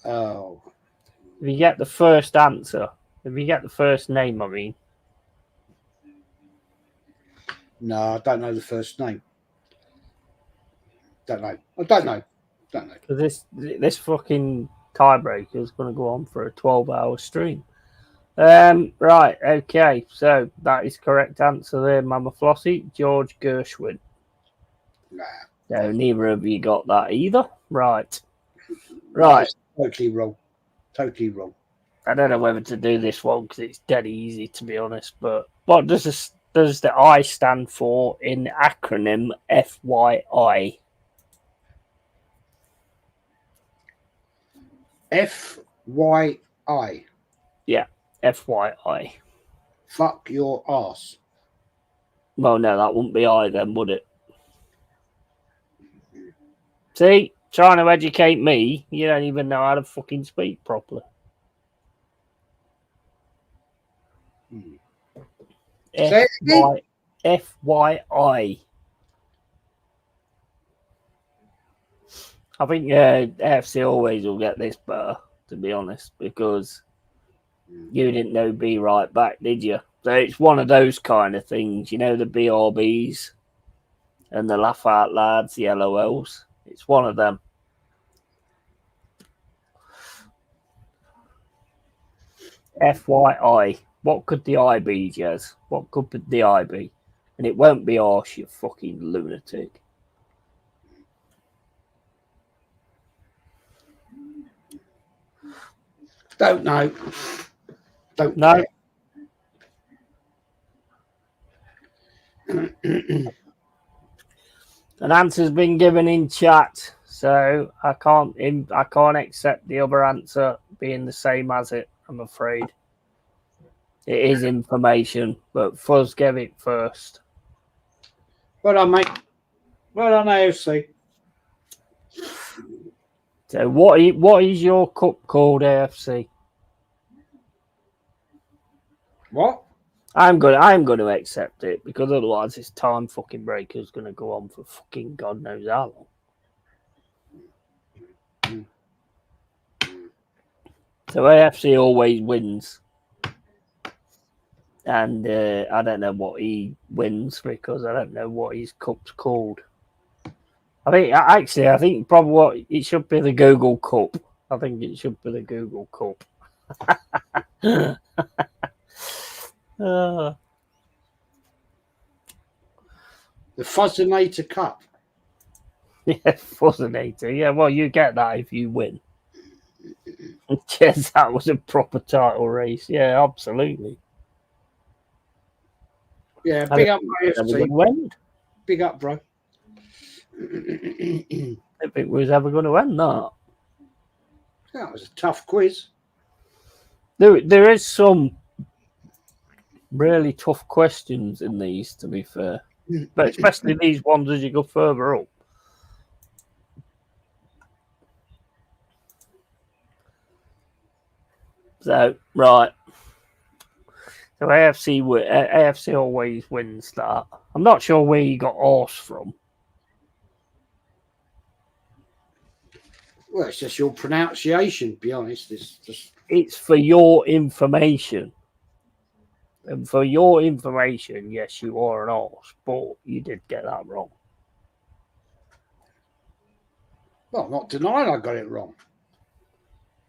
If you get the first answer, if you get the first name, I mean. No, I don't know the first name. Don't know. I don't know. Don't know. Because this fucking tiebreaker is going to go on for a 12-hour stream. Right, okay. So that is correct answer there, Mama Flossie. George Gershwin. Nah. So neither of you got that either. Right. Totally wrong. Totally wrong. I don't know whether to do this one because it's dead easy, to be honest. But what does the I stand for in the acronym FYI? FYI. Yeah, FYI. Fuck your ass. Well, no, that wouldn't be I then, would it? See, trying to educate me, you don't even know how to fucking speak properly. FYI. I think AFC always will get this better, to be honest, because you didn't know Be Right Back, did you? So it's one of those kind of things, you know, the BRBs and the Laugh Out Lads, the LOLs. It's one of them. FYI. What could the I be, Jez? What could the I be? And it won't be arse, you fucking lunatic. Don't know. Don't know. An answer's been given in chat, so I can't accept the other answer being the same as it, I'm afraid. It is information, but Fuzz gave it first. Well done, mate. Well done, AFC. So what is your cup called, AFC? What? I'm going to accept it because otherwise this time fucking breaker is going to go on for fucking God knows how long. So AFC always wins. And I don't know what he wins because I don't know what his cup's called. I think probably what it should be the Google Cup. I think it should be the Google Cup. The Fuzzinator Cup. Yeah, Fuzzinator. Yeah, well, you get that if you win. Yes, that was a proper title race. Yeah, absolutely. Yeah, big up, AFC. Big up, bro. If it was ever going to end that. That was a tough quiz. There is some really tough questions in these, to be fair. But especially these ones as you go further up. So, right. So So AFC always wins that. I'm not sure where you got horse from. Well, it's just your pronunciation, to be honest. It's for your information. And for your information, yes, you are an horse, but you did get that wrong. Well, I'm not denying I got it wrong.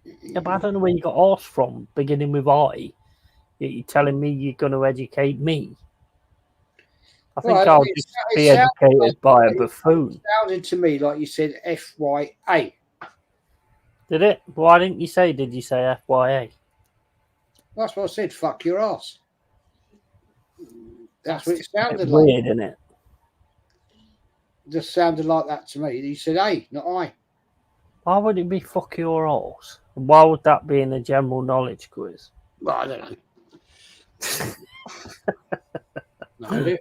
Yeah, but I don't know where you got horse from, beginning with I. You're telling me you're going to educate me? I think I'll just be educated by a buffoon. It sounded to me like you said FYA. Did it? Why didn't you say, did you say FYA? That's what I said, fuck your ass. That's what it sounded like. Weird, isn't it? Just sounded like that to me. You said A, not I. Why would it be fuck your horse? Why would that be in a general knowledge quiz? Well, I don't know. No,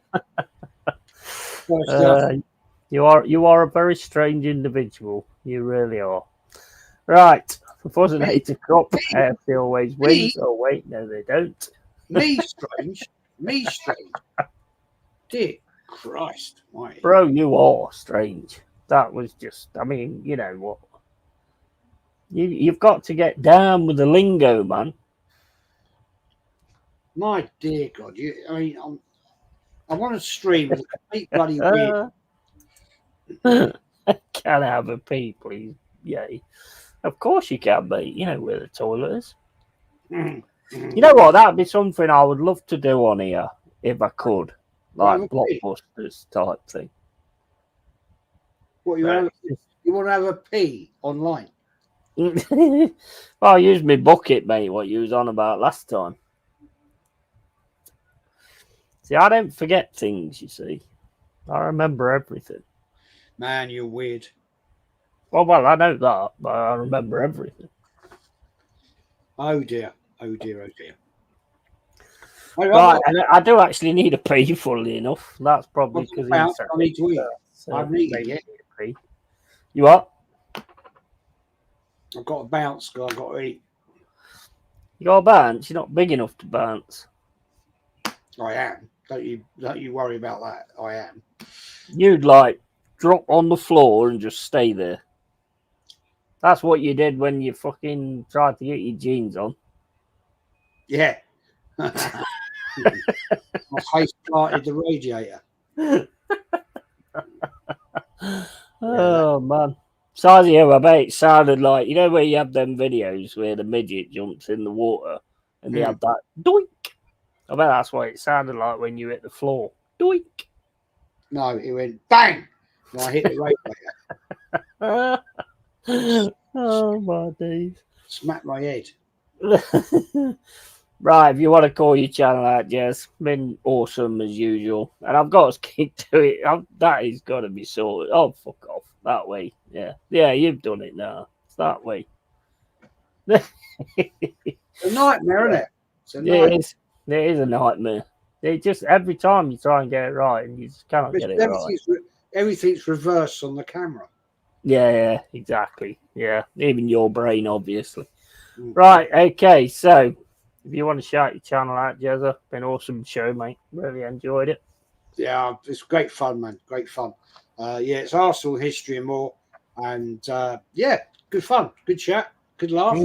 you are a very strange individual. You really are. Right. It wasn't 8 o'clock. AFC always wins. Oh, wait. No, they don't. Me strange. Me strange. Dear Christ. Bro, you are strange. That was just, I mean, you know what? You've got to get down with the lingo, man. My dear God. I want to stream with a complete bloody weird. Can I have a pee, please? Yay. Of course you can, mate. You know where the toilet is. You know what? That'd be something I would love to do on here if I could. Like blockbusters type thing. What, you want to have a pee online? Well, use my bucket, mate, what you was on about last time. See, I don't forget things, you see. I remember everything. Man, you're weird. Well, I know that, but I remember everything. Oh, dear. Oh, dear. Oh, dear. Right, I do actually need a pee, funnily enough. That's probably because I need to eat. So I've eaten yet. You what? I've got to bounce because I've got to eat. You got a bounce? You're not big enough to bounce. I am. Don't you worry about that. I am. You'd like drop on the floor and just stay there. That's what you did when you fucking tried to get your jeans on. Yeah. My face started the radiator. Oh, man. Sazio, I bet it sounded like, you know where you have them videos where the midget jumps in the water and they have that doink? I bet that's what it sounded like when you hit the floor. Doink. No, it went bang. And I hit the radiator. Oh, my days. Smack my head. Right, if you want to call your channel out, Jez, been awesome as usual. And I've got to keep to it. That is got to be sorted. Oh, fuck off. That way. Yeah. Yeah, you've done it now. It's that way. It's a nightmare, isn't it? It's a nightmare. It is a nightmare. It just, every time you try and get it right, and you just cannot get it right. Everything's reversed on the camera. Yeah, exactly. Yeah, even your brain, obviously. Right, okay, so if you want to shout your channel out, Jezza, been an awesome show, mate. Really enjoyed it. Yeah, it's great fun, man. Great fun. Yeah, it's Arsenal history and more. And yeah, good fun. Good chat. Good laugh.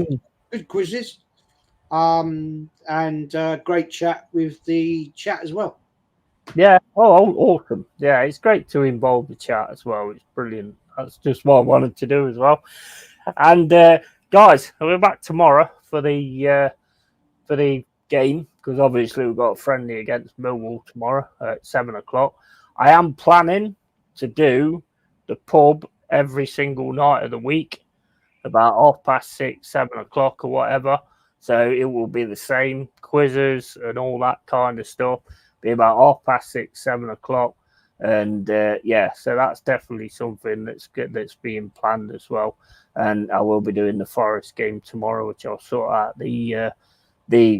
Good quizzes. And great chat with the chat as well. Yeah. Oh, awesome. Yeah, it's great to involve the chat as well. It's brilliant. That's just what I wanted to do as well. And guys, we're back tomorrow for the game because obviously we've got a friendly against Millwall tomorrow at 7 o'clock. I am planning to do the pub every single night of the week, about 6:30, 7 o'clock or whatever. So it will be the same quizzes and all that kind of stuff. Be about 6:30, 7 o'clock. And yeah, so that's definitely something that's good, that's being planned as well. And I will be doing the Forest game tomorrow, which I'll sort out the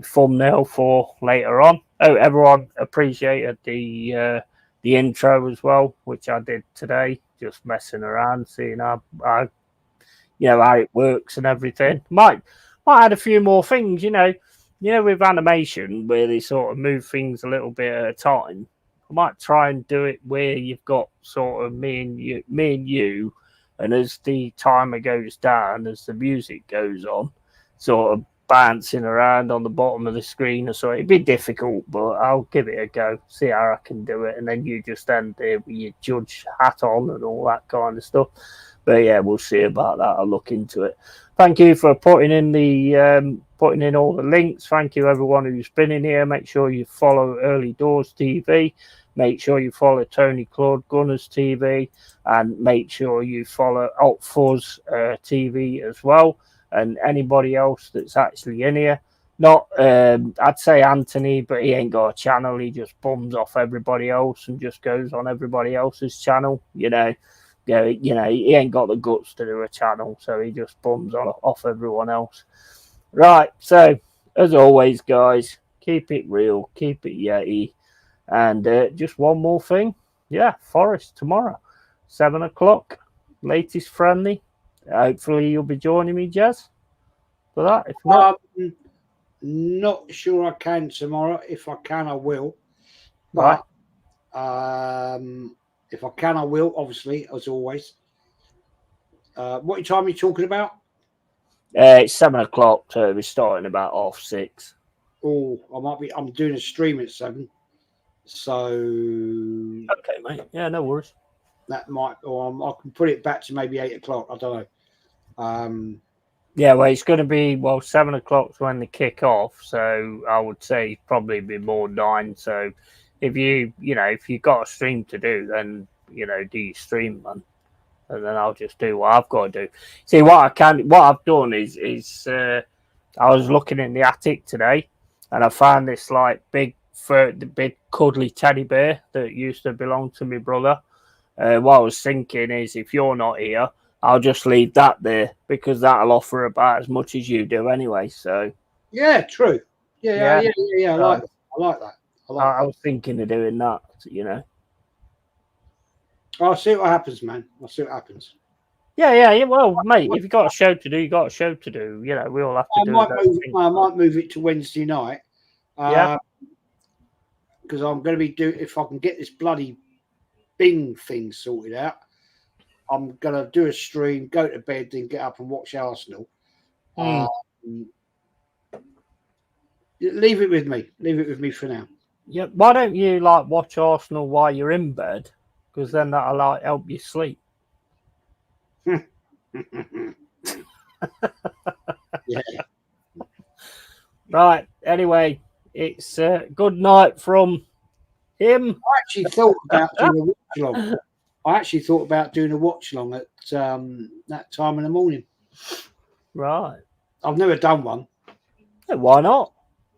thumbnail for later on. Oh, everyone appreciated the intro as well, which I did today, just messing around, seeing how it works and everything. Might add a few more things, you know, with animation where they sort of move things a little bit at a time, I might try and do it where you've got sort of me and you, and as the timer goes down, as the music goes on, sort of bouncing around on the bottom of the screen or so. It'd be difficult, but I'll give it a go, see how I can do it, and then you just stand there with your judge hat on and all that kind of stuff. But yeah, we'll see about that. I'll look into it. Thank you for putting in all the links. Thank you everyone who's been in here. Make sure you follow Early Doors TV. Make sure you follow Tony Claude Gunners TV, and make sure you follow Alt Fuzz TV as well. And anybody else that's actually in here. Not, I'd say Anthony, but he ain't got a channel. He just bums off everybody else and just goes on everybody else's channel. You know, he ain't got the guts to do a channel, so he just bums off everyone else. Right, so as always, guys, keep it real, keep it Yeti, and just one more thing. Yeah, Forest tomorrow, 7 o'clock, latest friendly. Hopefully you'll be joining me, Jez, for that. If not, not sure I can tomorrow. If I can, I will. Right. But if I can, I will. Obviously, as always. What time are you talking about? It's 7 o'clock, so we're starting about 6:30. Oh, I might be. I'm doing a stream at 7, so okay, mate. Yeah, no worries. That might, or I can put it back to maybe 8 o'clock. I don't know. Yeah, well, it's going to be 7 o'clock when they kick off, so I would say probably be more 9. So if if you've got a stream to do, then do your stream, man, and then I'll just do what I've got to do. See, what I've done is I was looking in the attic today, and I found this like big cuddly teddy bear that used to belong to my brother. What I was thinking is, if you're not here, I'll just leave that there, because that'll offer about as much as you do anyway. So yeah, true. Yeah. I like that. I was thinking of doing that. I'll see what happens, man. I'll see what happens. Yeah. Well, mate, if you got a show to do, you got a show to do. We all have to do it. I might move it to Wednesday night. Yeah. Because I'm going to be if I can get this bloody Bing thing sorted out, I'm going to do a stream, go to bed, then get up and watch Arsenal. Leave it with me. Leave it with me for now. Yeah. Why don't you watch Arsenal while you're in bed? Because then that'll help you sleep. Yeah. Right. Anyway, it's good night from him. I actually thought about doing a watch along. at that time in the morning. Right. I've never done one. Yeah, why not?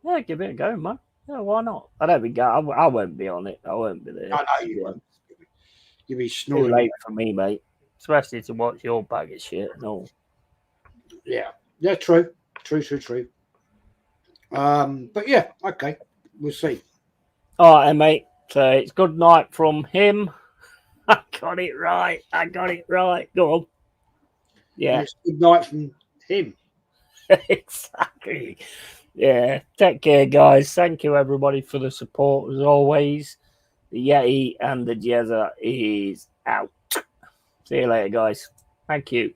Yeah, give it a go, man. Yeah, why not? I don't think I won't be on it. I won't be there. I know you won't. You'll be snoring. Too late for me, mate. Especially to watch your bag of shit and all. Yeah. Yeah, true. But yeah, okay. We'll see. All right, mate. So it's good night from him. I got it right. Go on. Yeah. And it's good night from him. Exactly. Yeah. Take care, guys. Thank you, everybody, for the support as always. The Yeti and the Jezza is out. See you later, guys. Thank you.